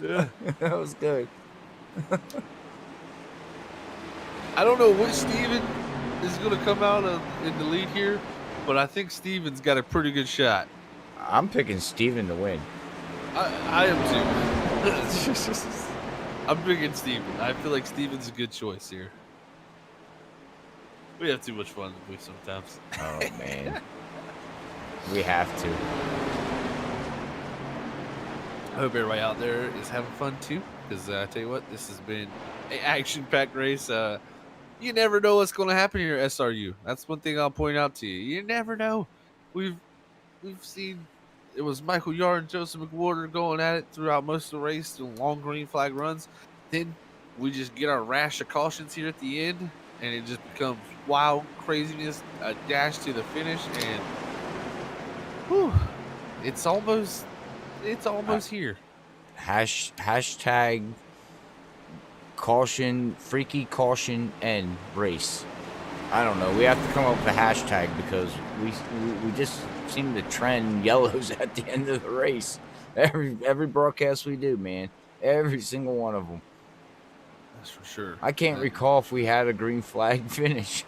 Yeah. That was good. I don't know which Steven is going to come out in the lead here, but I think Steven's got a pretty good shot. I'm picking Steven to win. I am too. I'm picking Steven. I feel like Steven's a good choice here. We have too much fun with we sometimes. Oh, man. We have to. I hope everybody out there is having fun too, because I tell you what, this has been an action-packed race. You never know what's going to happen here at SRU. That's one thing I'll point out to you. You never know. We've seen it was Michael Yard and Joseph McWhorter going at it throughout most of the race, doing long green flag runs. Then we just get our rash of cautions here at the end, and it just becomes wild craziness, a dash to the finish, and whew, it's almost here. Hashtag caution, freaky caution, and race. I don't know. We have to come up with a hashtag because we just seem to trend yellows at the end of the race. Every broadcast we do, man. Every single one of them. That's for sure. I can't recall if we had a green flag finish.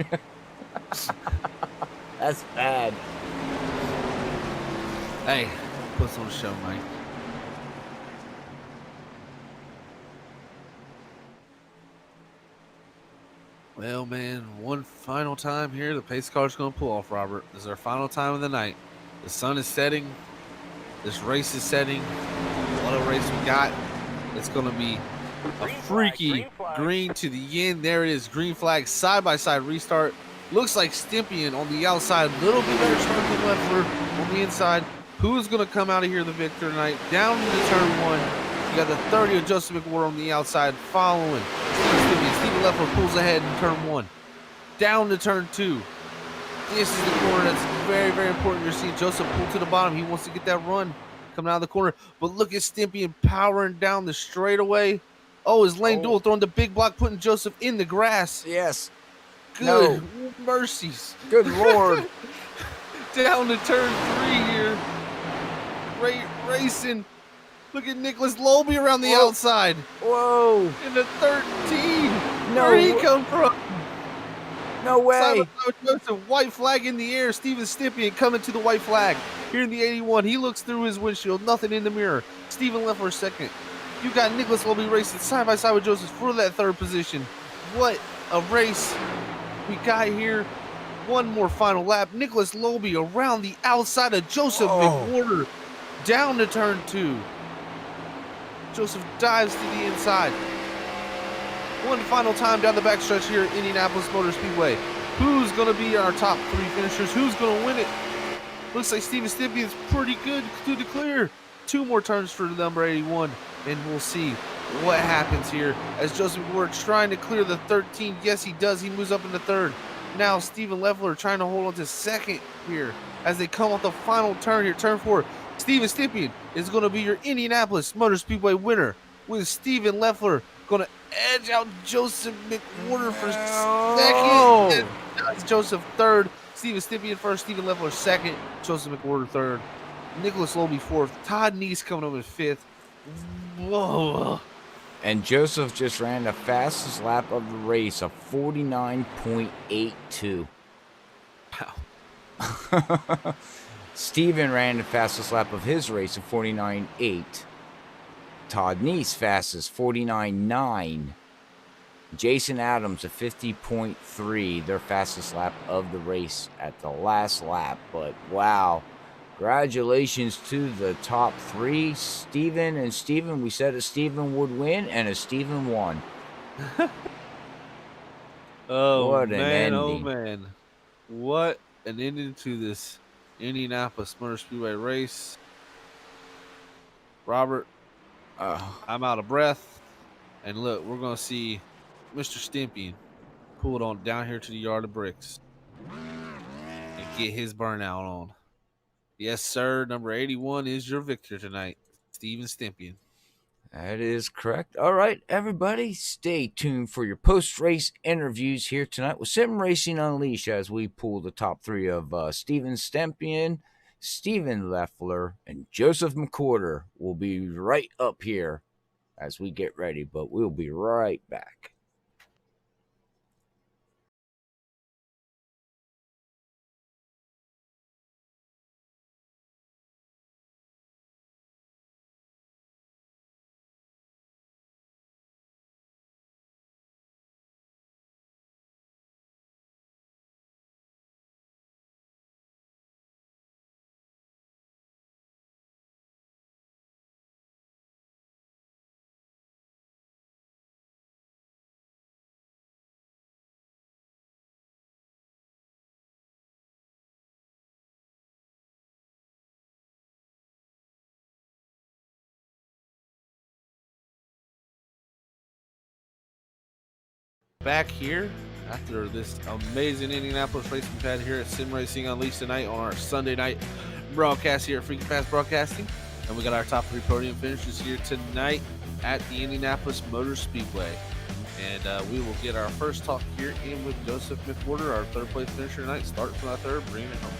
That's bad. Hey, put us on the show, Mike. Well, man, one final time here. The pace car's going to pull off, Robert. This is our final time of the night. The sun is setting. This race is setting. What a race we got. It's going to be a freaky green to the end. There it is. Green flag, side-by-side restart. Looks like Stympian on the outside. Little bit better start than Leffler on the inside. Who's going to come out of here the victor tonight? Down to turn 1. You got the 30 of Joseph McWhorter on the outside following. Steven Leffler pulls ahead in turn 1. Down to turn 2. This is the corner that's very, very important. You're seeing Joseph pull to the bottom. He wants to get that run coming out of the corner. But look at Stympian powering down the straightaway. Oh, his lane duel throwing the big block, putting Joseph in the grass. Yes. Good mercies. Good Lord. Down to turn 3 here. Racing. Look at Nicholas Lobey around the outside. Whoa. In the 13. No. Where'd he come from? No way. Joseph, white flag in the air. Steven Stympian coming to the white flag. Here in the 81. He looks through his windshield. Nothing in the mirror. Steven Leffler second. You got Nicholas Lobey racing side by side with Joseph for that 3rd position. What a race we got here. One more final lap. Nicholas Lobey around the outside of Joseph McWhorter. Down to turn 2. Joseph dives to the inside. One final time down the backstretch here at Indianapolis Motor Speedway. Who's going to be our top 3 finishers? Who's going to win it? Looks like Steven Stympian is pretty good to the clear. 2 more turns for the number 81, and we'll see what happens here as Joseph McWhorter trying to clear the 13. Yes, he does. He moves up in the 3rd. Now Steven Leffler trying to hold on to 2nd here as they come off the final turn here, turn 4. Steven Stympian is going to be your Indianapolis Motor Speedway winner, with Steven Leffler going to edge out Joseph McWhorter for 2nd. That's Joseph 3rd. Steven Stympian 1st. Steven Leffler 2nd. Joseph McWhorter 3rd. Nicholas Lobey 4th. Todd Neese coming up in 5th. Whoa. And Joseph just ran the fastest lap of the race, a 49.82. Wow. Steven ran the fastest lap of his race, a 49.8. Todd Neese fastest, 49.9. Jason Adams, a 50.3, their fastest lap of the race at the last lap. But wow, congratulations to the top 3, Steven and Steven. We said a Steven would win, and a Steven won. What an ending. Oh man, what an ending to this Indianapolis Motor Speedway race. Robert, I'm out of breath. And look, we're going to see Mr. Stympian pull it on down here to the yard of bricks and get his burnout on. Yes, sir. Number 81 is your victor tonight, Steven Stympian. That is correct. All right, everybody, stay tuned for your post-race interviews here tonight with Sim Racing Unleashed as we pull the top 3 of Steven Stympian, Steven Leffler, and Joseph McWhorter. Will be right up here as we get ready, but we'll be right back. Back here after this amazing Indianapolis race we've had here at Sim Racing Unleashed tonight on our Sunday night broadcast here at Freaking Fast Broadcasting. And we got our top 3 podium finishers here tonight at the Indianapolis Motor Speedway. And we will get our first talk here in with Joseph McWhorter, our third place finisher tonight. Start from our third, bringing it home.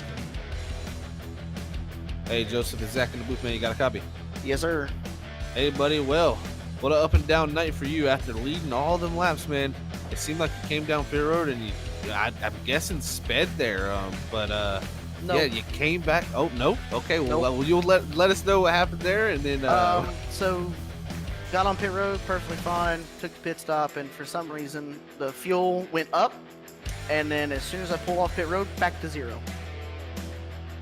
Hey, Joseph, it's Zach in the booth, man. You got a copy? Yes, sir. Hey, buddy. Well, what an up and down night for you after leading all them laps, man. It seemed like you came down pit road and I'm guessing sped there. No. Yeah, you came back. Oh, no. Okay, well, Nope. you'll let us know what happened there, and then. So got on pit road, perfectly fine. Took the pit stop, and for some reason the fuel went up, and then as soon as I pulled off pit road, back to zero.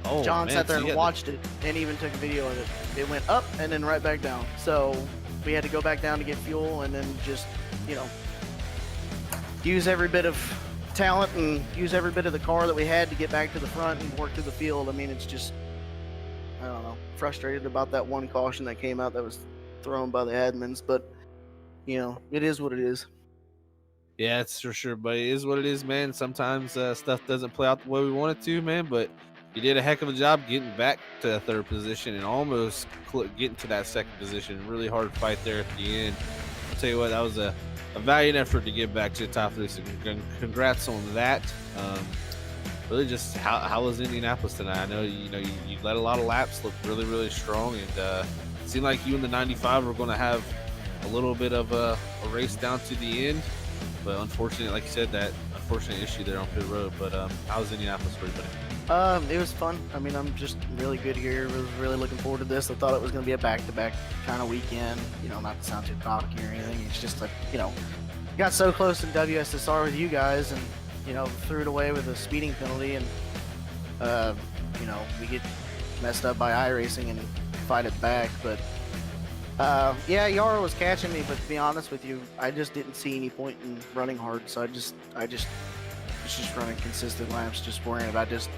Oh, John man, sat there so you and had watched it, and even took a video of it. It went up and then right back down. So we had to go back down to get fuel, and then just use every bit of talent and use every bit of the car that we had to get back to the front and work through the field. I mean, it's just, I don't know, frustrated about that one caution that came out that was thrown by the admins, but it is what it is. Yeah, it's for sure, but it is what it is, man. Sometimes stuff doesn't play out the way we want it to, man, but you did a heck of a job getting back to the third position and almost getting to that second position. Really hard fight there at the end. I'll tell you what, that was a valiant effort to get back to the top three, so congrats on that. Really, just how was Indianapolis tonight? I know you led a lot of laps, looked really, really strong, and it seemed like you and the 95 were going to have a little bit of a race down to the end, but unfortunately, like you said, that unfortunate issue there on pit road. But how was Indianapolis for you, buddy? It was fun. I mean, I'm just really good here. Was really looking forward to this. I thought it was going to be a back-to-back kind of weekend. Not to sound too cocky or anything. It's just like, got so close in WSSR with you guys, and threw it away with a speeding penalty, and we get messed up by iRacing and fight it back. But yeah, Yara was catching me, but to be honest with you, I just didn't see any point in running hard. So I just was just running consistent laps, just worrying about just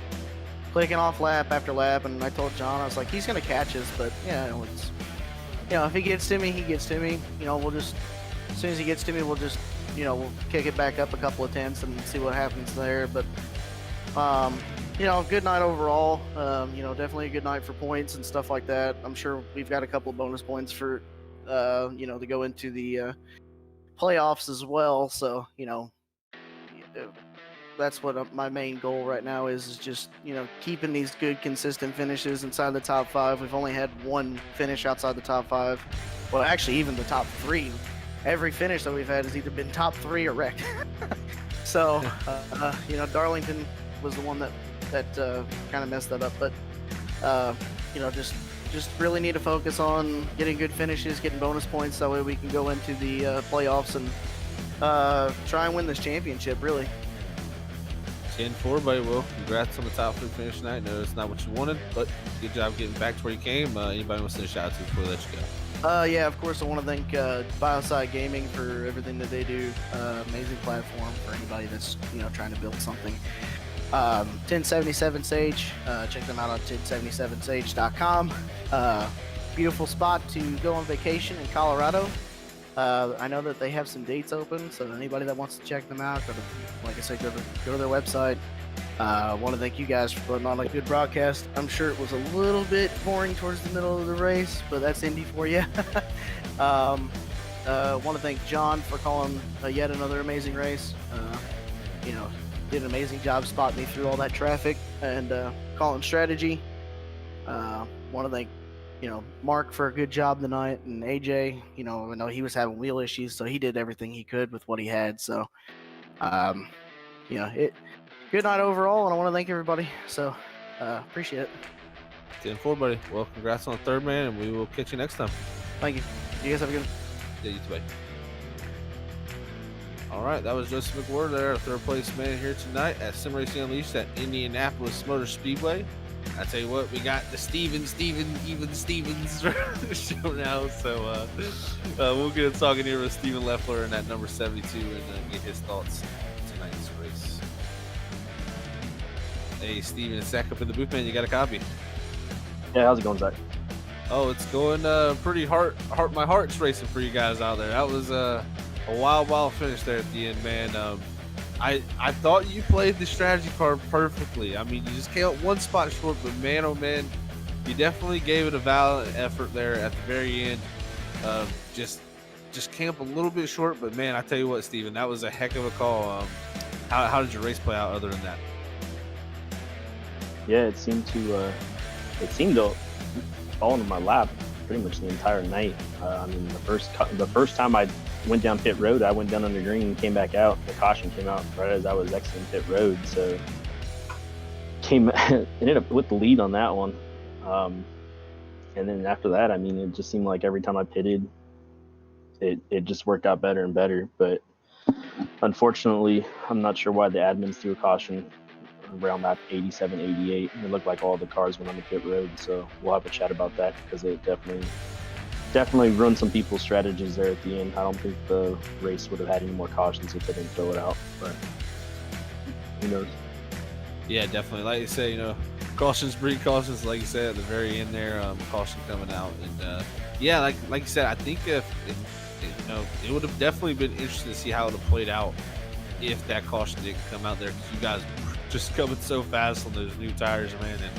clicking off lap after lap. And I told John, I was like, he's gonna catch us, but it's if he gets to me, he gets to me. We'll just, as soon as he gets to me, we'll just we'll kick it back up a couple of tenths and see what happens there. But good night overall. Definitely a good night for points and stuff like that. I'm sure we've got a couple of bonus points for to go into the playoffs as well. So that's what my main goal right now is just keeping these good consistent finishes inside the top 5. We've only had one finish outside the top 5. Well, actually, even the top 3. Every finish that we've had has either been top 3 or wrecked. So Darlington was the one that kind of messed that up. But just really need to focus on getting good finishes, getting bonus points, that way we can go into the playoffs and try and win this championship, really. 10-4, buddy. Well, congrats on the top 3 finish tonight. No, it's not what you wanted, but good job getting back to where you came. Anybody wants to send a shout out to before we let you go? Yeah, of course, I want to thank Bioside Gaming for everything that they do. Amazing platform for anybody that's trying to build something. 1077 Sage, check them out on 1077sage.com. Beautiful spot to go on vacation in Colorado. I know that they have some dates open, so anybody that wants to check them out, go to their website. Want to thank you guys for putting on a good broadcast. I'm sure it was a little bit boring towards the middle of the race, but that's Indy for you. Want to thank John for calling yet another amazing race. Did an amazing job spotting me through all that traffic and calling strategy. Want to thank Mark for a good job tonight, and AJ, I know he was having wheel issues, so he did everything he could with what he had. So, good night overall, and I want to thank everybody. So, appreciate it. 10-4, buddy. Well, congrats on the third, man, and we will catch you next time. Thank you. You guys have a good one. Yeah, you too, buddy. All right, that was Joseph McWhorter there, our third place man here tonight at Sim Racing Unleashed at Indianapolis Motor Speedway. I tell you what, we got the Stevens show now, so we'll get talking here with Steven Leffler in that number 72 and get his thoughts on tonight's race. Hey, Steven, it's Zach up in the booth, man. You got a copy? Yeah, how's it going, Zach? Oh, it's going pretty hard. My heart's racing for you guys out there. That was a wild finish there at the end, man. I thought you played the strategy card perfectly. I mean, you just came up one spot short, but man, oh man, you definitely gave it a valiant effort there at the very end. Just just came up a little bit short. But man, I tell you what, Steven, that was a heck of a call. How did your race play out other than that? Yeah, it seemed to fall into my lap pretty much the entire night. I mean, the first time I went down pit road, I went down under green and came back out. The caution came out right as I was exiting pit road, so ended up with the lead on that one. And then after that, I mean, it just seemed like every time I pitted, it just worked out better and better. But unfortunately, I'm not sure why the admins threw a caution around lap 87, 88. It looked like all the cars went on the pit road, so we'll have a chat about that because it definitely ruined some people's strategies there at the end. I don't think the race would have had any more cautions if they didn't throw it out, but who knows? Yeah, definitely. Like you say, you know, cautions breed cautions. Like you said at the very end there, caution coming out, and yeah, like you said, I think if you know, it would have definitely been interesting to see how it would have played out if that caution didn't come out there, because you guys were just coming so fast on those new tires, man, and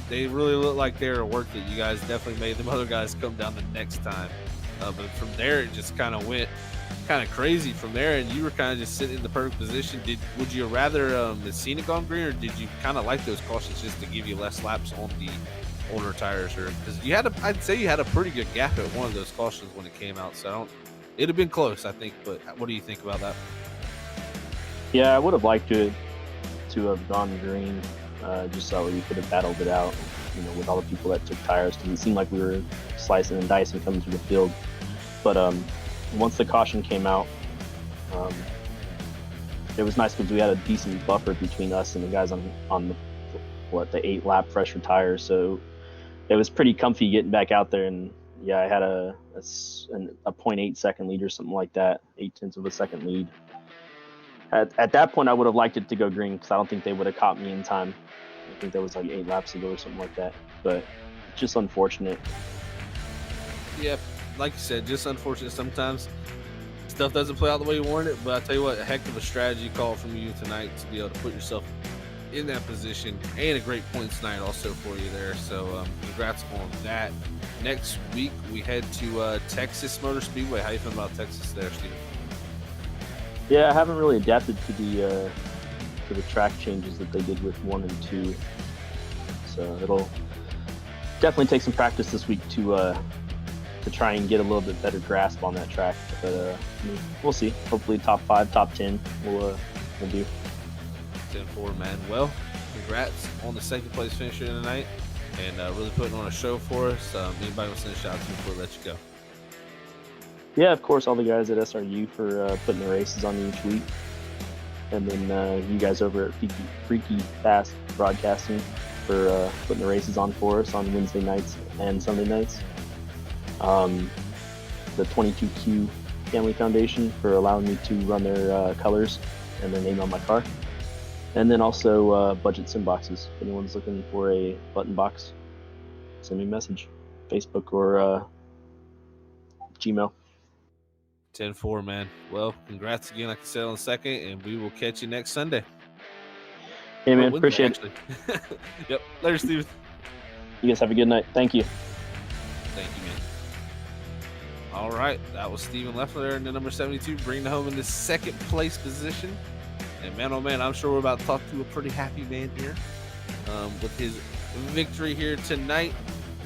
they really looked like they were worth it. You guys definitely made them other guys come down the next time, but from there it just kind of went kind of crazy from there, and you were kind of just sitting in the perfect position. Would you rather the scenic on green, or did you kind of like those cautions just to give you less laps on the older tires? Or because I'd say you had a pretty good gap at one of those cautions when it came out, so it'd have been close, I think. But what do you think about that? Yeah, I would have liked to have gone green, just so we could have battled it out, you know, with all the people that took tires, because it seemed like we were slicing and dicing coming through the field. But once the caution came out, it was nice because we had a decent buffer between us and the guys on the 8 lap fresher tires, so it was pretty comfy getting back out there. And yeah, I had a 0.8 second lead or something like that, 0.8 of a second lead. At that point, I would have liked it to go green because I don't think they would have caught me in time. I think that was like 8 laps ago or something like that. But it's just unfortunate. Yeah, like you said, just unfortunate. Sometimes stuff doesn't play out the way you wanted it. But I tell you what, a heck of a strategy call from you tonight to be able to put yourself in that position, and a great points night also for you there. So congrats on that. Next week we head to Texas Motor Speedway. How you feeling about Texas there, Steven? Yeah, I haven't really adapted to the track changes that they did with 1 and 2. So it'll definitely take some practice this week to try and get a little bit better grasp on that track. But we'll see. Hopefully top 5, top 10 we'll do. 10-4, man. Well, congrats on the second place finisher tonight, and really putting on a show for us. Anybody want to send a shout out to before we let you go? Yeah, of course, all the guys at SRU for putting the races on each week. And then you guys over at Freaky Fast Broadcasting for putting the races on for us on Wednesday nights and Sunday nights. The 22Q Family Foundation for allowing me to run their colors and their name on my car. And then also Budget Sim Boxes. If anyone's looking for a button box, send me a message. Facebook or Gmail. 10-4, man. Well, congrats again, like I said, on the second, and we will catch you next Sunday. Hey, man, appreciate it. Yep. Later, Steven. You guys have a good night. Thank you. Thank you, man. All right. That was Steven Leffler there in the number 72, bringing home in the second place position. And man, oh man, I'm sure we're about to talk to a pretty happy man here with his victory here tonight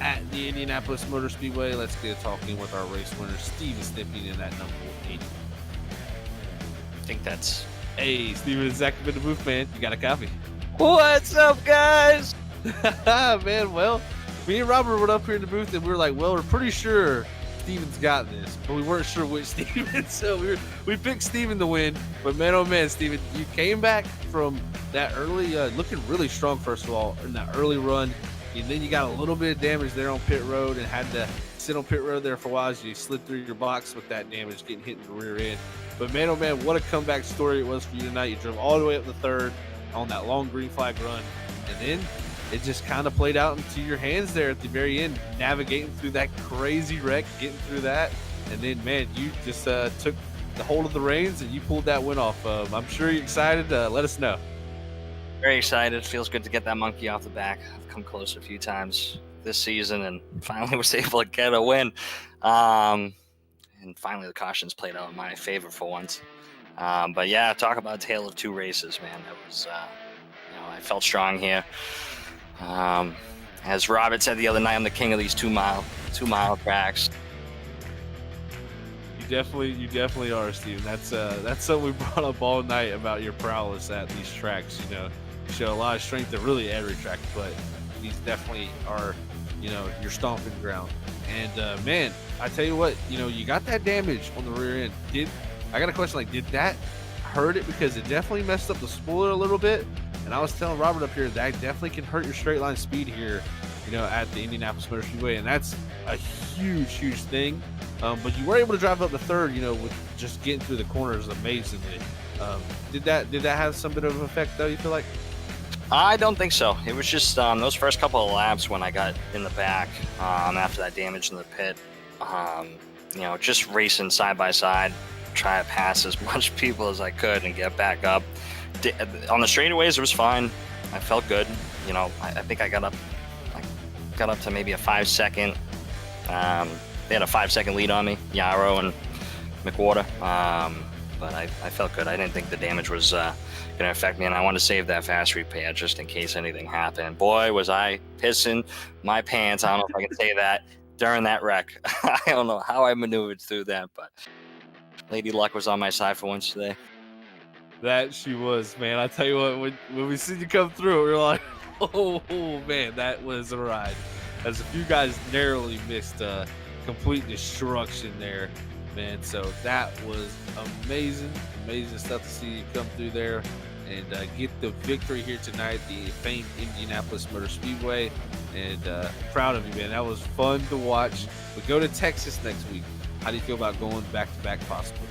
at the Indianapolis Motor Speedway. Let's get talking with our race winner, Steven Snipping, in that number 80. I think that's... Hey, Steven and Zach have been the booth, man. You got a copy. What's up, guys? Man, well, me and Robert went up here in the booth, and we were like, well, we're pretty sure Steven's got this, but we weren't sure which Steven, so we picked Steven to win. But man, oh man, Steven, you came back from that early, looking really strong, first of all, in that early run. And then you got a little bit of damage there on pit road and had to sit on pit road there for a while as you slid through your box with that damage, getting hit in the rear end. But man, oh man, what a comeback story it was for you tonight. You drove all the way up the third on that long green flag run, and then it just kind of played out into your hands there at the very end, navigating through that crazy wreck, getting through that, and then man, you just took the hold of the reins and you pulled that win off. I'm sure you're excited. Let us know. Very excited. Feels good to get that monkey off the back. I've come close a few times this season and finally was able to get a win. and finally the cautions played out in my favor for once. But yeah, talk about a tale of two races, man. That was, I felt strong here. As Robert said the other night, I'm the king of these 2 mile tracks. You definitely are, Steve. That's something we brought up all night about your prowess at these tracks. You show a lot of strength at really every track, but these definitely are, your stomping ground. And man, I tell you what, you got that damage on the rear end. I got a question, like, did that hurt it? Because it definitely messed up the spoiler a little bit. And I was telling Robert up here that definitely can hurt your straight line speed here, at the Indianapolis Motor Speedway, and that's a huge thing. But you were able to drive up the third, with just getting through the corners amazingly. Did that have some bit of an effect though, you feel like? I don't think so. It was just those first couple of laps when I got in the back after that damage in the pit. Just racing side by side, try to pass as much people as I could and get back up. On the straightaways, it was fine. I felt good. I think I got up to maybe a 5-second. They had a 5-second lead on me, Yarrow and McWhorter. But I felt good. I didn't think the damage was going to affect me, and I want to save that fast repair just in case anything happened. Boy, was I pissing my pants. I don't know if I can say that during that wreck. I don't know how I maneuvered through that, but Lady Luck was on my side for once today. That she was, man. I tell you what, when we see you come through, we were like, oh man, that was a ride. As a few guys narrowly missed complete destruction there, man. So that was amazing stuff to see you come through there and get the victory here tonight, the famed Indianapolis Motor Speedway. And proud of you, man. That was fun to watch. We go to Texas next week. How do you feel about going back-to-back possibly?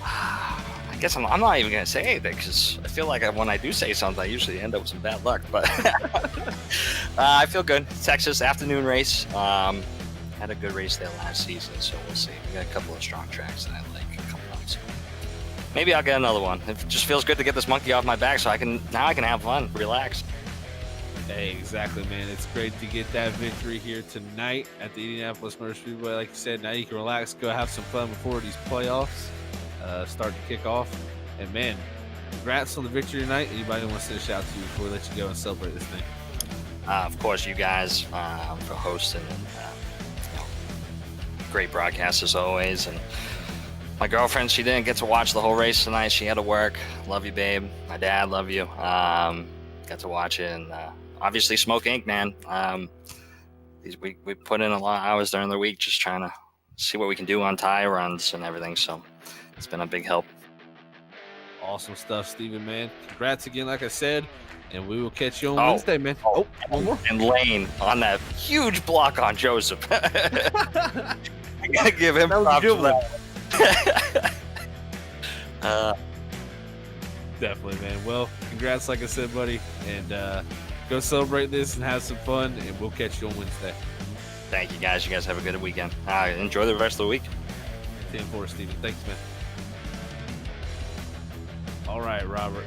I guess I'm not even going to say anything because I feel like when I do say something, I usually end up with some bad luck. But I feel good. Texas afternoon race. Had a good race there last season, so we'll see. We got a couple of strong tracks that I like coming up. So maybe I'll get another one. It just feels good to get this monkey off my back, so I can have fun, relax. Hey, exactly, man. It's great to get that victory here tonight at the Indianapolis Motor Speedway. Like you said, now you can relax, go have some fun before these playoffs start to kick off. And man, congrats on the victory tonight. Anybody want to send a shout to you before we let you go and celebrate this thing? Of course, you guys for hosting and great broadcast as always. And my girlfriend, she didn't get to watch the whole race tonight. She had to work. Love you, babe. My dad, love you. Got to watch it. And obviously, Smoke Inc., man. We put in a lot of hours during the week just trying to see what we can do on tire runs and everything. So it's been a big help. Awesome stuff, Steven, man. Congrats again, like I said. And we will catch you on Wednesday, man. One more. And Lane on that huge block on Joseph. I gotta give him props for that. Definitely, man. Well, congrats, like I said, buddy. And go celebrate this and have some fun. And we'll catch you on Wednesday. Thank you, guys. You guys have a good weekend. Enjoy the rest of the week. 10-4, Steven. Thanks, man. All right, Robert.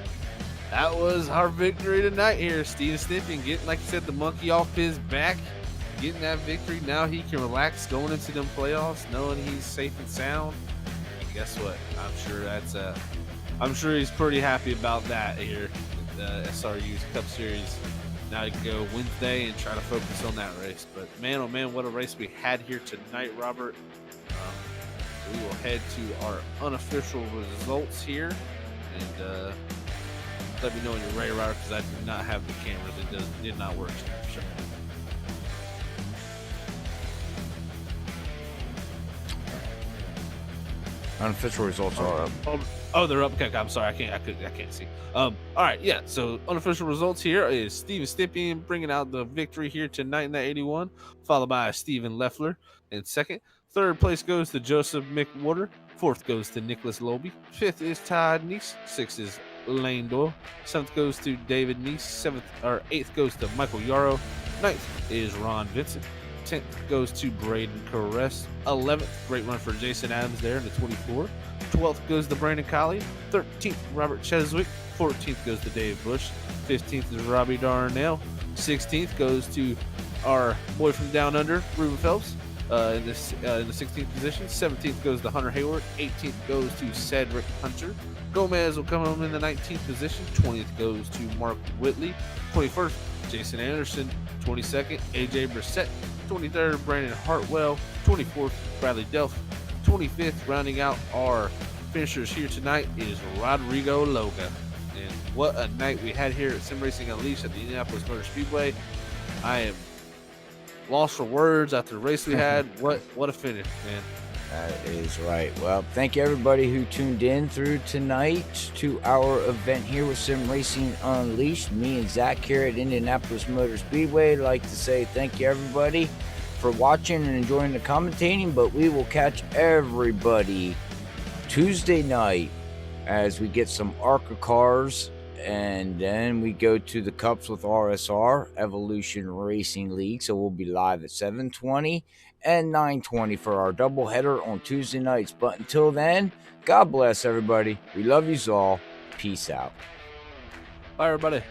That was our victory tonight here. Steven Stimpy getting, like I said, the monkey off his back. Getting that victory. Now he can relax going into them playoffs, knowing he's safe and sound. And guess what? I'm sure he's pretty happy about that here with the SRU's Cup Series. Now he can go Wednesday and try to focus on that race. But man, oh man, what a race we had here tonight, Robert. We will head to our unofficial results here. And let me know when you're ready, Robert, because I do not have the cameras. It did not work. Sure. Unofficial results are up. Oh, they're up. Okay, I'm sorry. I can't see. All right, yeah. So unofficial results here is Steven Stimpy bringing out the victory here tonight in that 81, followed by Stephen Leffler in second. Third place goes to Joseph McWhorter. Fourth goes to Nicholas Lobe. Fifth is Todd Neese. Sixth is Lane Doyle. Seventh goes to David Neese. Eighth goes to Michael Yarrow. Ninth is Ron Vincent. 10th goes to Braden Caress. 11th, great run for Jason Adams there in the 24. 12th goes to Brandon Colley. 13th, Robert Cheswick. 14th goes to Dave Bush. 15th is Robbie Darnell. 16th goes to our boy from down under, Ruben Phelps. in the 16th position. 17th goes to Hunter Hayward. 18th goes to Cedric Hunter. Gomez will come home in the 19th position. 20th goes to Mark Whitley. 21st, Jason Anderson. 22nd, AJ Brissett. 23rd, Brandon Hartwell. 24th, Bradley Delph. 25th, rounding out our finishers here tonight, is Rodrigo Loga. And what a night we had here at Sim Racing Unleashed at the Indianapolis Motor Speedway. I am lost for words after the race we had. What a finish, man. That is right. Well, thank you everybody who tuned in through tonight to our event here with Sim Racing Unleashed. Me and Zach here at Indianapolis Motor Speedway. I'd like to say thank you everybody for watching and enjoying the commentating, but we will catch everybody Tuesday night as we get some ARCA cars, and then we go to the Cups with RSR Evolution Racing League. So we'll be live at 7:20 and 9:20 for our doubleheader on Tuesday nights. But until then, God bless everybody. We love you all. Peace out. Bye, everybody.